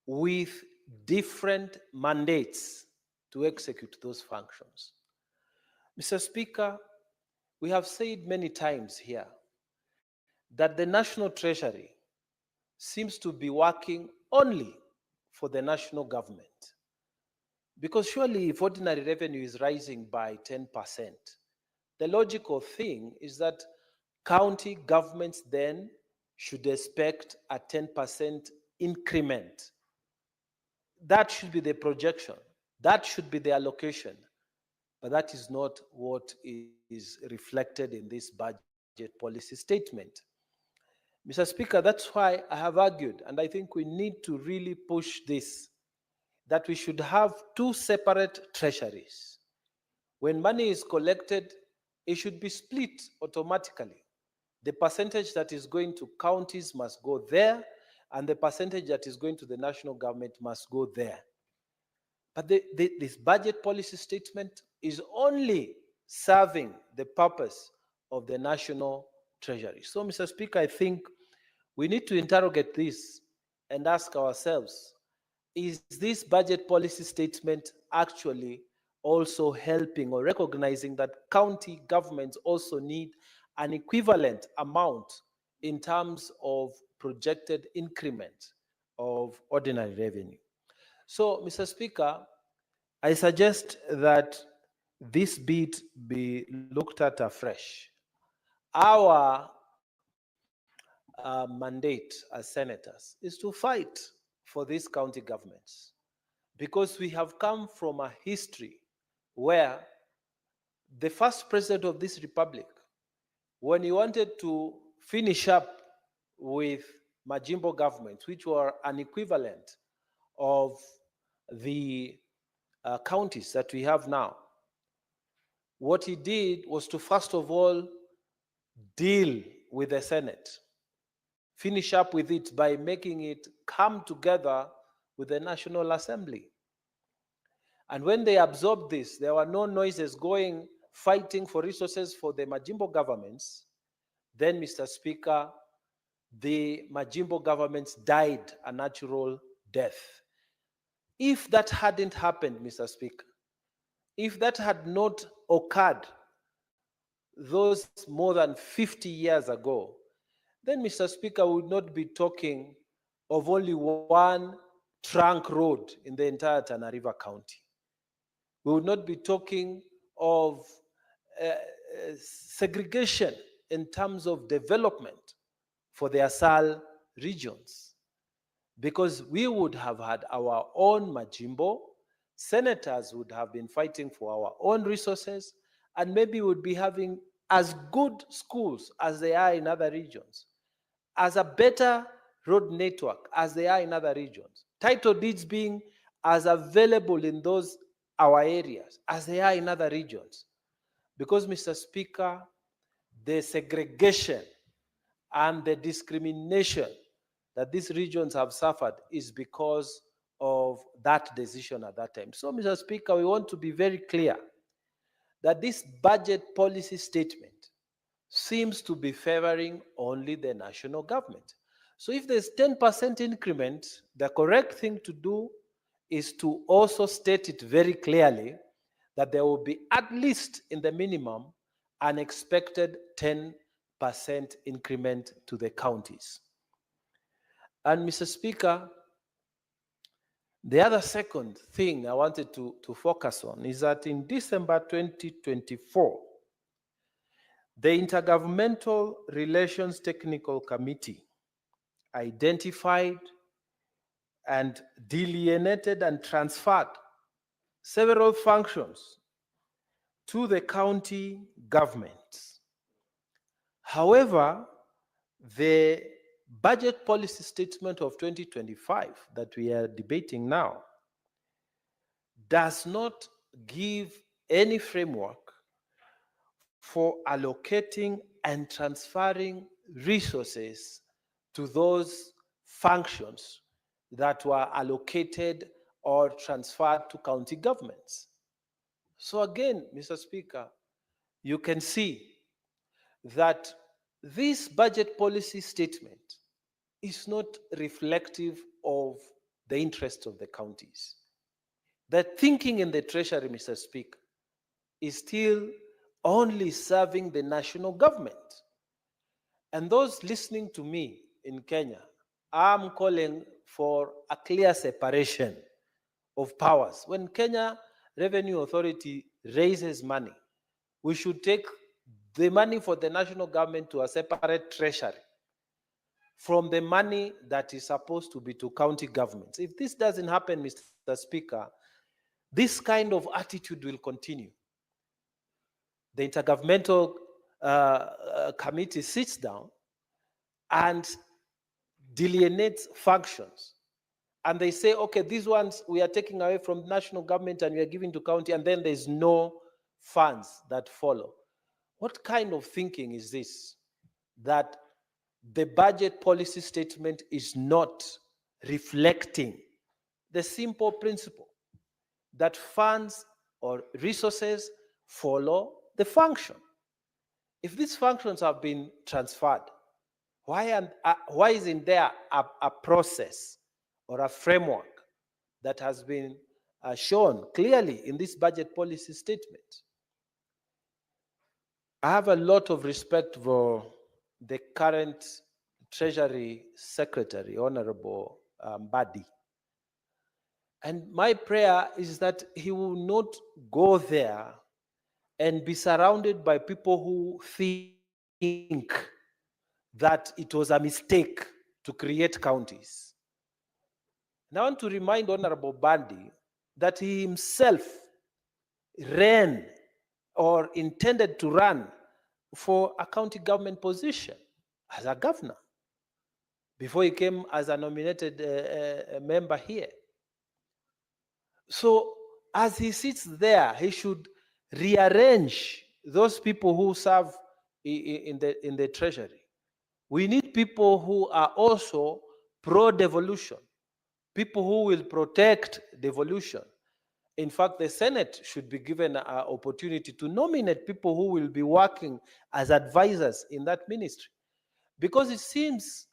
with different mandates to execute those functions. Mr. Speaker, we have said many times here that the National Treasury seems to be working only for the national government. Because surely if ordinary revenue is rising by 10%, the logical thing is that county governments then should expect a 10% increment. That should be the projection. That should be the allocation. But that is not what is reflected in this budget policy statement. Mr. Speaker, that's why I have argued, and I think we need to really push this, that we should have two separate treasuries. When money is collected, it should be split automatically. The percentage that is going to counties must go there, and the percentage that is going to the national government must go there. But this budget policy statement is only serving the purpose of the national treasury. So, Mr. Speaker, I think we need to interrogate this and ask ourselves, is this budget policy statement actually also helping or recognizing that county governments also need an equivalent amount in terms of projected increment of ordinary revenue? So, Mr. Speaker, I suggest that this bit be looked at afresh. Our mandate as senators is to fight for these county governments, because we have come from a history where the first president of this republic, when he wanted to finish up with Majimbo governments, which were an equivalent of the counties that we have now, what he did was to first of all deal with the Senate, finish up with it by making it come together with the National Assembly. And when they absorbed this, there were no noises going, fighting for resources for the Majimbo governments. Then, Mr. Speaker, the Majimbo governments died a natural death. If that hadn't happened, Mr. Speaker, if that had not occurred those more than 50 years ago, then, Mr. Speaker, we would not be talking of only one trunk road in the entire Tana River County. We would not be talking of segregation in terms of development for the ASAL regions, because we would have had our own Majimbo, senators would have been fighting for our own resources, and maybe would be having as good schools as they are in other regions, as a better road network as they are in other regions, title deeds being as available in those our areas as they are in other regions. Because, Mr. Speaker, the segregation and the discrimination that these regions have suffered is because of that decision at that time. So, Mr. Speaker, we want to be very clear that this budget policy statement seems to be favoring only the national government. So if there's 10% increment, the correct thing to do is to also state it very clearly that there will be, at least in the minimum, an expected 10% increment to the counties. And, Mr. Speaker, the other second thing I wanted to focus on is that in December 2024, the Intergovernmental Relations Technical Committee identified and delineated and transferred several functions to the county governments. However, the budget policy statement of 2025 that we are debating now does not give any framework for allocating and transferring resources to those functions that were allocated or transferred to county governments. So again, Mr. Speaker, you can see that this budget policy statement is not reflective of the interests of the counties. The thinking in the Treasury, Mr. Speaker, is still only serving the national government. And those listening to me in Kenya, I'm calling for a clear separation of powers. When Kenya Revenue Authority raises money, we should take the money for the national government to a separate treasury from the money that is supposed to be to county governments. If this doesn't happen, Mr. Speaker, this kind of attitude will continue. The Intergovernmental Committee sits down and delineates functions. And they say, okay, these ones we are taking away from national government and we are giving to county, and then there's no funds that follow. What kind of thinking is this? That the budget policy statement is not reflecting the simple principle that funds or resources follow the function. If these functions have been transferred, why isn't there a process or a framework that has been shown clearly in this budget policy statement? I have a lot of respect for the current Treasury Secretary, Honorable Mbadi. And my prayer is that he will not go there and be surrounded by people who think that it was a mistake to create counties. And I want to remind Honorable Bandi that he himself ran or intended to run for a county government position as a governor before he came as a nominated member here. So as he sits there, he should rearrange those people who serve in the treasury. We need people who are also pro-devolution, people who will protect devolution. In fact, the Senate should be given an opportunity to nominate people who will be working as advisors in that ministry. Because it seems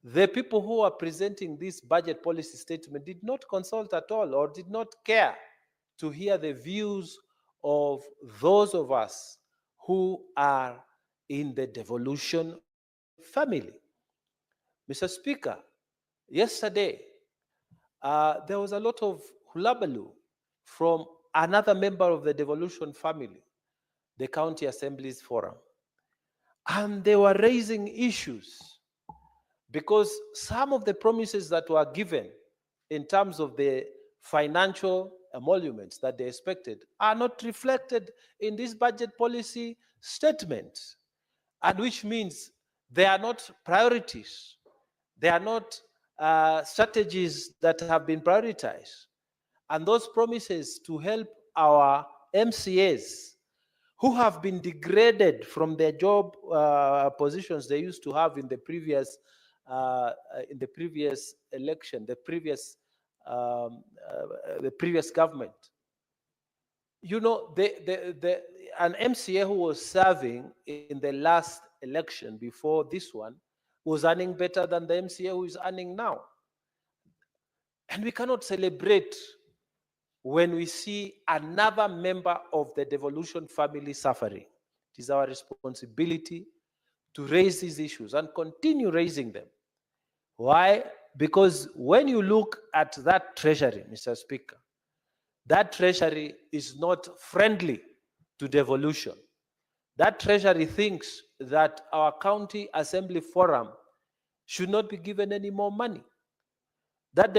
the people who are presenting this budget policy statement did not consult at all or did not care to hear the views of those of us who are in the devolution family. Mr. Speaker, yesterday, there was a lot of hullabaloo from another member of the devolution family, the County Assemblies Forum. And they were raising issues because some of the promises that were given in terms of the financial emoluments that they expected are not reflected in this budget policy statement, and which means they are not priorities. They are not strategies that have been prioritized. And those promises to help our MCAs who have been degraded from their job positions they used to have in the previous election, the previous government. You know, an MCA who was serving in the last election before this one was earning better than the MCA who is earning now. And we cannot celebrate when we see another member of the devolution family suffering. It is our responsibility to raise these issues and continue raising them. Why? Because when you look at that treasury, Mr. Speaker, that treasury is not friendly to devolution. That treasury thinks that our county assembly forum should not be given any more money. That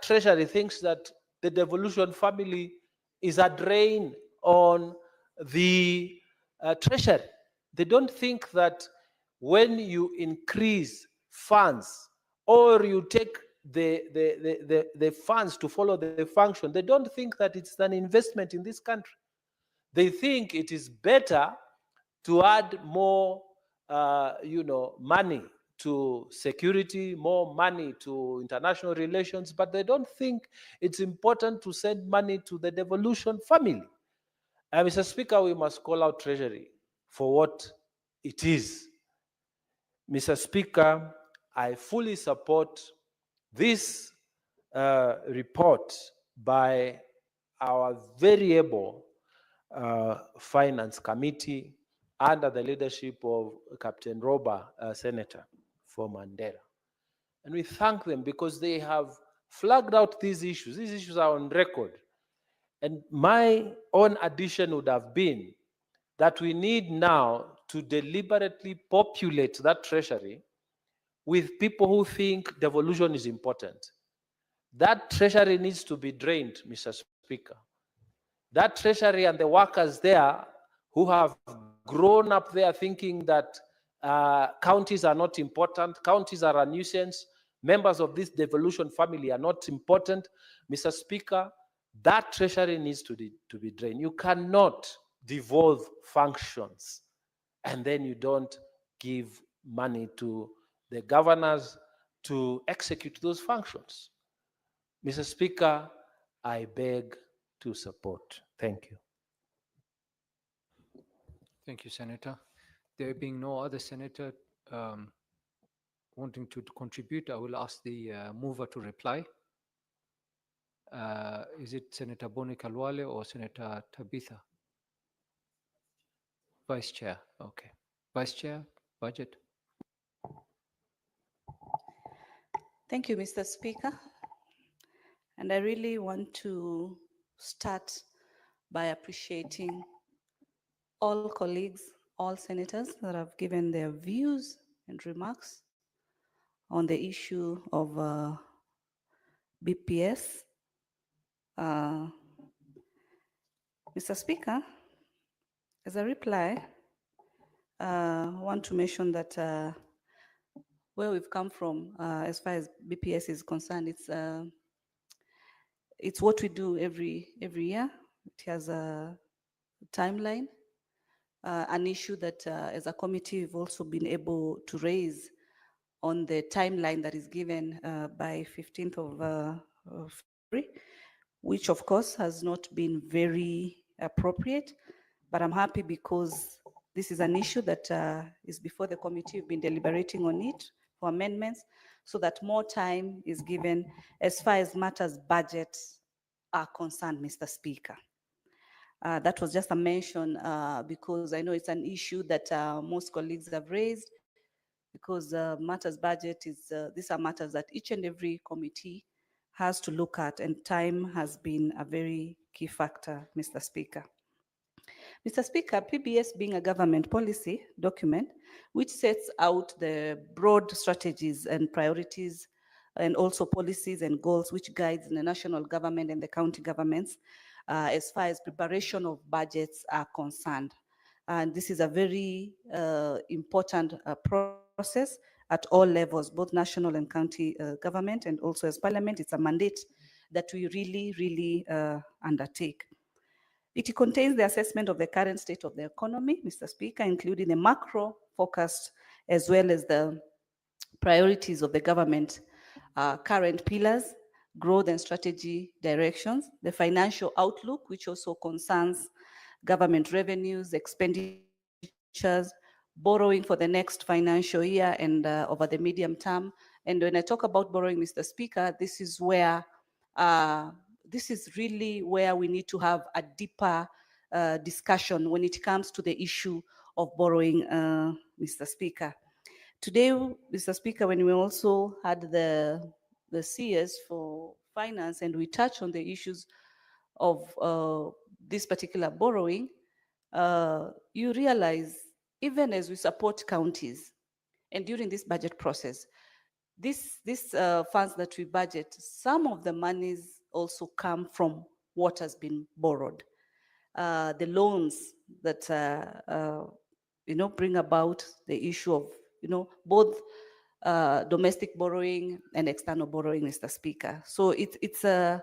treasury thinks that the devolution family is a drain on the treasury. They don't think that when you increase funds or you take the funds to follow the function, they don't think that it's an investment in this country. They think it is better to add more money to security, more money to international relations, but they don't think it's important to send money to the devolution family. Mr. Speaker, we must call out Treasury for what it is. Mr. Speaker, I fully support this report by our very able Finance Committee under the leadership of Captain Roba, Senator for Mandela. And we thank them because they have flagged out these issues. These issues are on record. And my own addition would have been that we need now to deliberately populate that treasury with people who think devolution is important. That treasury needs to be drained, Mr. Speaker. That treasury and the workers there who have grown up there thinking that counties are not important, counties are a nuisance, members of this devolution family are not important. Mr. Speaker, that treasury needs to be drained. You cannot devolve functions and then you don't give money to the governors to execute those functions. Mr. Speaker, I beg to support. Thank you.
Thank you, Senator. There being no other senator wanting to contribute, I will ask the mover to reply. Is it Senator Boni Kalwale or Senator Tabitha? Vice Chair, okay. Vice Chair, Budget.
Thank you, Mr. Speaker. And I really want to start by appreciating all colleagues, all senators that have given their views and remarks on the issue of BPS. Mr. Speaker, as a reply, I want to mention that where we've come from, as far as BPS is concerned, it's what we do every year. It has a timeline, an issue that as a committee we've also been able to raise on the timeline that is given by 15th of February, which of course has not been very appropriate, but I'm happy because this is an issue that is before the committee. We've been deliberating on it for amendments so that more time is given as far as matters budget are concerned, Mr. Speaker. That was just a mention because I know it's an issue that most colleagues have raised, because matters budget is, these are matters that each and every committee has to look at, and time has been a very key factor, Mr. Speaker. Mr. Speaker, PBS being a government policy document which sets out the broad strategies and priorities and also policies and goals which guides the national government and the county governments as far as preparation of budgets are concerned. And this is a very important process at all levels, both national and county government, and also as parliament. It's a mandate that we really undertake. It contains the assessment of the current state of the economy, Mr. Speaker, including the macro forecast as well as the priorities of the government, current pillars, growth and strategy directions, the financial outlook, which also concerns government revenues, expenditures, borrowing for the next financial year and over the medium term. And when I talk about borrowing, Mr. Speaker, this is where this is really where we need to have a deeper discussion when it comes to the issue of borrowing, Mr. Speaker. Today, Mr. Speaker, when we also had the CS for finance and we touched on the issues of this particular borrowing, you realize even as we support counties and during this budget process, these funds that we budget, some of the monies also come from what has been borrowed. The loans that bring about the issue of both domestic borrowing and external borrowing, Mr. Speaker. So it's a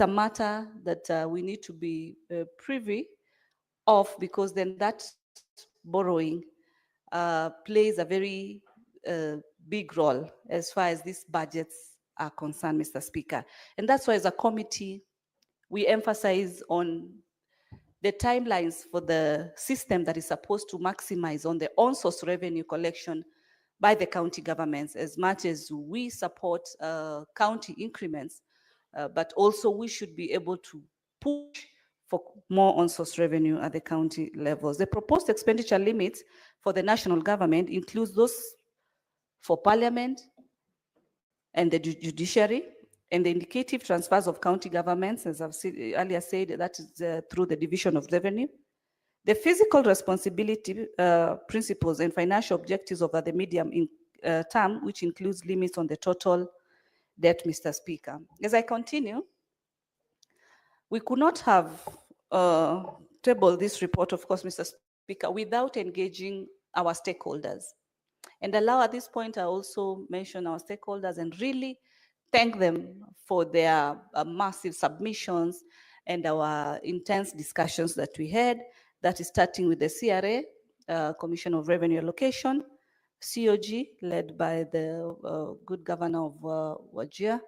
matter that we need to be privy of, because then that borrowing plays a very a big role as far as these budgets are concerned, Mr. Speaker. And that's why as a committee, we emphasize on the timelines for the system that is supposed to maximize on the on-source revenue collection by the county governments. As much as we support county increments, but also we should be able to push for more on-source revenue at the county levels. The proposed expenditure limits for the national government includes those for parliament and the judiciary, and the indicative transfers of county governments, as I've earlier said, that is through the division of revenue. The physical responsibility principles and financial objectives over the medium term, which includes limits on the total debt, Mr. Speaker. As I continue, we could not have tabled this report, of course, Mr. Speaker, without engaging our stakeholders. And allow at this point, I also mention our stakeholders and really thank them for their massive submissions and our intense discussions that we had. That is starting with the CRA, Commission of Revenue Allocation, COG, led by the good governor of Wajir,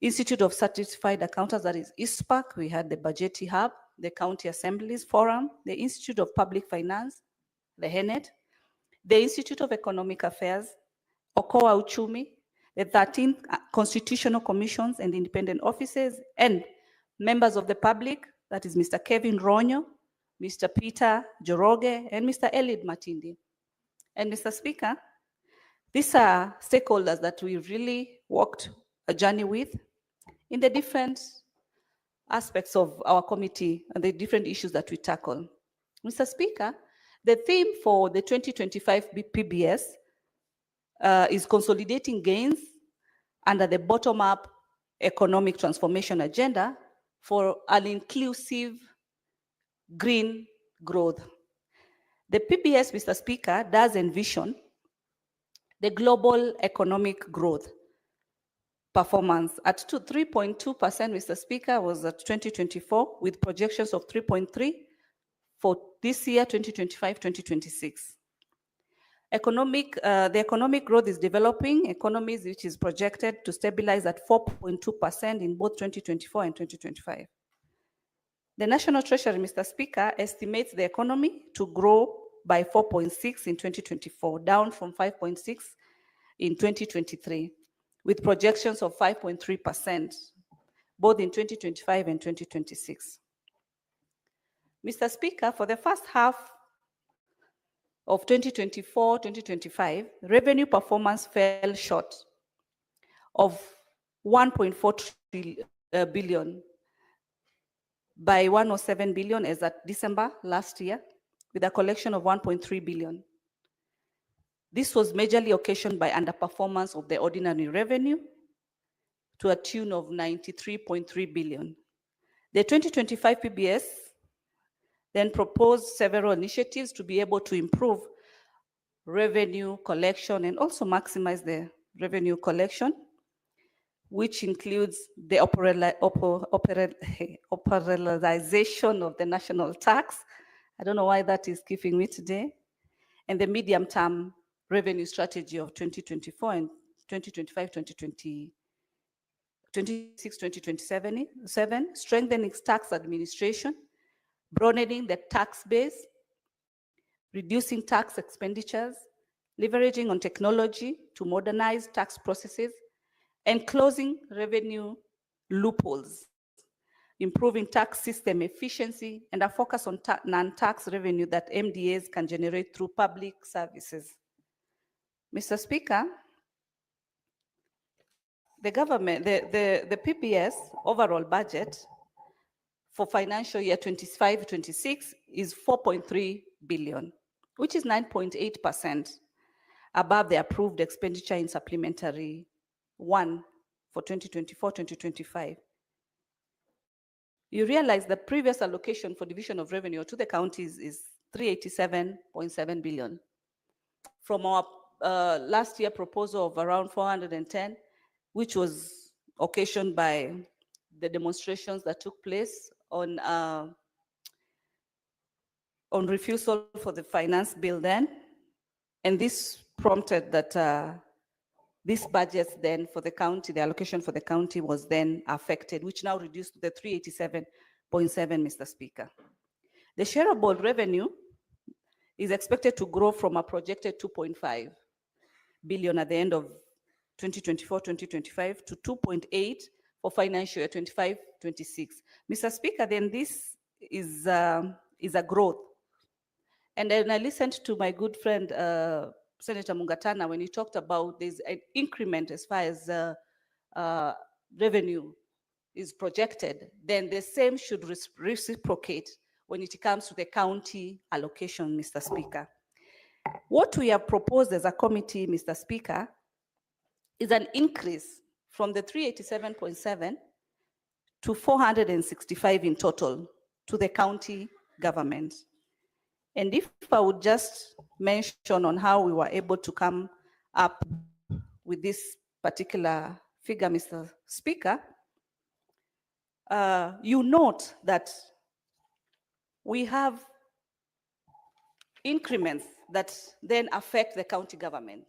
Institute of Certified Accountants, that is ISPAC. We had the Budgeti Hub, the County Assemblies Forum, the Institute of Public Finance, the HENET, the Institute of Economic Affairs, Okoa Uchumi, the 13 constitutional commissions and independent offices, and members of the public, that is Mr. Kevin Ronyo, Mr. Peter Joroge, and Mr. Elid Matindi. And Mr. Speaker, these are stakeholders that we really walked a journey with in the different aspects of our committee and the different issues that we tackle. Mr. Speaker, the theme for the 2025 PBS is consolidating gains under the bottom-up economic transformation agenda for an inclusive green growth. The PBS, Mr. Speaker, does envision the global economic growth performance at 3.2%, Mr. Speaker, was at 2024, with projections of 3.3 for this year, 2025-2026. The economic growth is developing economies, which is projected to stabilize at 4.2% in both 2024 and 2025. The National Treasury, Mr. Speaker, estimates the economy to grow by 4.6 in 2024, down from 5.6 in 2023, with projections of 5.3%, both in 2025 and 2026. Mr. Speaker, for the first half of 2024-2025, revenue performance fell short of 1.4 billion by 107 billion as at December last year, with a collection of 1.3 billion. This was majorly occasioned by underperformance of the ordinary revenue to a tune of 93.3 billion. The 2025 PBS then proposed several initiatives to be able to improve revenue collection and also maximize the revenue collection, which includes the operationalization of the national tax. I don't know why that is keeping me today. And the medium-term revenue strategy of 2024 and 2026-2027, strengthening tax administration, broadening the tax base, reducing tax expenditures, leveraging on technology to modernize tax processes, and closing revenue loopholes, improving tax system efficiency, and a focus on non-tax revenue that MDAs can generate through public services. Mr. Speaker, the government, the PBS overall budget for financial year 25-26 is 4.3 billion, which is 9.8% above the approved expenditure in supplementary 1 for 2024-2025. You realize the previous allocation for division of revenue to the counties is 387.7 billion. From our last year proposal of around 410, which was occasioned by the demonstrations that took place on refusal for the finance bill then. And this prompted that these budgets then for the county, the allocation for the county was then affected, which now reduced to the 387.7, Mr. Speaker. The shareable revenue is expected to grow from a projected 2.5 billion at the end of 2024-2025 to 2.8 for financial year 25-26. Mr. Speaker, then this is a growth. And then I listened to my good friend, Senator Mungatana, when he talked about there's an increment as far as revenue is projected, then the same should reciprocate when it comes to the county allocation, Mr. Speaker. What we have proposed as a committee, Mr. Speaker, is an increase from the 387.7 to 465 in total to the county government. And if I would just mention on how we were able to come up with this particular figure, Mr. Speaker, you note that we have increments that then affect the county government.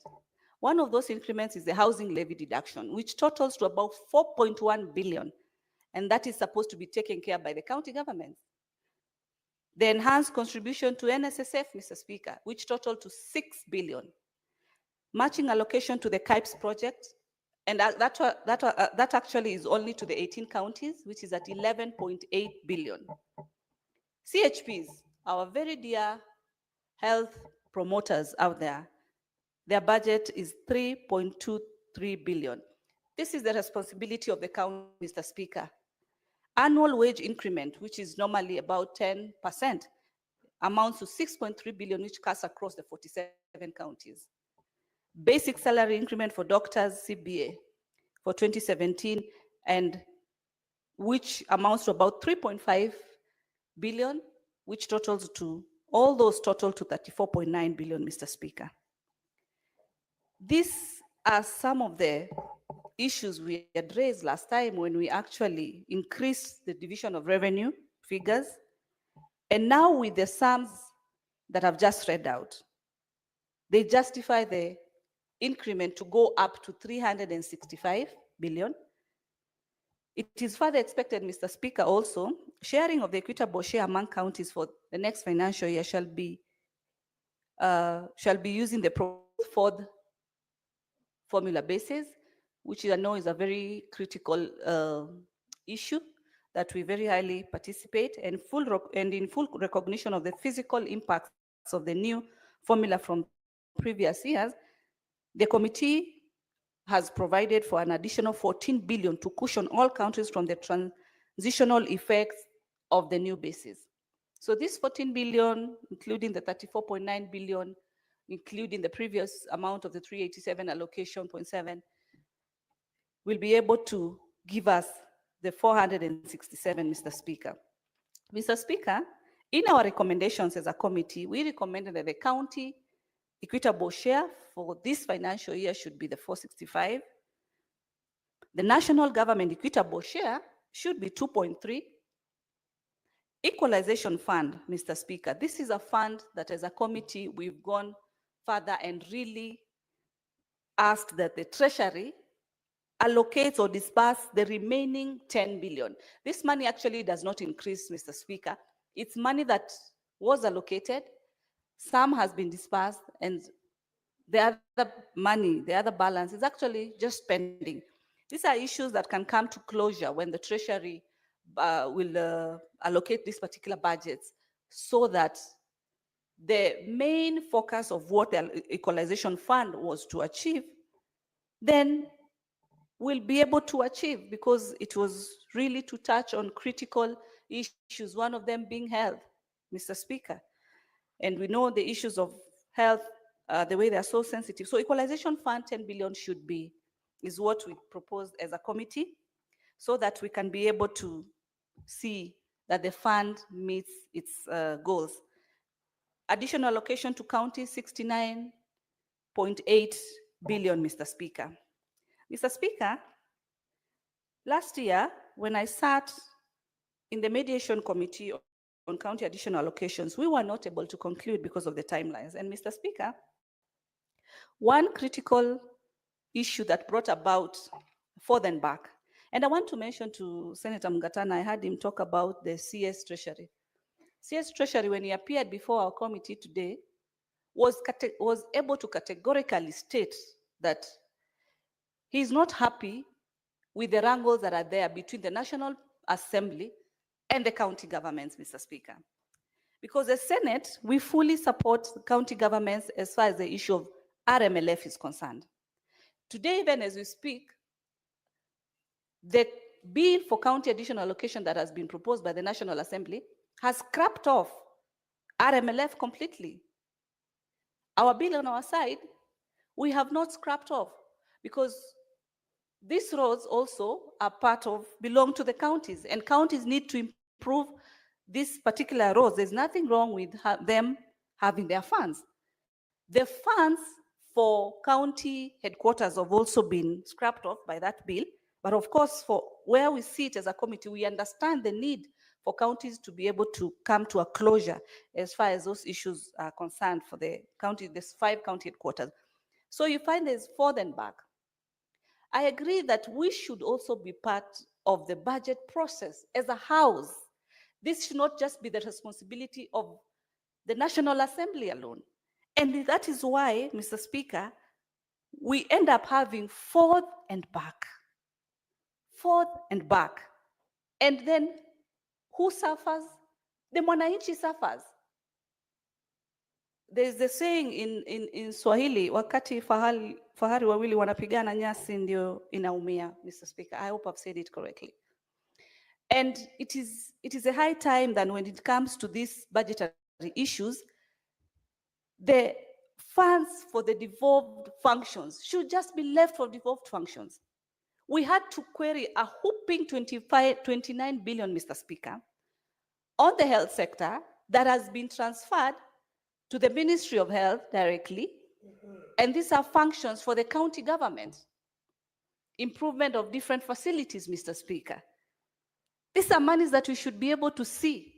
One of those increments is the housing levy deduction, which totals to about 4.1 billion, and that is supposed to be taken care of by the county government. The enhanced contribution to NSSF, Mr. Speaker, which totaled to 6 billion. Matching allocation to the KIPES project, and that actually is only to the 18 counties, which is at 11.8 billion. CHPs, our very dear health promoters out there, their budget is 3.23 billion. This is the responsibility of the county, Mr. Speaker. Annual wage increment, which is normally about 10%, amounts to 6.3 billion, which cuts across the 47 counties. Basic salary increment for doctors, CBA, for 2017, and which amounts to about 3.5 billion, which totals to, all those total to 34.9 billion, Mr. Speaker. These are some of the issues we had raised last time when we actually increased the division of revenue figures. And now with the sums that I've just read out, they justify the increment to go up to 365 billion. It is further expected, Mr. Speaker, also, sharing of the equitable share among counties for the next financial year shall be using the fourth formula basis, which I know is a very critical issue that we very highly participate, and in full recognition of the physical impacts of the new formula from previous years. The committee has provided for an additional 14 billion to cushion all countries from the transitional effects of the new basis. So this 14 billion, including the 34.9 billion, including the previous amount of the 387 allocation 0.7, will be able to give us the 467, Mr. Speaker. Mr. Speaker, in our recommendations as a committee, we recommended that the county equitable share for this financial year should be the 465. The national government equitable share should be 2.3. Equalization fund, Mr. Speaker, this is a fund that as a committee we've gone further and really asked that the Treasury allocates or disperse the remaining 10 billion. This money actually does not increase, Mr. Speaker. It's money that was allocated, some has been dispersed, and the other money, the other balance is actually just spending. These are issues that can come to closure when the Treasury will allocate these particular budgets, so that the main focus of what the equalization fund was to achieve, then we'll be able to achieve, because it was really to touch on critical issues, one of them being health, Mr. Speaker. And we know the issues of health, the way they are so sensitive. So equalization fund 10 billion is what we proposed as a committee, so that we can be able to see that the fund meets its goals. Additional allocation to counties, 69.8 billion, Mr. Speaker. Mr. Speaker, last year, when I sat in the mediation committee on county additional allocations, we were not able to conclude because of the timelines. And Mr. Speaker, one critical issue that brought about forth and back. And I want to mention to Senator Mgatana, I heard him talk about the CS Treasury. CS Treasury, when he appeared before our committee today, was able to categorically state that he is not happy with the wrangles that are there between the National Assembly and the county governments, Mr. Speaker. Because the Senate, we fully support county governments as far as the issue of RMLF is concerned. Today, even as we speak, the bill for county additional allocation that has been proposed by the National Assembly has scrapped off RMLF completely. Our bill on our side, we have not scrapped off because these roads also are belong to the counties, and counties need to improve these particular roads. There's nothing wrong with them having their funds. The funds for county headquarters have also been scrapped off by that bill. But of course, for where we sit as a committee, we understand the need for counties to be able to come to a closure as far as those issues are concerned for the county, there's 5 county headquarters. So you find there's forth and back. I agree that we should also be part of the budget process as a house. This should not just be the responsibility of the National Assembly alone. And that is why, Mr. Speaker, we end up having forth and back. Forth and back. And then who suffers? The mwananchi suffers. There's the saying in Swahili, wakati fahari wawili wanapigana nyasi ndio inaumia, Mr. Speaker. I hope I've said it correctly. And it is a high time that when it comes to these budgetary issues, the funds for the devolved functions should just be left for devolved functions. We had to query a whopping 29 billion, Mr. Speaker, on the health sector that has been transferred to the Ministry of Health directly. And these are functions for the county government. Improvement of different facilities, Mr. Speaker. These are monies that we should be able to see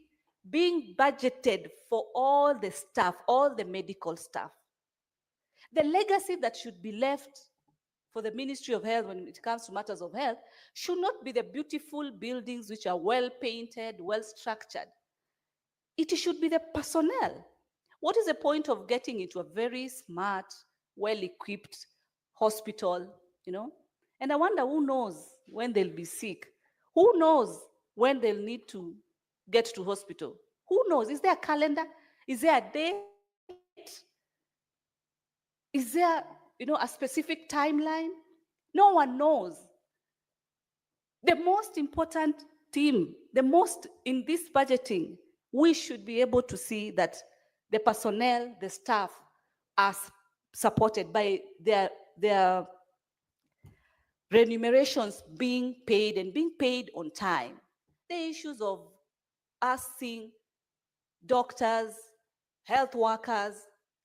being budgeted for all the staff, all the medical staff. The legacy that should be left for the Ministry of Health when it comes to matters of health should not be the beautiful buildings which are well painted, well structured. It should be the personnel. What is the point of getting into a very smart, well-equipped hospital, And I wonder who knows when they'll be sick? Who knows when they'll need to get to hospital? Who knows? Is there a calendar? Is there a date? Is there, a specific timeline? No one knows. The most important theme, in this budgeting, we should be able to see that the personnel, the staff are supported by their remunerations being paid and being paid on time. The issues of us seeing doctors, health workers,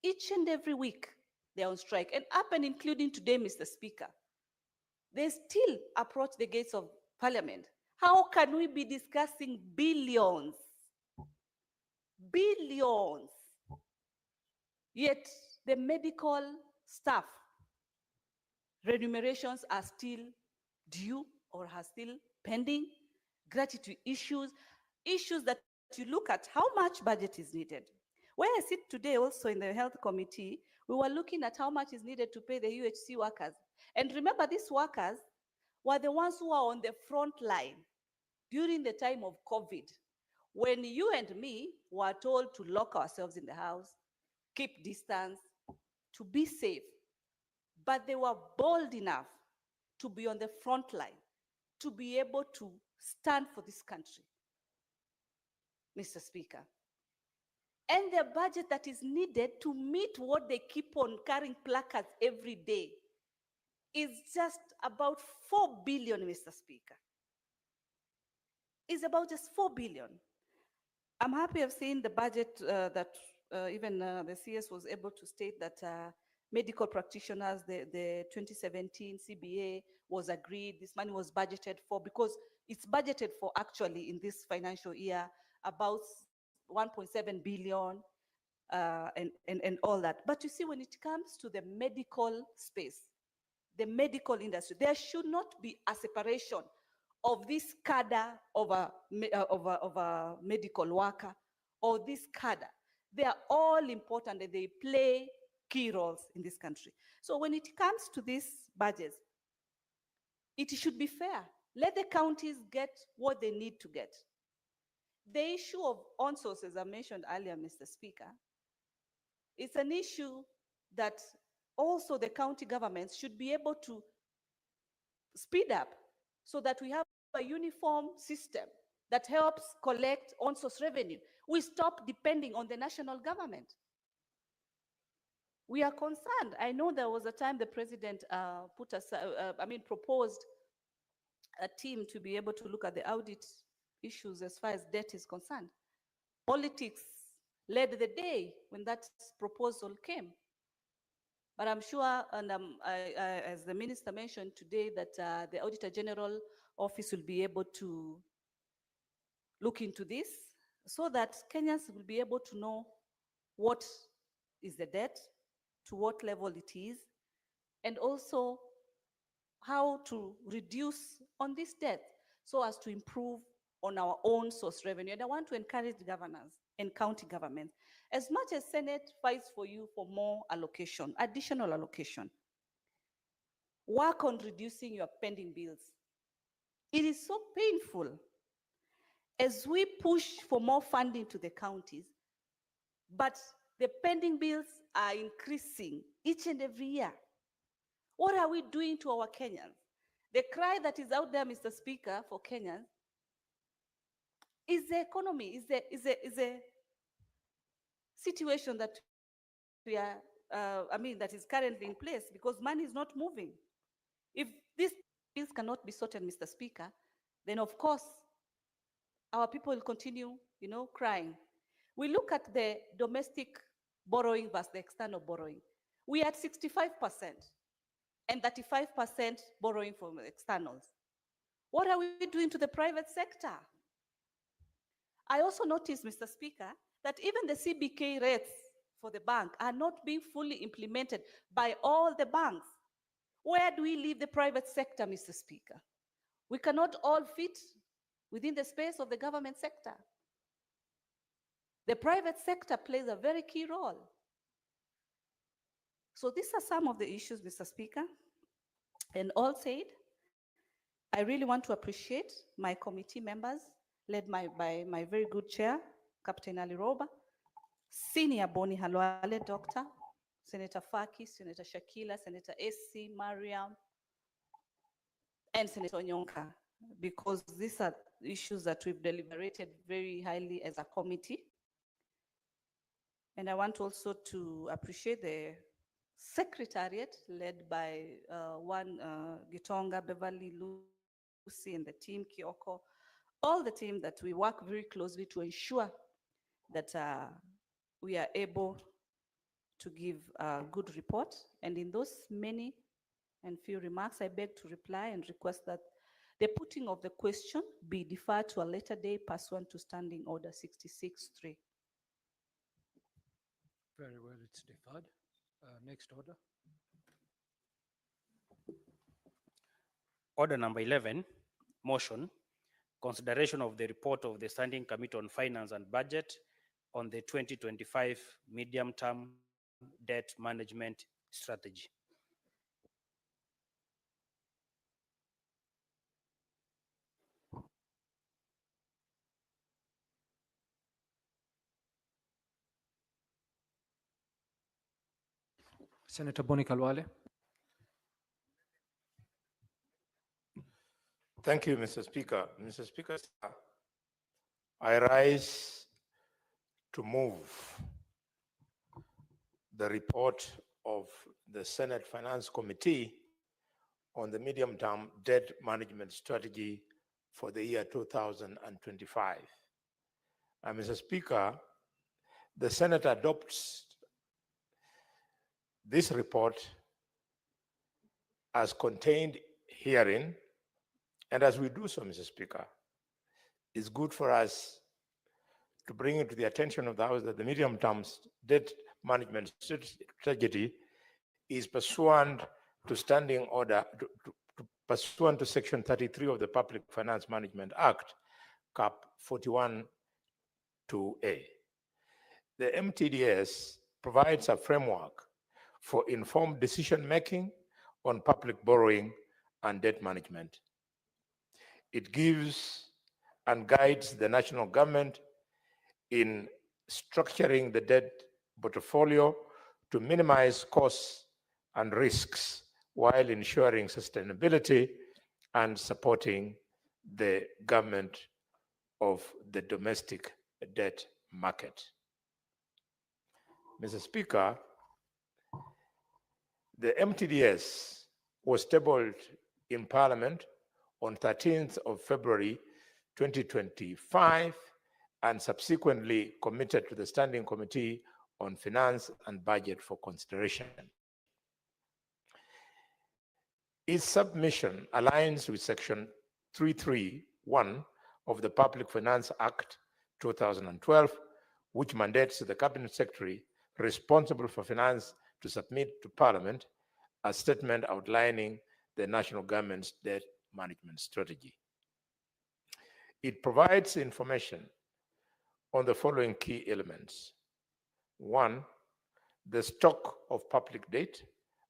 each and every week, they're on strike. And up and including today, Mr. Speaker, they still approach the gates of Parliament. How can we be discussing billions? Billions. Yet the medical staff remunerations are still due or are still pending. Gratuity issues that you look at how much budget is needed. Where I sit today also in the health committee, we were looking at how much is needed to pay the UHC workers. And remember, these workers were the ones who are on the front line during the time of COVID, when you and me were told to lock ourselves in the house, keep distance, to be safe. But they were bold enough to be on the front line, to be able to stand for this country, Mr. Speaker. And the budget that is needed to meet what they keep on carrying placards every day is just about 4 billion, Mr. Speaker. It's about just 4 billion. I'm happy I've seen the budget that even the CS was able to state that medical practitioners, the 2017 CBA was agreed, this money was budgeted for, because it's budgeted for actually in this financial year about 1.7 billion. and all that. But you see, when it comes to the medical space, the medical industry, there should not be a separation of this cadre of a medical worker or this cadre. They are all important and they play key roles in this country. So when it comes to these budgets, it should be fair. Let the counties get what they need to get. The issue of on-source, as I mentioned earlier, Mr. Speaker, it's an issue that also the county governments should be able to speed up so that we have a uniform system that helps collect on-source revenue. We stop depending on the national government. We are concerned. I know there was a time the president proposed a team to be able to look at the audit issues as far as debt is concerned. Politics led the day when that proposal came. But I'm sure, and as the minister mentioned today, that the Auditor General Office will be able to look into this so that Kenyans will be able to know what is the debt, to what level it is, and also how to reduce on this debt so as to improve on our own source revenue. And I want to encourage the governors and county governments, as much as Senate fights for you for more allocation, additional allocation, work on reducing your pending bills. It is so painful as we push for more funding to the counties, but the pending bills are increasing each and every year. What are we doing to our Kenyans? The cry that is out there, Mr. Speaker, for Kenyans is the economy, is a situation that we are, that is currently in place because money is not moving. If these bills cannot be sorted, Mr. Speaker, then of course our people will continue, crying. We look at the domestic borrowing versus the external borrowing. We are at 65% and 35% borrowing from externals. What are we doing to the private sector? I also noticed, Mr. Speaker, that even the CBK rates for the bank are not being fully implemented by all the banks. Where do we leave the private sector, Mr. Speaker? We cannot all fit within the space of the government sector. The private sector plays a very key role. So these are some of the issues, Mr. Speaker. And all said, I really want to appreciate my committee members, led by my very good chair, Captain Ali Roba, Senior Boni Halwale, Doctor, Senator Faki, Senator Shakila, Senator Essi, Mariam, and Senator Onyonka, because these are issues that we've deliberated very highly as a committee. And I want also to appreciate the secretariat led by Gitonga, Beverly, Lucy, and the team, Kioko, all the team that we work very closely to ensure that we are able to give a good report. And in those many and few remarks, I beg to reply and request that the putting of the question be deferred to a later day pursuant to Standing Order 66-3.
Very well, it's deferred. Next order.
Order number 11, motion, consideration of the report of the Standing Committee on Finance and Budget on the 2025 medium-term debt management strategy.
Senator Boni Kalwale.
Thank you, Mr. Speaker. Mr. Speaker, I rise to move the report of the Senate Finance Committee on the medium-term debt management strategy for the year 2025. Mr. Speaker, the Senate adopts this report as contained herein, and as we do so, Mr. Speaker, it's good for us to bring it to the attention of the House that the medium-term debt management strategy is pursuant to standing order, pursuant to Section 33 of the Public Finance Management Act, Cap 41 2A. The MTDS provides a framework for informed decision-making on public borrowing and debt management. It gives and guides the national government in structuring the debt portfolio to minimize costs and risks while ensuring sustainability and supporting the government of the domestic debt market. Mr. Speaker, the MTDS was tabled in Parliament on 13th of February 2025 and subsequently committed to the Standing Committee on Finance and Budget for consideration. Its submission aligns with Section 331 of the Public Finance Act 2012, which mandates the Cabinet Secretary responsible for finance to submit to Parliament a statement outlining the national government's debt management strategy. It provides information on the following key elements. 1, the stock of public debt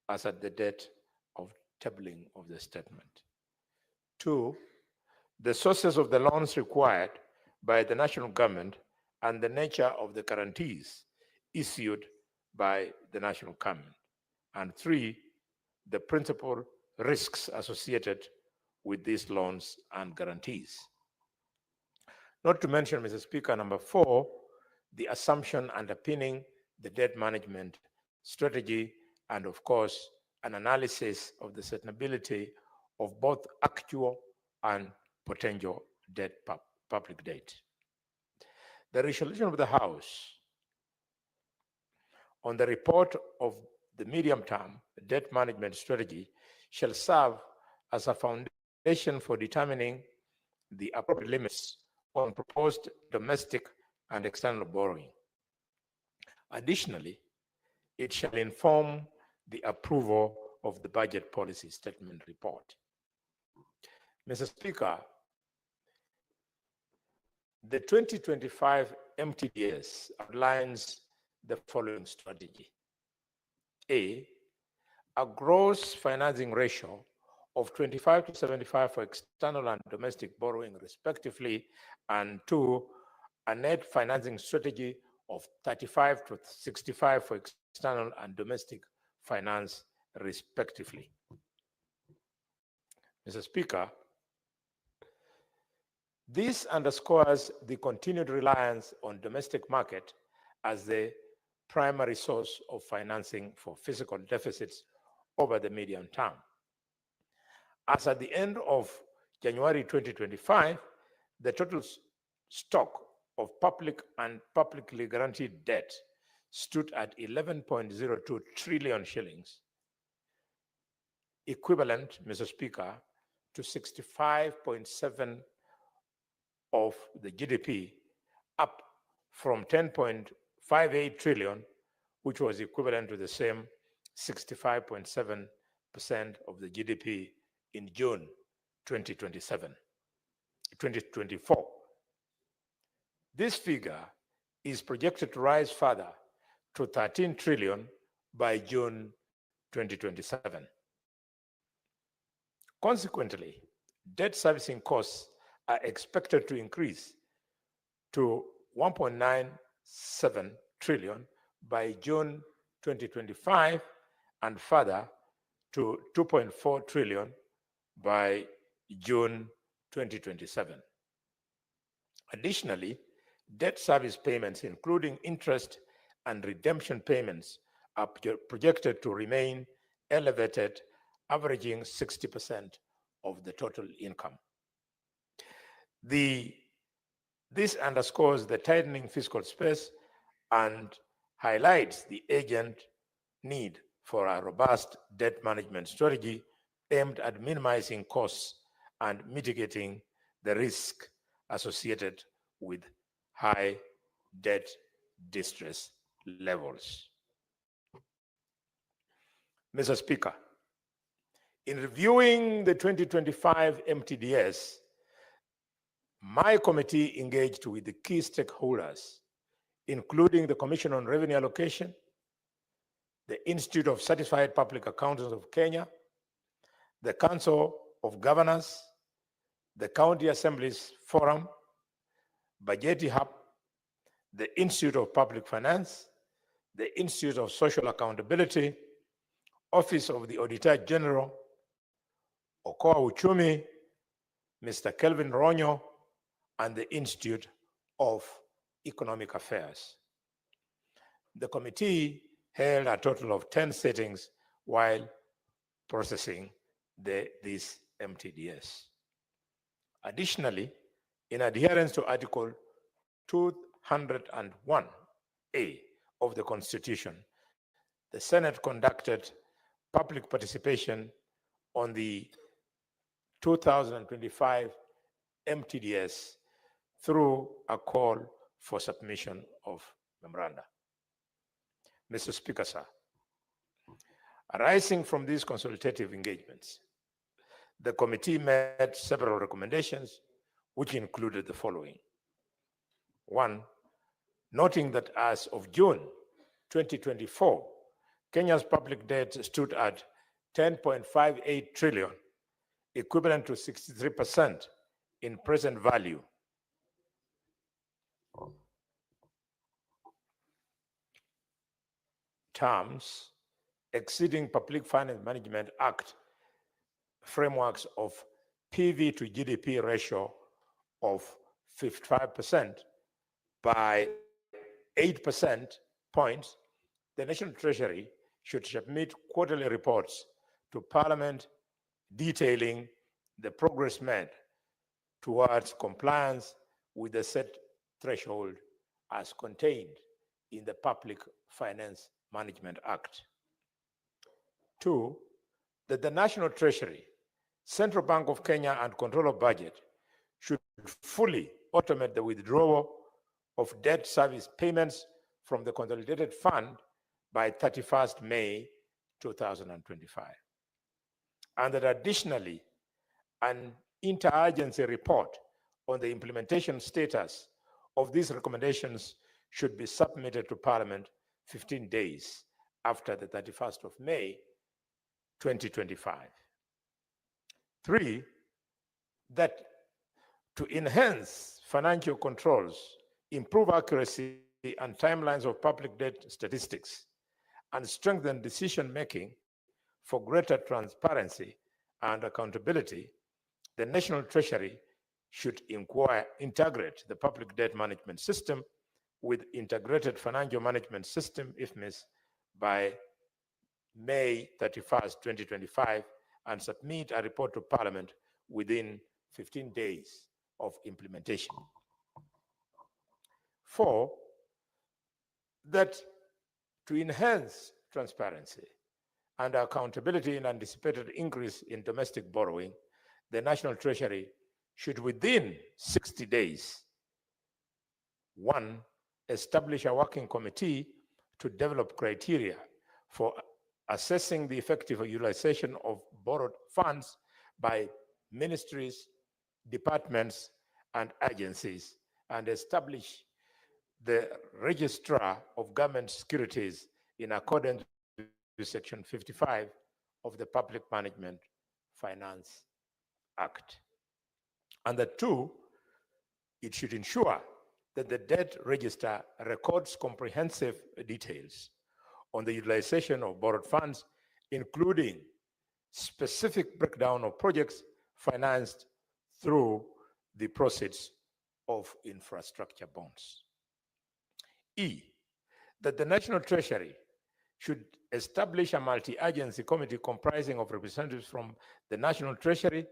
as at the date of tabling of the statement. 2, the sources of the loans required by the national government and the nature of the guarantees issued by the national government. And 3, the principal risks associated with these loans and guarantees. Not to mention, Mr. Speaker, number 4, the assumption underpinning the debt management strategy, and of course, an analysis of the sustainability of both actual and potential debt, public debt. The resolution of the House on the report of the medium-term debt management strategy shall serve as a foundation for determining the appropriate limits on proposed domestic and external borrowing. Additionally, it shall inform the approval of the budget policy statement report. Mr. Speaker, the 2025 MTDS outlines the following strategy. A gross financing ratio of 25 to 75 for external and domestic borrowing respectively, and 2, a net financing strategy of 35 to 65 for external and domestic finance respectively. Mr. Speaker, this underscores the continued reliance on domestic market as the primary source of financing for fiscal deficits over the medium term. As at the end of January 2025, the total stock of public and publicly guaranteed debt stood at 11.02 trillion shillings, equivalent, Mr. Speaker, to 65.7% of the GDP, up from 10.58 trillion, which was equivalent to the same 65.7% of the GDP in June 2024. This figure is projected to rise further to 13 trillion by June 2027. Consequently, debt servicing costs are expected to increase to 1.97 trillion by June 2025 and further to 2.4 trillion by June 2027. Additionally, debt service payments, including interest and redemption payments, are projected to remain elevated, averaging 60% of the total income. This underscores the tightening fiscal space and highlights the urgent need for a robust debt management strategy aimed at minimizing costs and mitigating the risk associated with high debt distress levels. Mr. Speaker, in reviewing the 2025 MTDS, my committee engaged with the key stakeholders, including the Commission on Revenue Allocation, the Institute of Certified Public Accountants of Kenya, the Council of Governors, the County Assemblies Forum, Budgeti Hub, the Institute of Public Finance, the Institute of Social Accountability, Office of the Auditor General, Okoa Uchumi, Mr. Kelvin Ronyo, and the Institute of Economic Affairs. The committee held a total of 10 sittings while processing this MTDS. Additionally, in adherence to Article 201A of the Constitution, the Senate conducted public participation on the 2025 MTDS through a call for submission of memoranda. Mr. Speaker, sir, arising from these consultative engagements, the committee made several recommendations, which included the following. One, noting that as of June 2024, Kenya's public debt stood at 10.58 trillion, equivalent to 63% in present value. Terms exceeding Public Finance Management Act frameworks of PV to GDP ratio of 55% by 8% points, the National Treasury should submit quarterly reports to Parliament detailing the progress made towards compliance with the set threshold as contained in the Public Finance Management Act. Two, that the National Treasury, Central Bank of Kenya, and Controller Budget should fully automate the withdrawal of debt service payments from the Consolidated Fund by 31st May 2025. And that additionally, an interagency report on the implementation status of these recommendations should be submitted to Parliament 15 days after the 31st of May 2025. Three, that to enhance financial controls, improve accuracy and timelines of public debt statistics, and strengthen decision-making for greater transparency and accountability, the National Treasury should integrate the public debt management system with integrated financial management system, IFMIS, by May 31st, 2025, and submit a report to Parliament within 15 days of implementation. Four, that to enhance transparency and accountability in anticipated increase in domestic borrowing, the National Treasury should within 60 days, one, establish a working committee to develop criteria for assessing the effective utilization of borrowed funds by ministries, departments, and agencies, and establish the Registrar of Government Securities in accordance with Section 55 of the Public Management Finance Act. And that two, it should ensure that the debt register records comprehensive details on the utilization of borrowed funds, including specific breakdown of projects financed through the proceeds of infrastructure bonds. E, that the National Treasury should establish a multi-agency committee comprising of representatives from the National Treasury,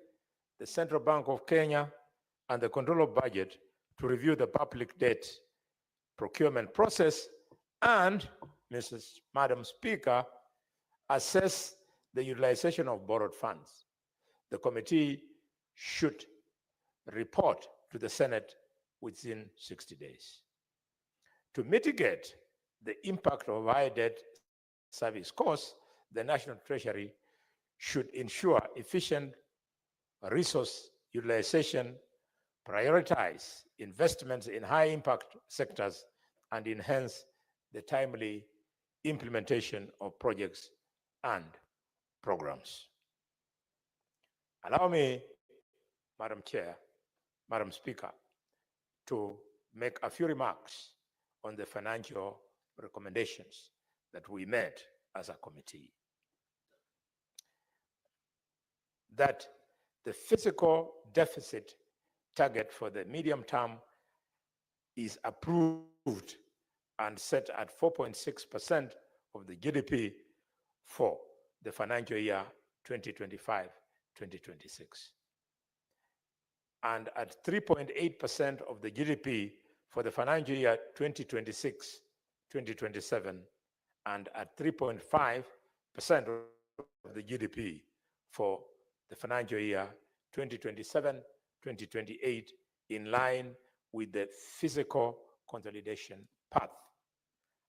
the Central Bank of Kenya, and the Controller Budget to review the public debt procurement process and, Madam Speaker, assess the utilization of borrowed funds. The committee should report to the Senate within 60 days. To mitigate the impact of high debt service costs, the National Treasury should ensure efficient resource utilization, prioritize investments in high-impact sectors, and enhance the timely implementation of projects and programs. Allow me, Madam Chair, Madam Speaker, to make a few remarks on the financial recommendations that we made as a committee. That the fiscal deficit target for the medium term is approved and set at 4.6% of the GDP for the financial year 2025-2026, and at 3.8% of the GDP for the financial year 2026-2027, and at 3.5% of the GDP for the financial year 2027-2028, in line with the fiscal consolidation path,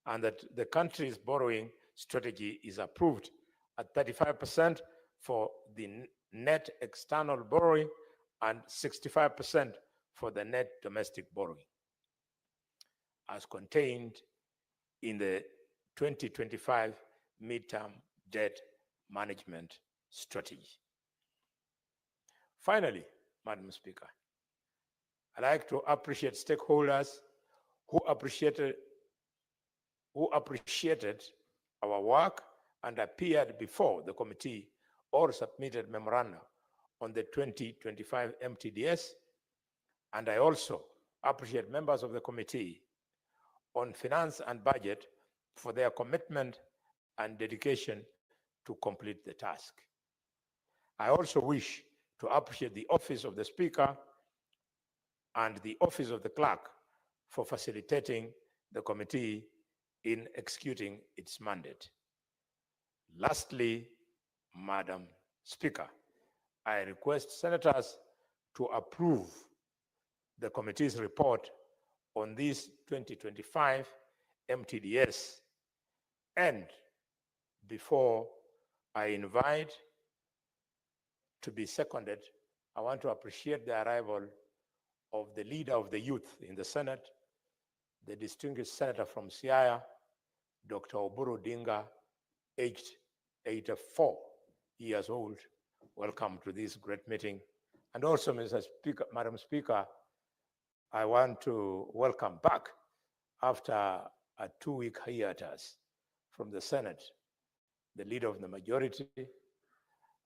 and that the country's borrowing strategy is approved at 35% for the net external borrowing and 65% for the net domestic borrowing, as contained in the 2025 midterm debt management strategy. Finally, Madam Speaker, I'd like to appreciate stakeholders who appreciated our work and appeared before the committee or submitted memoranda on the 2025 MTDS. And I also appreciate members of the committee on finance and budget for their commitment and dedication to complete the task. I also wish to appreciate the Office of the Speaker and the Office of the Clerk for facilitating the committee in executing its mandate. Lastly, Madam Speaker, I request senators to approve the committee's report on this 2025 MTDS. And before I invite to be seconded, I want to appreciate the arrival of the leader of the youth in the Senate, the distinguished senator from Siaya, Dr. Oburu Dinga, aged 84 years old. Welcome to this great meeting. And also, Mr. Speaker, Madam Speaker, I want to welcome back after a 2-week hiatus from the Senate, the leader of the majority.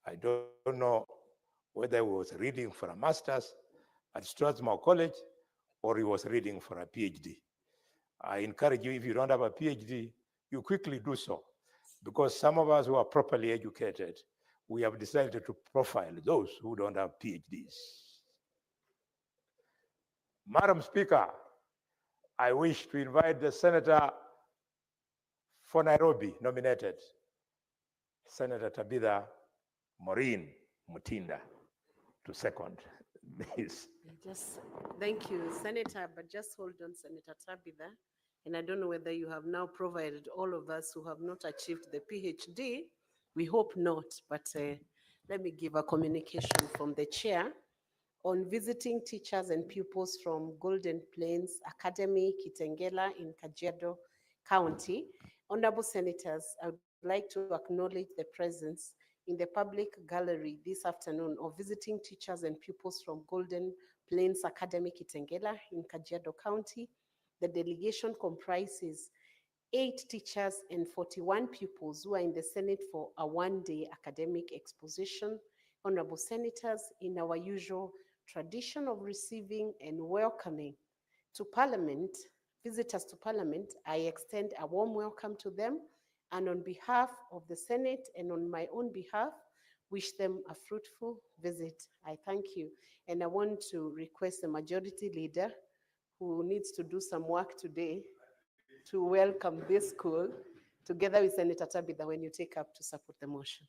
I don't know whether he was reading for a master's at Strathmore College or he was reading for a PhD. I encourage you, if you don't have a PhD, you quickly do so, because some of us who are properly educated, we have decided to profile those who don't have PhDs. Madam Speaker, I wish to invite the senator for Nairobi nominated, Senator Tabitha Maureen Mutinda, to second this.
Thank you, Senator, but just hold on, Senator Tabitha. And I don't know whether you have now provided all of us who have not achieved the PhD. We hope not, but let me give a communication from the chair on visiting teachers and pupils from Golden Plains Academy, Kitengela in Kajiado County. Honorable Senators, I would like to acknowledge the presence in the public gallery this afternoon of visiting teachers and pupils from Golden Plains Academy, Kitengela in Kajiado County. The delegation comprises 8 teachers and 41 pupils who are in the Senate for a one-day academic exposition. Honorable Senators, in our usual tradition of receiving and welcoming to Parliament, visitors to Parliament, I extend a warm welcome to them, and on behalf of the Senate and on my own behalf, wish them a fruitful visit. I thank you. And I want to request the majority leader, who needs to do some work today, to welcome this school together with Senator Tabitha when you take up to support the motion.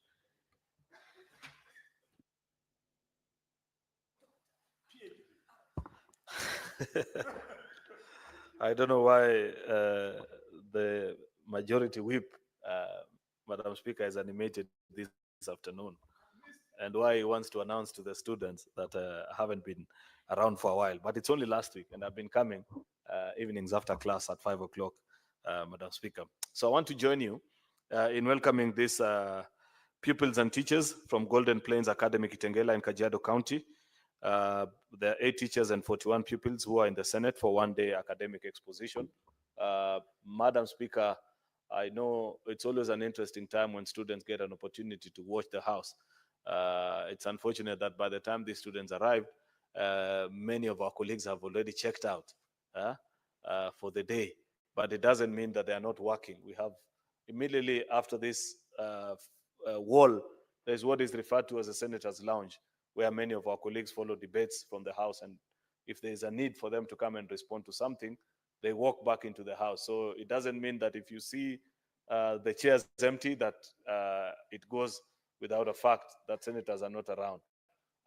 I don't know why the majority whip, Madam Speaker, is animated this afternoon, and why he wants to announce to the students that haven't been around for a while. But it's only last week, and I've been coming evenings after class at 5 o'clock, Madam Speaker. So I want to join you in welcoming these pupils and teachers from Golden Plains Academy Kitengela in Kajiado County. There are 8 teachers and 41 pupils who are in the Senate for one-day academic exposition. Madam Speaker, I know it's always an interesting time when students get an opportunity to watch the house. It's unfortunate that by the time these students arrived, many of our colleagues have already checked out for the day. But it doesn't mean that they are not working. We have immediately after this wall, there's what is referred to as a senator's lounge, where many of our colleagues follow debates from the House. And if there's a need for them to come and respond to something, they walk back into the House. So it doesn't mean that if you see the chairs empty, that it goes without a fact that senators are not around.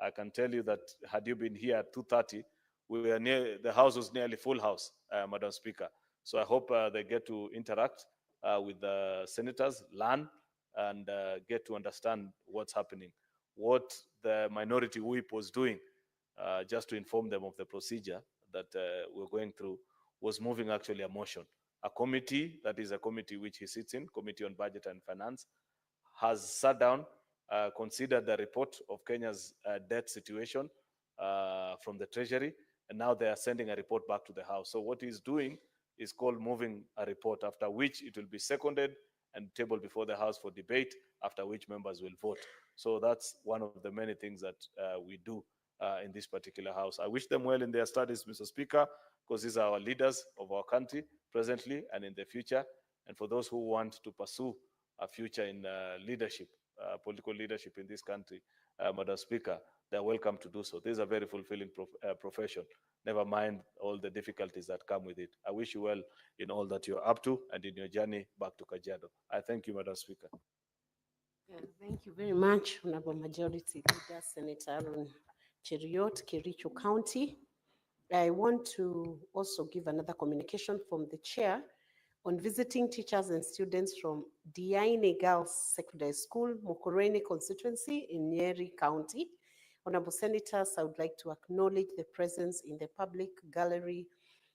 I can tell you that had you been here at 2:30, we were near, the House was nearly full house, Madam Speaker. So I hope they get to interact with the senators, learn, and get to understand what's happening. What the minority whip was doing, just to inform them of the procedure that we're going through, was moving actually a motion. A committee, that is a committee which he sits in, Committee on Budget and Finance, has sat down, considered the report of Kenya's debt situation from the Treasury, and now they are sending a report back to the House. So what he's doing is called moving a report, after which it will be seconded and tabled before the House for debate, after which members will vote. So that's one of the many things that we do in this particular House. I wish them well in their studies, Mr. Speaker, because these are our leaders of our country presently and in the future. And for those who want to pursue a future in leadership, political leadership in this country, Madam Speaker, they're welcome to do so. This is a very fulfilling profession. Never mind all the difficulties that come with it. I wish you well in all that you're up to and in your journey back to Kajiado. I thank you, Madam Speaker.
Thank you very much, Honorable Majority Leader, Senator Aaron Cheriot, Kericho County. I want to also give another communication from the chair on visiting teachers and students from Diaine Girls Secondary School, Mokorene constituency in Nyeri County. Honorable Senators, I would like to acknowledge the presence in the public gallery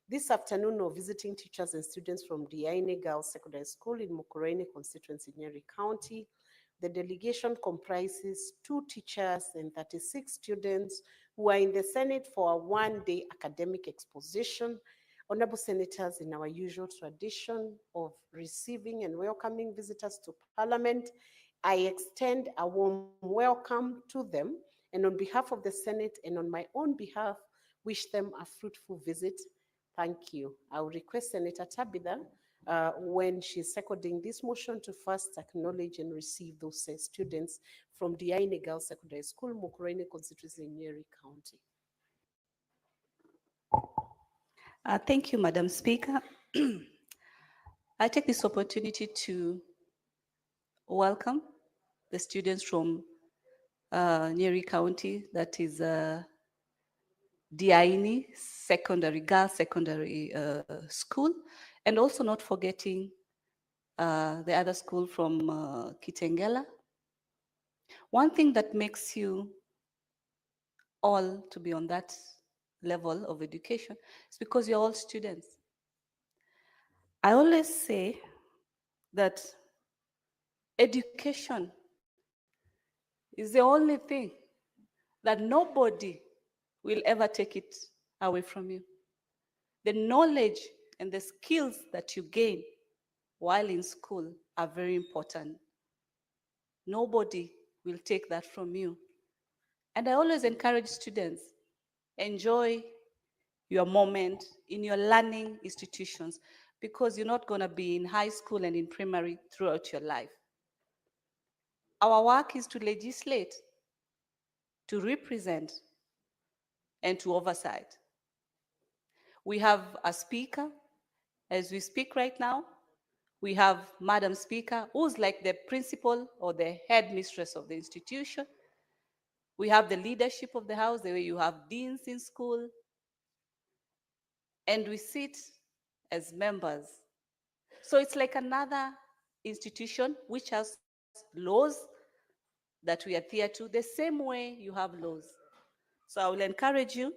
this afternoon of visiting teachers and students from Diaine Girls Secondary School in Mokorene constituency, Nyeri County. The delegation comprises 2 teachers and 36 students who are in the Senate for a one-day academic exposition. Honorable Senators, in our usual tradition of receiving and welcoming visitors to Parliament, I extend a warm welcome to them, and on behalf of the Senate and on my own behalf, wish them a fruitful visit. Thank you. I will request Senator Tabitha, when she's seconding this motion, to first acknowledge and receive those students from Diaine Girls Secondary School, Mokorene constituency in Nyeri County.
Thank you, Madam Speaker. I take this opportunity to welcome the students from Nyeri County, that is Diaine Secondary, Girls Secondary School, and also not forgetting the other school from Kitengela. One thing that makes you all to be on that level of education is because you're all students. I always say that education is the only thing that nobody will ever take it away from you. The knowledge and the skills that you gain while in school are very important. Nobody will take that from you. And I always encourage students, enjoy your moment in your learning institutions, because you're not going to be in high school and in primary throughout your life. Our work is to legislate, to represent, and to oversight. We have a speaker. As we speak right now, we have Madam Speaker, who's like the principal or the headmistress of the institution. We have the leadership of the house, the way you have deans in school. And we sit as members. So it's like another institution which has laws that we adhere to the same way you have laws. So I will encourage you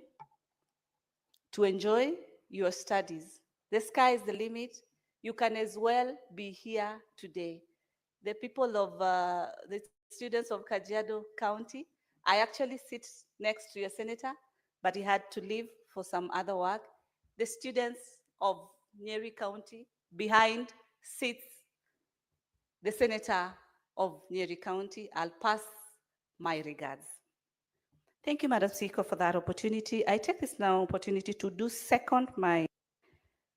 to enjoy your studies. The sky is the limit. You can as well be here today. The people of the students of Kajiado County, I actually sit next to your senator, but he had to leave for some other work. The students of Nyeri County behind sits the senator of Nyeri County. I'll pass my regards. Thank you, Madam Speaker, for that opportunity. I take this now opportunity to do second my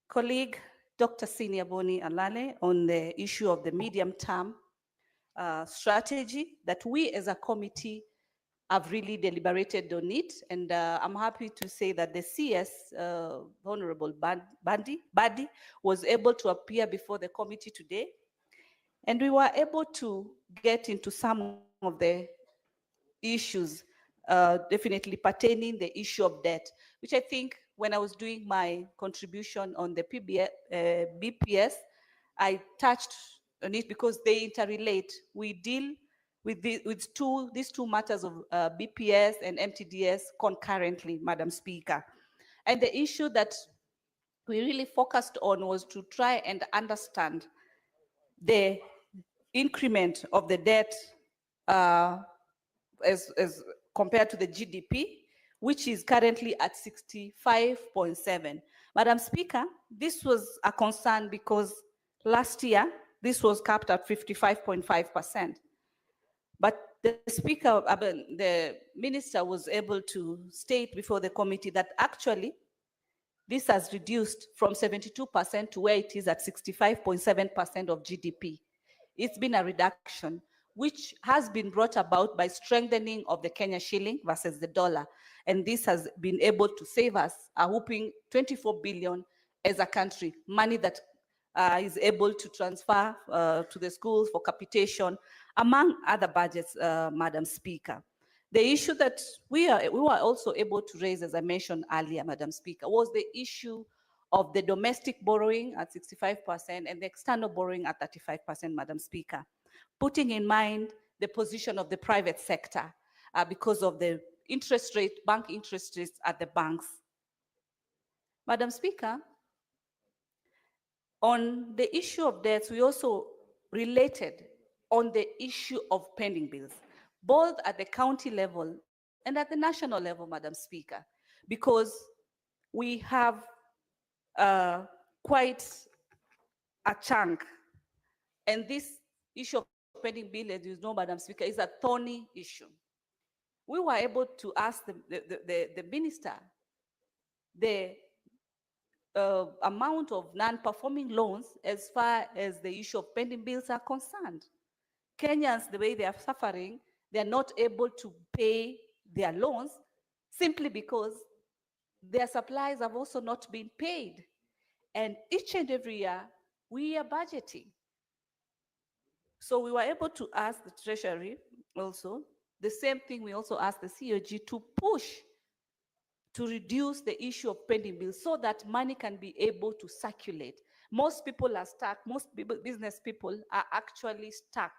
colleague, Dr. Senior Boni Alale, on the issue of the medium-term strategy that we as a committee have really deliberated on it. And I'm happy to say that the CS, Honorable Badi, was able to appear before the committee today. And we were able to get into some of the issues, definitely pertaining the issue of debt, which I think when I was doing my contribution on the BPS, I touched on it because they interrelate. We deal with these two matters of BPS and MTDS concurrently, Madam Speaker. And the issue that we really focused on was to try and understand the increment of the debt as compared to the GDP, which is currently at 65.7. Madam Speaker, this was a concern because last year, this was capped at 55.5%. But the speaker, the minister was able to state before the committee that actually this has reduced from 72% to where it is at 65.7% of GDP. It's been a reduction, which has been brought about by strengthening of the Kenya shilling versus the dollar. And this has been able to save us a whopping 24 billion as a country, money that is able to transfer to the schools for capitation, among other budgets, Madam Speaker. The issue that we were also able to raise, as I mentioned earlier, Madam Speaker, was the issue of the domestic borrowing at 65% and the external borrowing at 35%, Madam Speaker, putting in mind the position of the private sector because of the interest rate, bank interest rates at the banks. Madam Speaker, on the issue of debts, we also related on the issue of pending bills, both at the county level and at the national level, Madam Speaker, because we have quite a chunk. And this issue of pending bill, as you know, Madam Speaker, is a thorny issue. We were able to ask the minister the amount of non-performing loans as far as the issue of pending bills are concerned. Kenyans, the way they are suffering, they're not able to pay their loans simply because their supplies have also not been paid. And each and every year, we are budgeting. So we were able to ask the Treasury also, the same thing we also asked the COG to push to reduce the issue of pending bills so that money can be able to circulate. Most people are stuck, most people, business people are actually stuck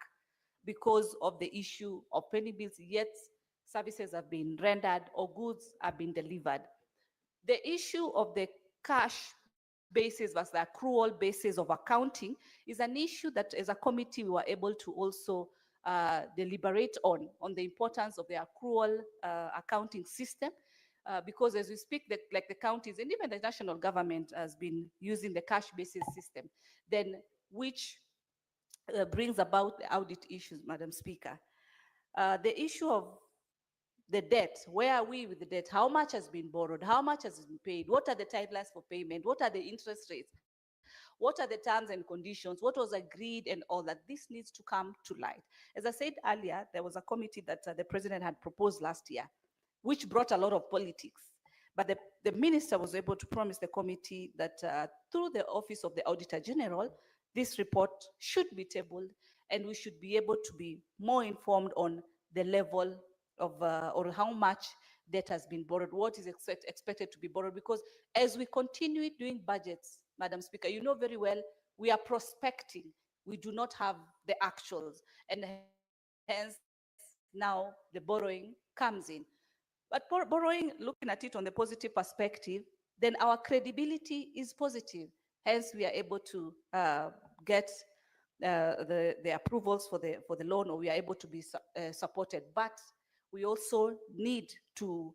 because of the issue of pending bills, yet services have been rendered or goods have been delivered. The issue of the cash basis versus the accrual basis of accounting is an issue that as a committee we were able to also deliberate on the importance of the accrual accounting system. Because as we speak, like the counties and even the national government has been using the cash basis system, then which brings about the audit issues, Madam Speaker. The issue of the debt, where are we with the debt? How much has been borrowed? How much has been paid? What are the timelines for payment? What are the interest rates? What are the terms and conditions? What was agreed and all that? This needs to come to light. As I said earlier, there was a committee that the president had proposed last year, which brought a lot of politics. But the minister was able to promise the committee that through the Office of the Auditor General, this report should be tabled and we should be able to be more informed on the level of or how much debt has been borrowed, what is expected to be borrowed, because as we continue doing budgets, Madam Speaker, you know very well, we are prospecting. We do not have the actuals, and hence now the borrowing comes in. But borrowing, looking at it on the positive perspective, then our credibility is positive. Hence, we are able to get the approvals for the loan, or we are able to be supported. But we also need to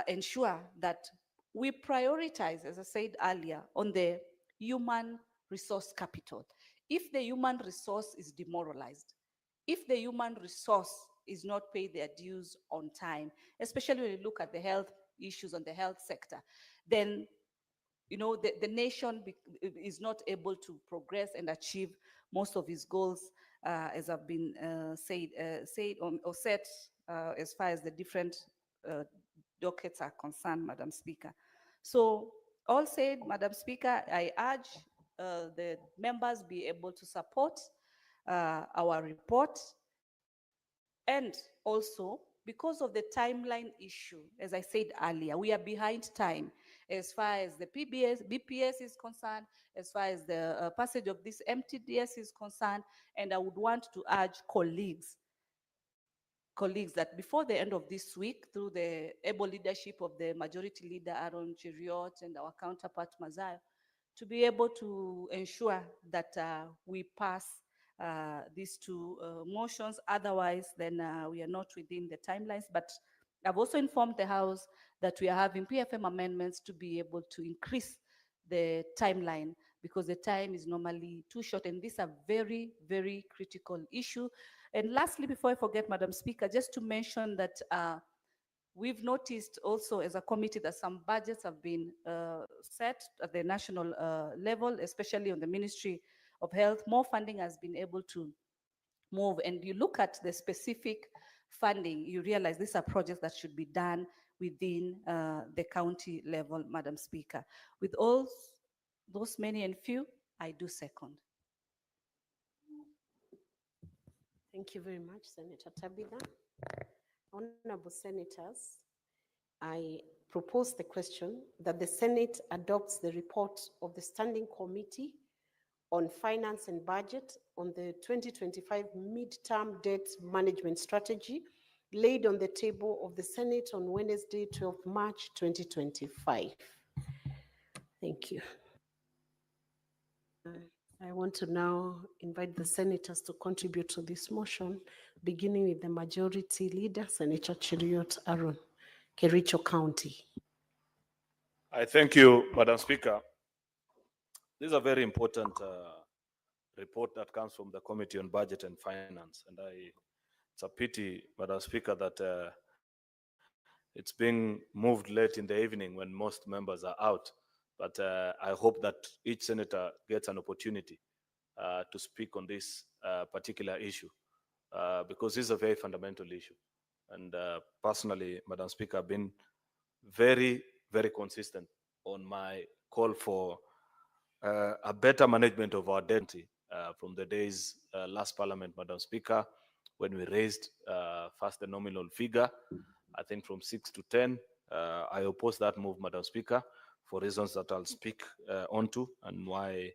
ensure that we prioritize, as I said earlier, on the human resource capital. If the human resource is demoralized, if the human resource is not paid their dues on time, especially when you look at the health issues on the health sector, then the nation is not able to progress and achieve most of its goals, as have been said or set as far as the different dockets are concerned, Madam Speaker. So, all said, Madam Speaker, I urge the members be able to support our report, and also because of the timeline issue, as I said earlier, we are behind time as far as the BPS is concerned, as far as the passage of this MTDS is concerned, and I would want to urge colleagues that before the end of this week, through the able leadership of the Majority Leader Aaron Cheriot and our counterpart Mazayo, to be able to ensure that we pass these two motions. Otherwise, then we are not within the timelines. But I've also informed the House that we are having PFM amendments to be able to increase the timeline, because the time is normally too short, and these are very, very critical issue. And lastly, before I forget, Madam Speaker, just to mention that we've noticed also as a committee that some budgets have been set at the national level, especially on the Ministry of Health. More funding has been able to move, and you look at the specific funding, you realize these are projects that should be done within the county level, Madam Speaker. With all those many and few, I do second.
Thank you very much, Senator Tabitha. Honorable Senators, I propose the question that the Senate adopts the report of the Standing Committee on Finance and Budget on the 2025 Midterm Debt Management Strategy laid on the table of the Senate on Wednesday, 12 March 2025. Thank you. I want to now invite the senators to contribute to this motion, beginning with the Majority Leader, Senator Cheriot Aaron, Kericho County.
I thank you, Madam Speaker. This is a very important report that comes from the Committee on Budget and Finance, and it's a pity, Madam Speaker, that it's being moved late in the evening when most members are out. But I hope that each senator gets an opportunity to speak on this particular issue, because this is a very fundamental issue. And personally, Madam Speaker, I've been very, very consistent on my call for a better management of our debt from the days last Parliament, Madam Speaker, when we raised first the nominal figure, I think from 6 to 10. I oppose that move, Madam Speaker, for reasons that I'll speak onto, and why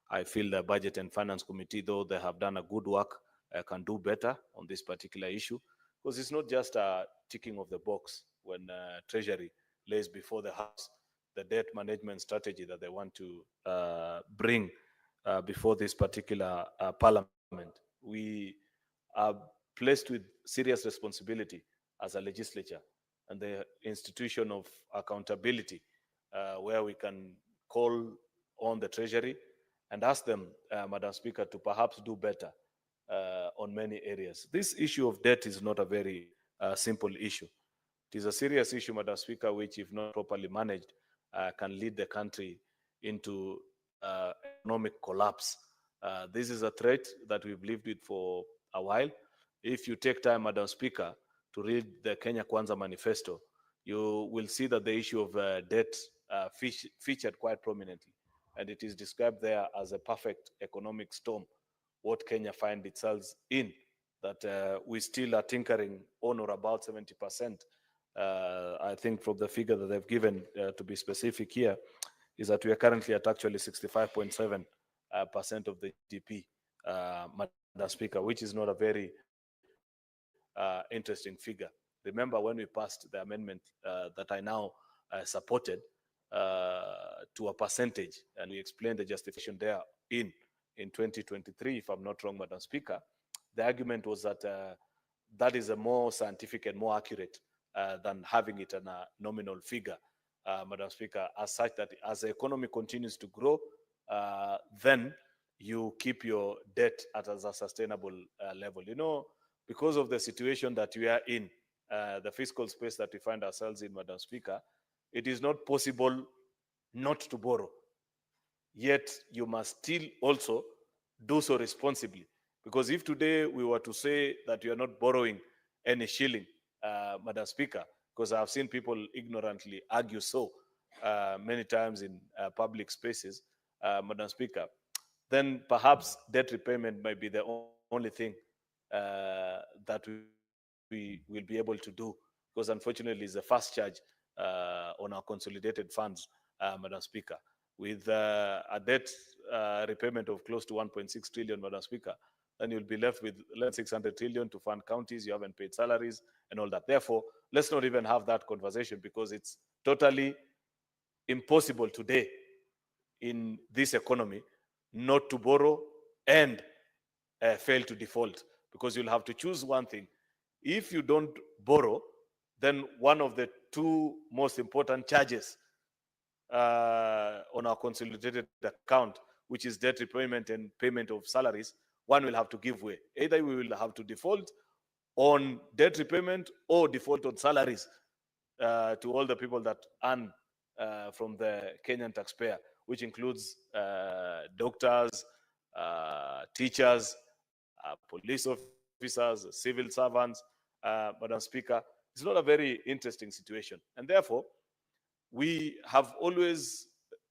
I feel the Budget and Finance Committee, though they have done a good work, can do better on this particular issue, because it's not just a ticking of the box when Treasury lays before the House the debt management strategy that they want to bring before this particular Parliament. We are placed with serious responsibility as a legislature and the institution of accountability, where we can call on the Treasury and ask them, Madam Speaker, to perhaps do better on many areas. This issue of debt is not a very simple issue. It is a serious issue, Madam Speaker, which, if not properly managed, can lead the country into economic collapse. This is a threat that we've lived with for a while. If you take time, Madam Speaker, to read the Kenya Kwanza Manifesto, you will see that the issue of debt featured quite prominently. And it is described there as a perfect economic storm, what Kenya finds itself in, that we still are tinkering on or about 70% I think from the figure that they've given, to be specific here, is that we are currently at actually 65.7% of the GDP, Madam Speaker, which is not a very interesting figure. Remember when we passed the amendment that I now supported to a percentage, and we explained the justification there in 2023, if I'm not wrong, Madam Speaker, the argument was that that is a more scientific and more accurate than having it in a nominal figure, Madam Speaker, as such that as the economy continues to grow, then you keep your debt at a sustainable level. You know, because of the situation that we are in, the fiscal space that we find ourselves in, Madam Speaker, it is not possible not to borrow. Yet you must still also do so responsibly. Because if today we were to say that you are not borrowing any shilling, Madam Speaker, because I've seen people ignorantly argue so many times in public spaces, Madam Speaker, then perhaps debt repayment might be the only thing that we will be able to do, because unfortunately it's the first charge on our consolidated funds, Madam Speaker, with a debt repayment of close to 1.6 trillion, Madam Speaker, then you'll be left with less 600 trillion to fund counties, you haven't paid salaries and all that. Therefore, let's not even have that conversation, because it's totally impossible today in this economy not to borrow and fail to default, because you'll have to choose one thing. If you don't borrow, then one of the two most important charges on our consolidated account, which is debt repayment and payment of salaries, one will have to give way. Either we will have to default on debt repayment or default on salaries to all the people that earn from the Kenyan taxpayer, which includes doctors, teachers, police officers, civil servants, Madam Speaker. It's not a very interesting situation. And therefore, we have always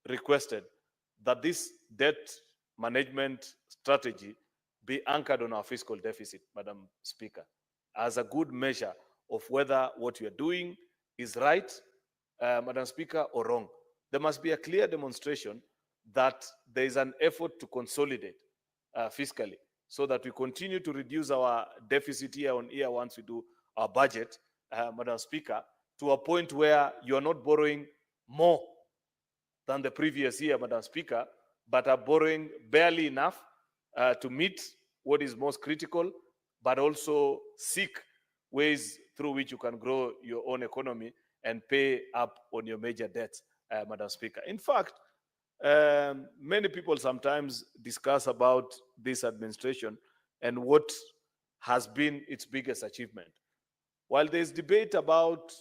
requested that this debt management strategy be anchored on our fiscal deficit, Madam Speaker, as a good measure of whether what we are doing is right, Madam Speaker, or wrong. There must be a clear demonstration that there is an effort to consolidate fiscally, so that we continue to reduce our deficit year on year once we do our budget, Madam Speaker, to a point where you are not borrowing more than the previous year, Madam Speaker, but are borrowing barely enough to meet what is most critical, but also seek ways through which you can grow your own economy and pay up on your major debts, Madam Speaker. In fact, many people sometimes discuss about this administration and what has been its biggest achievement. While there's debate about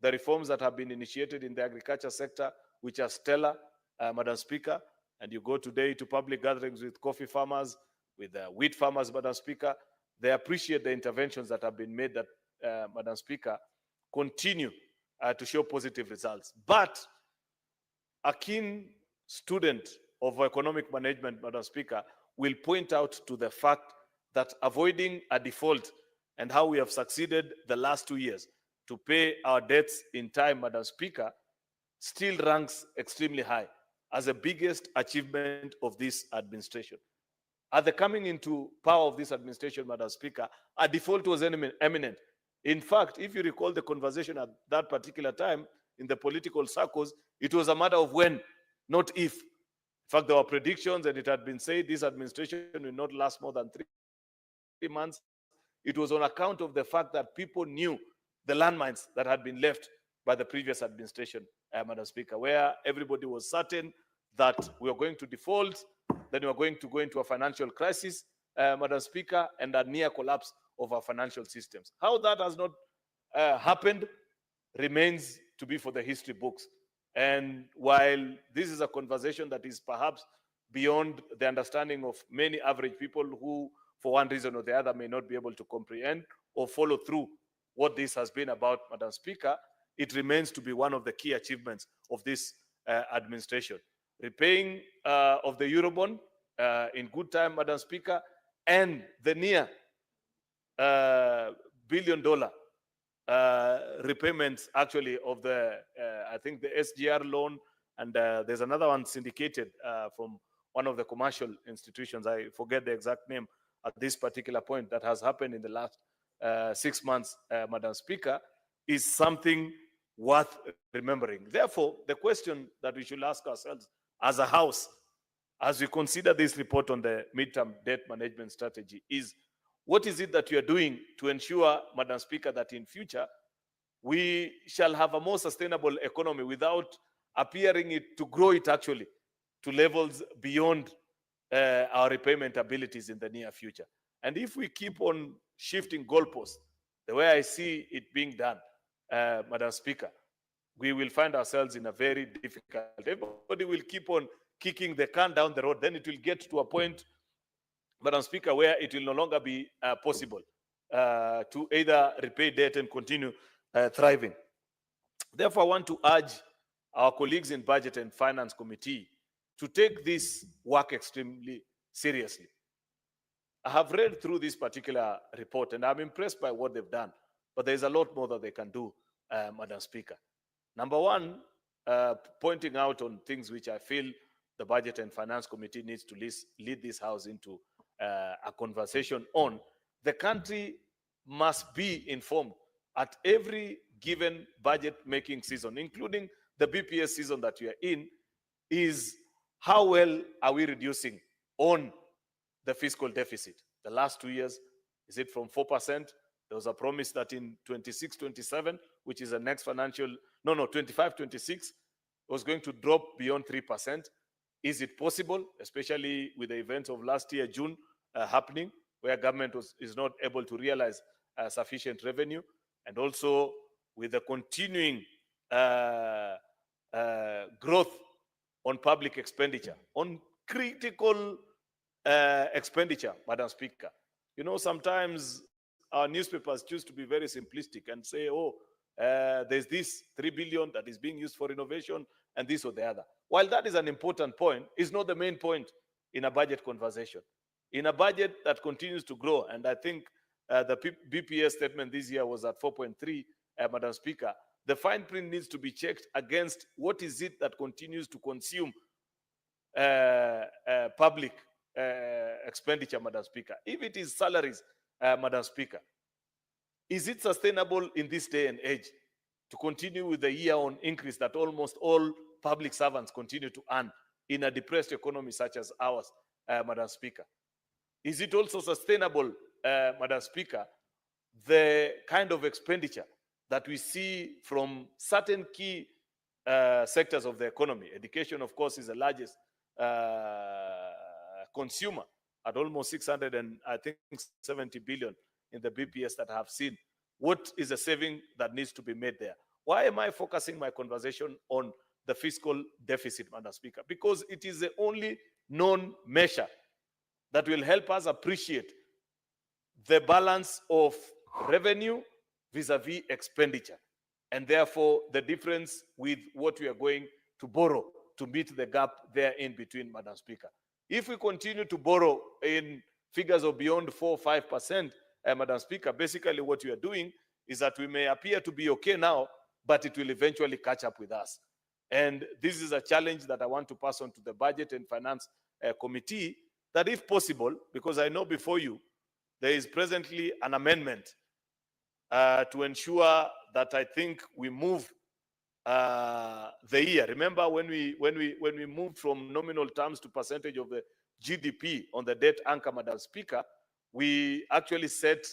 the reforms that have been initiated in the agriculture sector, which are stellar, Madam Speaker, and you go today to public gatherings with coffee farmers, with wheat farmers, Madam Speaker, they appreciate the interventions that have been made that, Madam Speaker, continue to show positive results. But a keen student of economic management, Madam Speaker, will point out to the fact that avoiding a default and how we have succeeded the last 2 years to pay our debts in time, Madam Speaker, still ranks extremely high as the biggest achievement of this administration. At the coming into power of this administration, Madam Speaker, a default was imminent. In fact, if you recall the conversation at that particular time in the political circles, it was a matter of when, not if. In fact, there were predictions, and it had been said this administration will not last more than 3 months. It was on account of the fact that people knew the landmines that had been left by the previous administration, Madam Speaker, where everybody was certain that we were going to default, then we were going to go into a financial crisis, Madam Speaker, and a near collapse of our financial systems. How that has not happened remains to be for the history books. And while this is a conversation that is perhaps beyond the understanding of many average people who, for one reason or the other, may not be able to comprehend or follow through what this has been about, Madam Speaker, it remains to be one of the key achievements of this administration. Repaying of the Eurobond in good time, Madam Speaker, and the near $1 billion repayments actually of the, I think the SGR loan, and there's another one syndicated from one of the commercial institutions. I forget the exact name at this particular point, that has happened in the last 6 months, Madam Speaker, is something worth remembering. Therefore, the question that we should ask ourselves as a House, as we consider this report on the midterm debt management strategy, is what is it that we are doing to ensure, Madam Speaker, that in future we shall have a more sustainable economy without appearing it to grow it actually to levels beyond our repayment abilities in the near future. And if we keep on shifting goalposts, the way I see it being done, Madam Speaker, we will find ourselves in a very difficult. Everybody will keep on kicking the can down the road. Then it will get to a point, Madam Speaker, where it will no longer be possible to either repay debt and continue thriving. Therefore, I want to urge our colleagues in Budget and Finance Committee to take this work extremely seriously. I have read through this particular report and I'm impressed by what they've done, but there's a lot more that they can do, Madam Speaker. Number one, pointing out on things which I feel the Budget and Finance Committee needs to lead this House into a conversation on. The country must be informed at every given budget making season, including the BPS season that we are in, is how well are we reducing on the fiscal deficit. The last 2 years, is it from 4%? There was a promise that in 26-27, which is the next financial, 25-26, was going to drop beyond 3%. Is it possible, especially with the events of last year, June, happening, where government is not able to realize sufficient revenue, and also with the continuing growth on public expenditure, on critical expenditure, Madam Speaker. You know, sometimes our newspapers choose to be very simplistic and say, oh, there's this 3 billion that is being used for innovation and this or the other. While that is an important point, it's not the main point in a budget conversation. In a budget that continues to grow, and I think the BPS statement this year was at 4.3, Madam Speaker, the fine print needs to be checked against what is it that continues to consume public expenditure, Madam Speaker. If it is salaries, Madam Speaker, is it sustainable in this day and age to continue with the year-on increase that almost all public servants continue to earn in a depressed economy such as ours, Madam Speaker? Is it also sustainable, Madam Speaker, the kind of expenditure that we see from certain key sectors of the economy? Education, of course, is the largest consumer at almost 670 billion in the BPS that I have seen. What is the saving that needs to be made there? Why am I focusing my conversation on the fiscal deficit, Madam Speaker? Because it is the only known measure that will help us appreciate the balance of revenue vis-a-vis expenditure, and therefore the difference with what we are going to borrow to meet the gap there in between, Madam Speaker. If we continue to borrow in figures of beyond 4 or 5%, Madam Speaker, basically what we are doing is that we may appear to be okay now, but it will eventually catch up with us. And this is a challenge that I want to pass on to the Budget and Finance Committee, that if possible, because I know before you, there is presently an amendment to ensure that I think we move the year. Remember when we moved from nominal terms to percentage of the GDP on the debt anchor, Madam Speaker, we actually set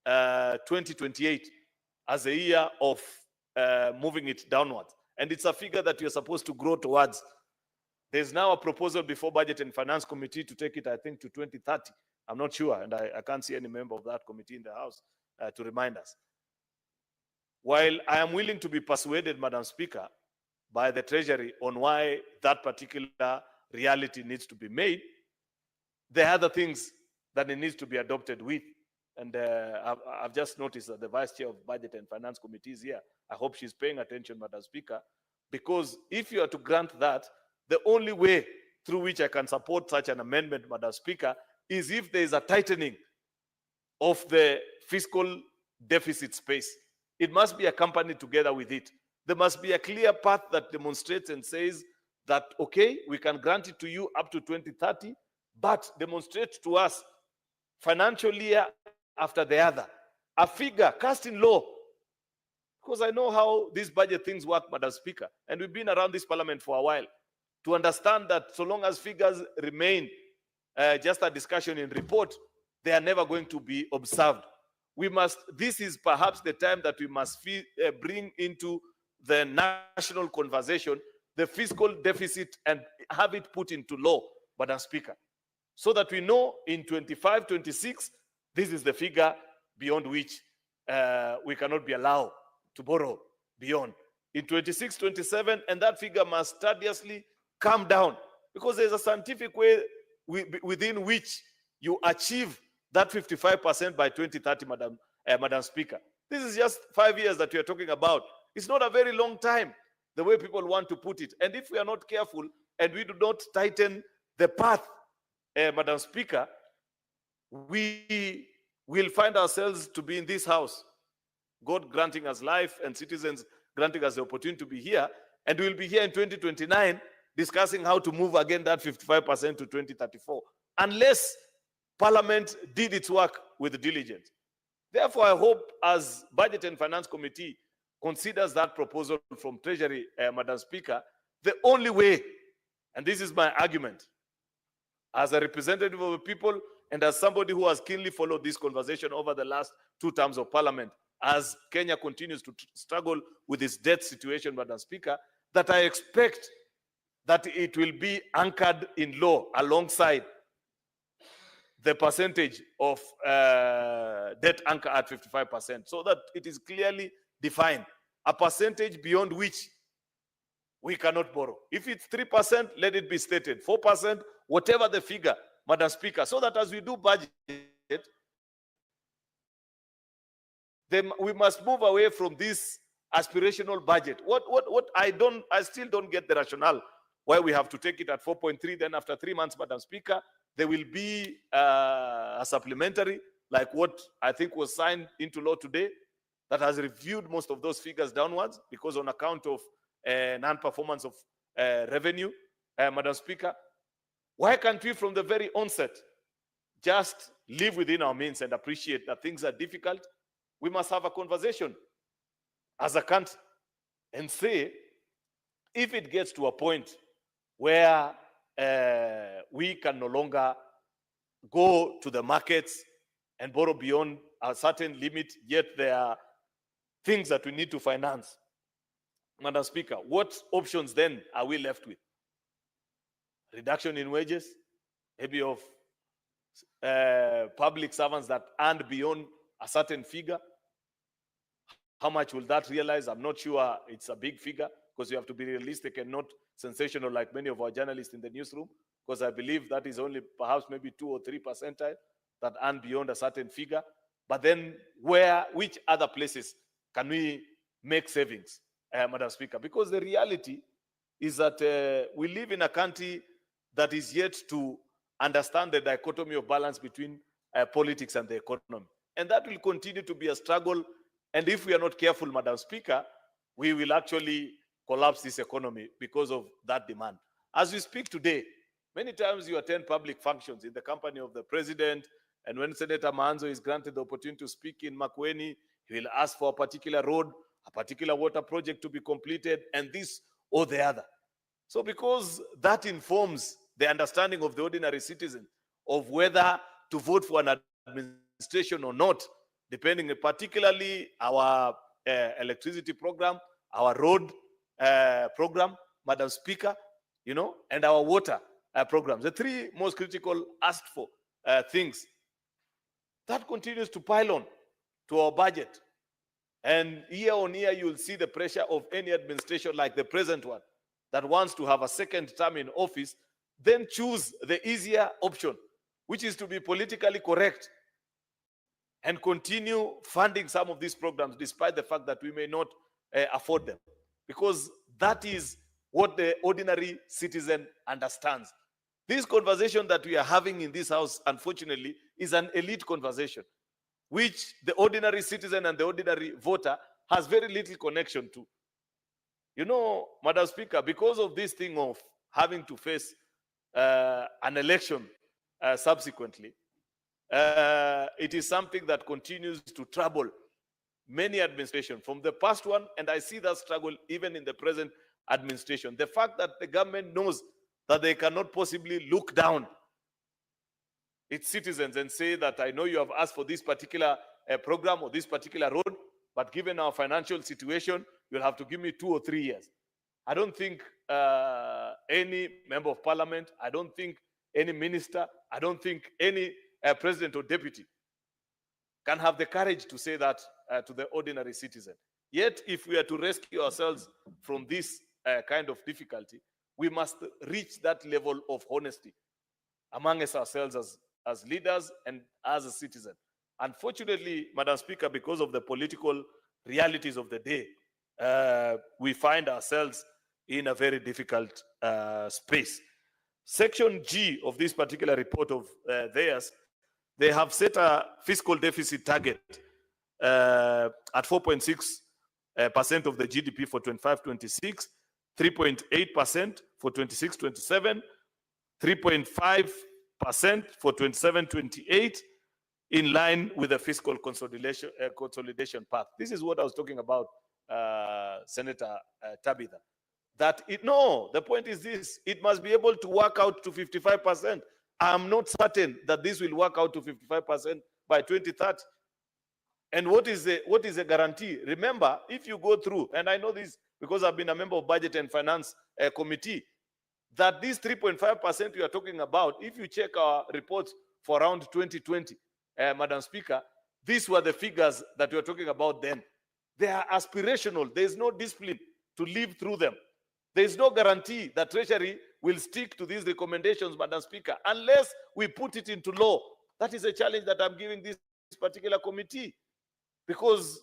2028 as a year of moving it downwards. And it's a figure that you're supposed to grow towards. There's now a proposal before Budget and Finance Committee to take it, I think, to 2030. I'm not sure, and I can't see any member of that committee in the House to remind us. While I am willing to be persuaded, Madam Speaker, by the Treasury on why that particular reality needs to be made, there are other things that it needs to be adopted with. And I've just noticed that the Vice Chair of Budget and Finance Committee is here. I hope she's paying attention, Madam Speaker, because if you are to grant that, the only way through which I can support such an amendment, Madam Speaker, is if there is a tightening of the fiscal deficit space. It must be accompanied together with it. There must be a clear path that demonstrates and says that, okay, we can grant it to you up to 2030, but demonstrate to us financial year after the other, a figure cast in law. Because I know how these budget things work, Madam Speaker, and we've been around this parliament for a while to understand that so long as figures remain just a discussion in report, they are never going to be observed. This is perhaps the time that we must bring into the national conversation the fiscal deficit and have it put into law, Madam Speaker, so that we know in 25, 26, this is the figure beyond which we cannot be allowed to borrow beyond. In 26, 27, and that figure must studiously come down, because there's a scientific way within which you achieve that 55% by 2030, Madam Speaker. This is just 5 years that we are talking about. It's not a very long time, the way people want to put it. And if we are not careful and we do not tighten the path, Madam Speaker, we will find ourselves to be in this house, God granting us life and citizens granting us the opportunity to be here, and we'll be here in 2029 discussing how to move again that 55% to 2034, unless Parliament did its work with diligence. Therefore, I hope as Budget and Finance Committee considers that proposal from Treasury, Madam Speaker, the only way, and this is my argument, as a representative of the people and as somebody who has keenly followed this conversation over the last 2 terms of Parliament, as Kenya continues to struggle with its debt situation, Madam Speaker, that I expect that it will be anchored in law alongside the percentage of debt anchor at 55%, so that it is clearly defined, a percentage beyond which we cannot borrow. If it's 3%, let it be stated, 4%, whatever the figure, Madam Speaker, so that as we do budget, then we must move away from this aspirational budget. What I still don't get the rationale why we have to take it at 4.3, then after 3 months, Madam Speaker, there will be a supplementary, like what I think was signed into law today, that has reviewed most of those figures downwards because on account of non-performance of revenue, Madam Speaker. Why can't we from the very onset just live within our means and appreciate that things are difficult? We must have a conversation as a country and say, if it gets to a point where we can no longer go to the markets and borrow beyond a certain limit, yet there are things that we need to finance, Madam Speaker, what options then are we left with? Reduction in wages, maybe of public servants that earn beyond a certain figure. How much will that realize? I'm not sure it's a big figure, because you have to be realistic and not sensational like many of our journalists in the newsroom, because I believe that is only perhaps maybe 2 or 3% that earn beyond a certain figure. But then which other places can we make savings, Madam Speaker? Because the reality is that we live in a country that is yet to understand the dichotomy of balance between politics and the economy. And that will continue to be a struggle. And if we are not careful, Madam Speaker, we will actually collapse this economy because of that demand. As we speak today, many times you attend public functions in the company of the president, and when Senator Manzo is granted the opportunity to speak in Makueni, he will ask for a particular road, a particular water project to be completed, and this or the other. So because that informs the understanding of the ordinary citizen of whether to vote for an administration or not, depending particularly our electricity program, our road program, Madam Speaker, and our water programs, the 3 most critical asked for things, that continues to pile on to our budget. And year on year, you'll see the pressure of any administration like the present one that wants to have a second term in office, then choose the easier option, which is to be politically correct and continue funding some of these programs despite the fact that we may not afford them. Because that is what the ordinary citizen understands. This conversation that we are having in this house, unfortunately, is an elite conversation. which the ordinary citizen and the ordinary voter has very little connection to. You know, Madam Speaker, because of this thing of having to face an election subsequently, it is something that continues to trouble many administrations from the past one, and I see that struggle even in the present administration. The fact that the government knows that they cannot possibly look down its citizens and say that I know you have asked for this particular program or this particular road, but given our financial situation, you'll have to give me 2 or 3 years. I don't think any member of parliament, I don't think any minister, I don't think any president or deputy can have the courage to say that to the ordinary citizen. Yet, if we are to rescue ourselves from this kind of difficulty, we must reach that level of honesty among ourselves as leaders and as a citizen. Unfortunately, Madam Speaker, because of the political realities of the day, we find ourselves in a very difficult space. Section G of this particular report of theirs, they have set a fiscal deficit target at 4.6% of the GDP for 25-26, 3.8% for 26-27, 3.5% for 27-28, in line with the fiscal consolidation path. This is what I was talking about, Senator Tabitha. The point is this: it must be able to work out to 55%. I'm not certain that this will work out to 55% by 2030. And what is the guarantee? Remember, if you go through, and I know this because I've been a member of Budget and Finance Committee, that this 3.5% we are talking about, if you check our reports for around 2020, Madam Speaker, these were the figures that we were talking about then. They are aspirational. There is no discipline to live through them. There is no guarantee that Treasury will stick to these recommendations, Madam Speaker, unless we put it into law. That is a challenge that I'm giving this particular committee. Because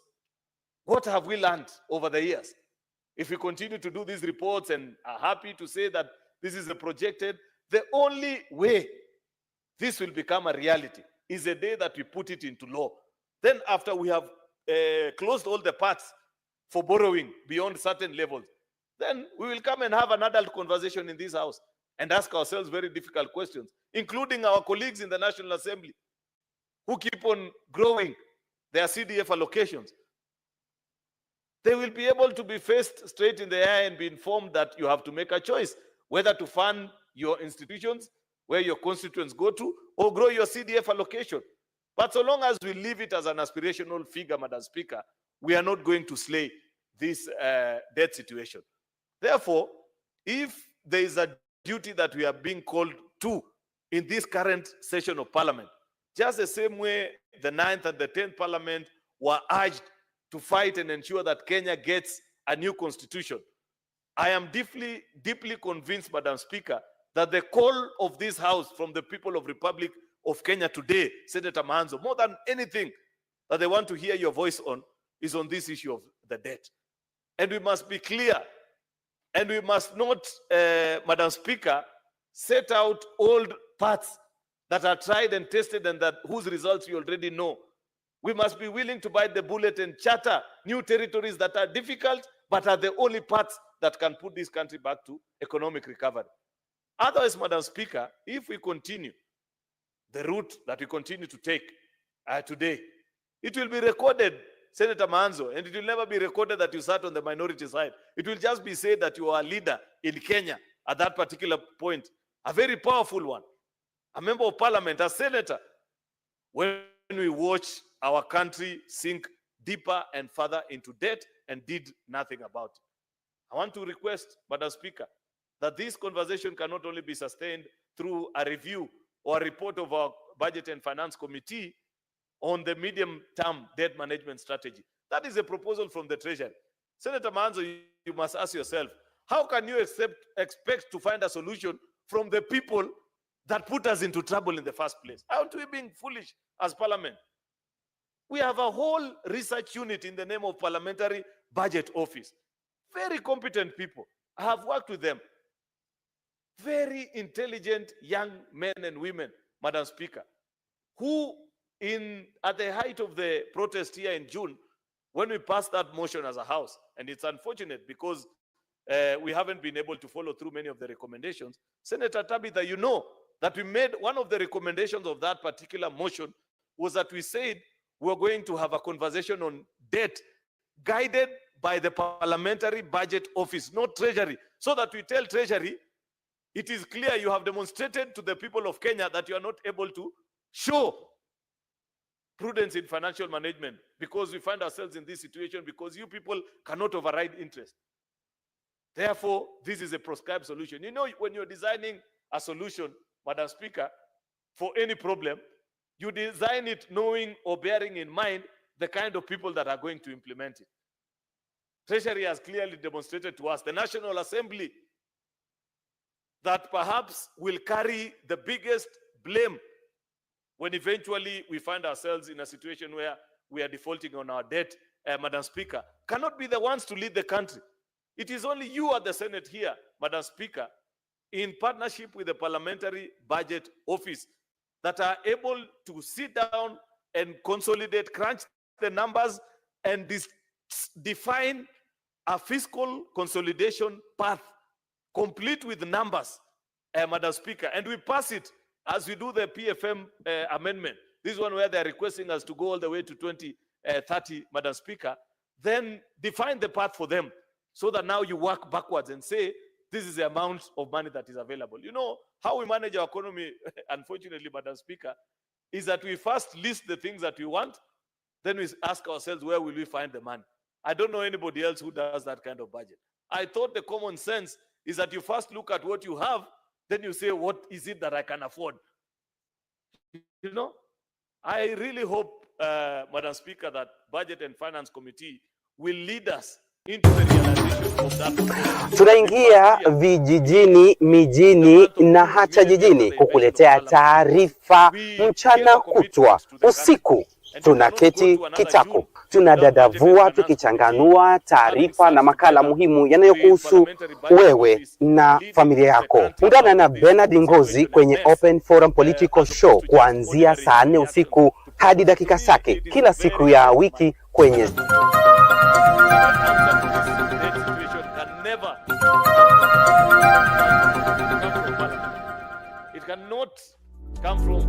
what have we learned over the years? If we continue to do these reports and are happy to say that this is a projected, the only way this will become a reality is the day that we put it into law. Then after we have closed all the paths for borrowing beyond certain levels, then we will come and have an adult conversation in this house and ask ourselves very difficult questions, including our colleagues in the National Assembly who keep on growing their CDF allocations. They will be able to be faced straight in the eye and be informed that you have to make a choice whether to fund your institutions where your constituents go to or grow your CDF allocation. But so long as we leave it as an aspirational figure, Madam Speaker, we are not going to slay this debt situation. Therefore, if there is a duty that we are being called to in this current session of Parliament, just the same way the 9th and the 10th Parliament were urged to fight and ensure that Kenya gets a new constitution, I am deeply, deeply convinced, Madam Speaker, that the call of this House from the people of Republic of Kenya today, Senator Manzo, more than anything that they want to hear your voice on, is on this issue of the debt. And we must be clear, and we must not, Madam Speaker, set out old paths that are tried and tested and that whose results you already know. We must be willing to bite the bullet and charter new territories that are difficult, but are the only paths that can put this country back to economic recovery. Otherwise, Madam Speaker, if we continue the route that we continue to take today, it will be recorded, Senator Manzo, and it will never be recorded that you sat on the minority side. It will just be said that you are a leader in Kenya at that particular point, a very powerful one, a member of parliament, a senator. When we watch our country sink deeper and further into debt and did nothing about it. I want to request, Madam Speaker, that this conversation cannot only be sustained through a review or a report of our Budget and Finance Committee on the medium-term debt management strategy. That is a proposal from the Treasury. Senator Manzo, you must ask yourself, how can you expect to find a solution from the people that put us into trouble in the first place? Aren't we being foolish as Parliament? We have a whole research unit in the name of Parliamentary Budget Office. Very competent people. I have worked with them. Very intelligent young men and women, Madam Speaker, who at the height of the protest here in June, when we passed that motion as a House, and it's unfortunate because we haven't been able to follow through many of the recommendations. Senator Tabitha, you know that we made one of the recommendations of that particular motion was that we said we're going to have a conversation on debt guided by the Parliamentary Budget Office, not Treasury, so that we tell Treasury, it is clear you have demonstrated to the people of Kenya that you are not able to show prudence in financial management because we find ourselves in this situation because you people cannot override interest. Therefore, this is a prescribed solution. You know, when you're designing a solution, Madam Speaker, for any problem, you design it knowing or bearing in mind the kind of people that are going to implement it. Treasury has clearly demonstrated to us, the National Assembly, that perhaps will carry the biggest blame when eventually we find ourselves in a situation where we are defaulting on our debt. Madam Speaker, cannot be the ones to lead the country. It is only you at the Senate here, Madam Speaker, in partnership with the Parliamentary Budget Office, that are able to sit down and consolidate, crunch the numbers, and define a fiscal consolidation path, complete with numbers, Madam Speaker. And we pass it as we do the PFM amendment. This one where they're requesting us to go all the way to 2030, Madam Speaker. Then define the path for them so that now you work backwards and say, this is the amount of money that is available. You know, how we manage our economy, unfortunately, Madam Speaker, is that we first list the things that we want, then we ask ourselves, where will we find the money? I don't know anybody else who does that kind of budget. I thought the common sense is that you first look at what you have, then you say, what is it that I can afford? You know, I really hope, Madam Speaker, that Budget and Finance Committee will lead us into the realization of that.
Tunaingia vijijini, mijini na hata jijini kukuletea taarifa mchana kutwa, usiku tunaketi kitako, tunadadavua tukichanganua taarifa na makala muhimu yanayokuhusu wewe na familia yako. Ungana na Bernard Ngozi kwenye Open Forum Political Show kuanzia saa 4 usiku hadi dakika zake kila siku ya wiki kwenye
It cannot come from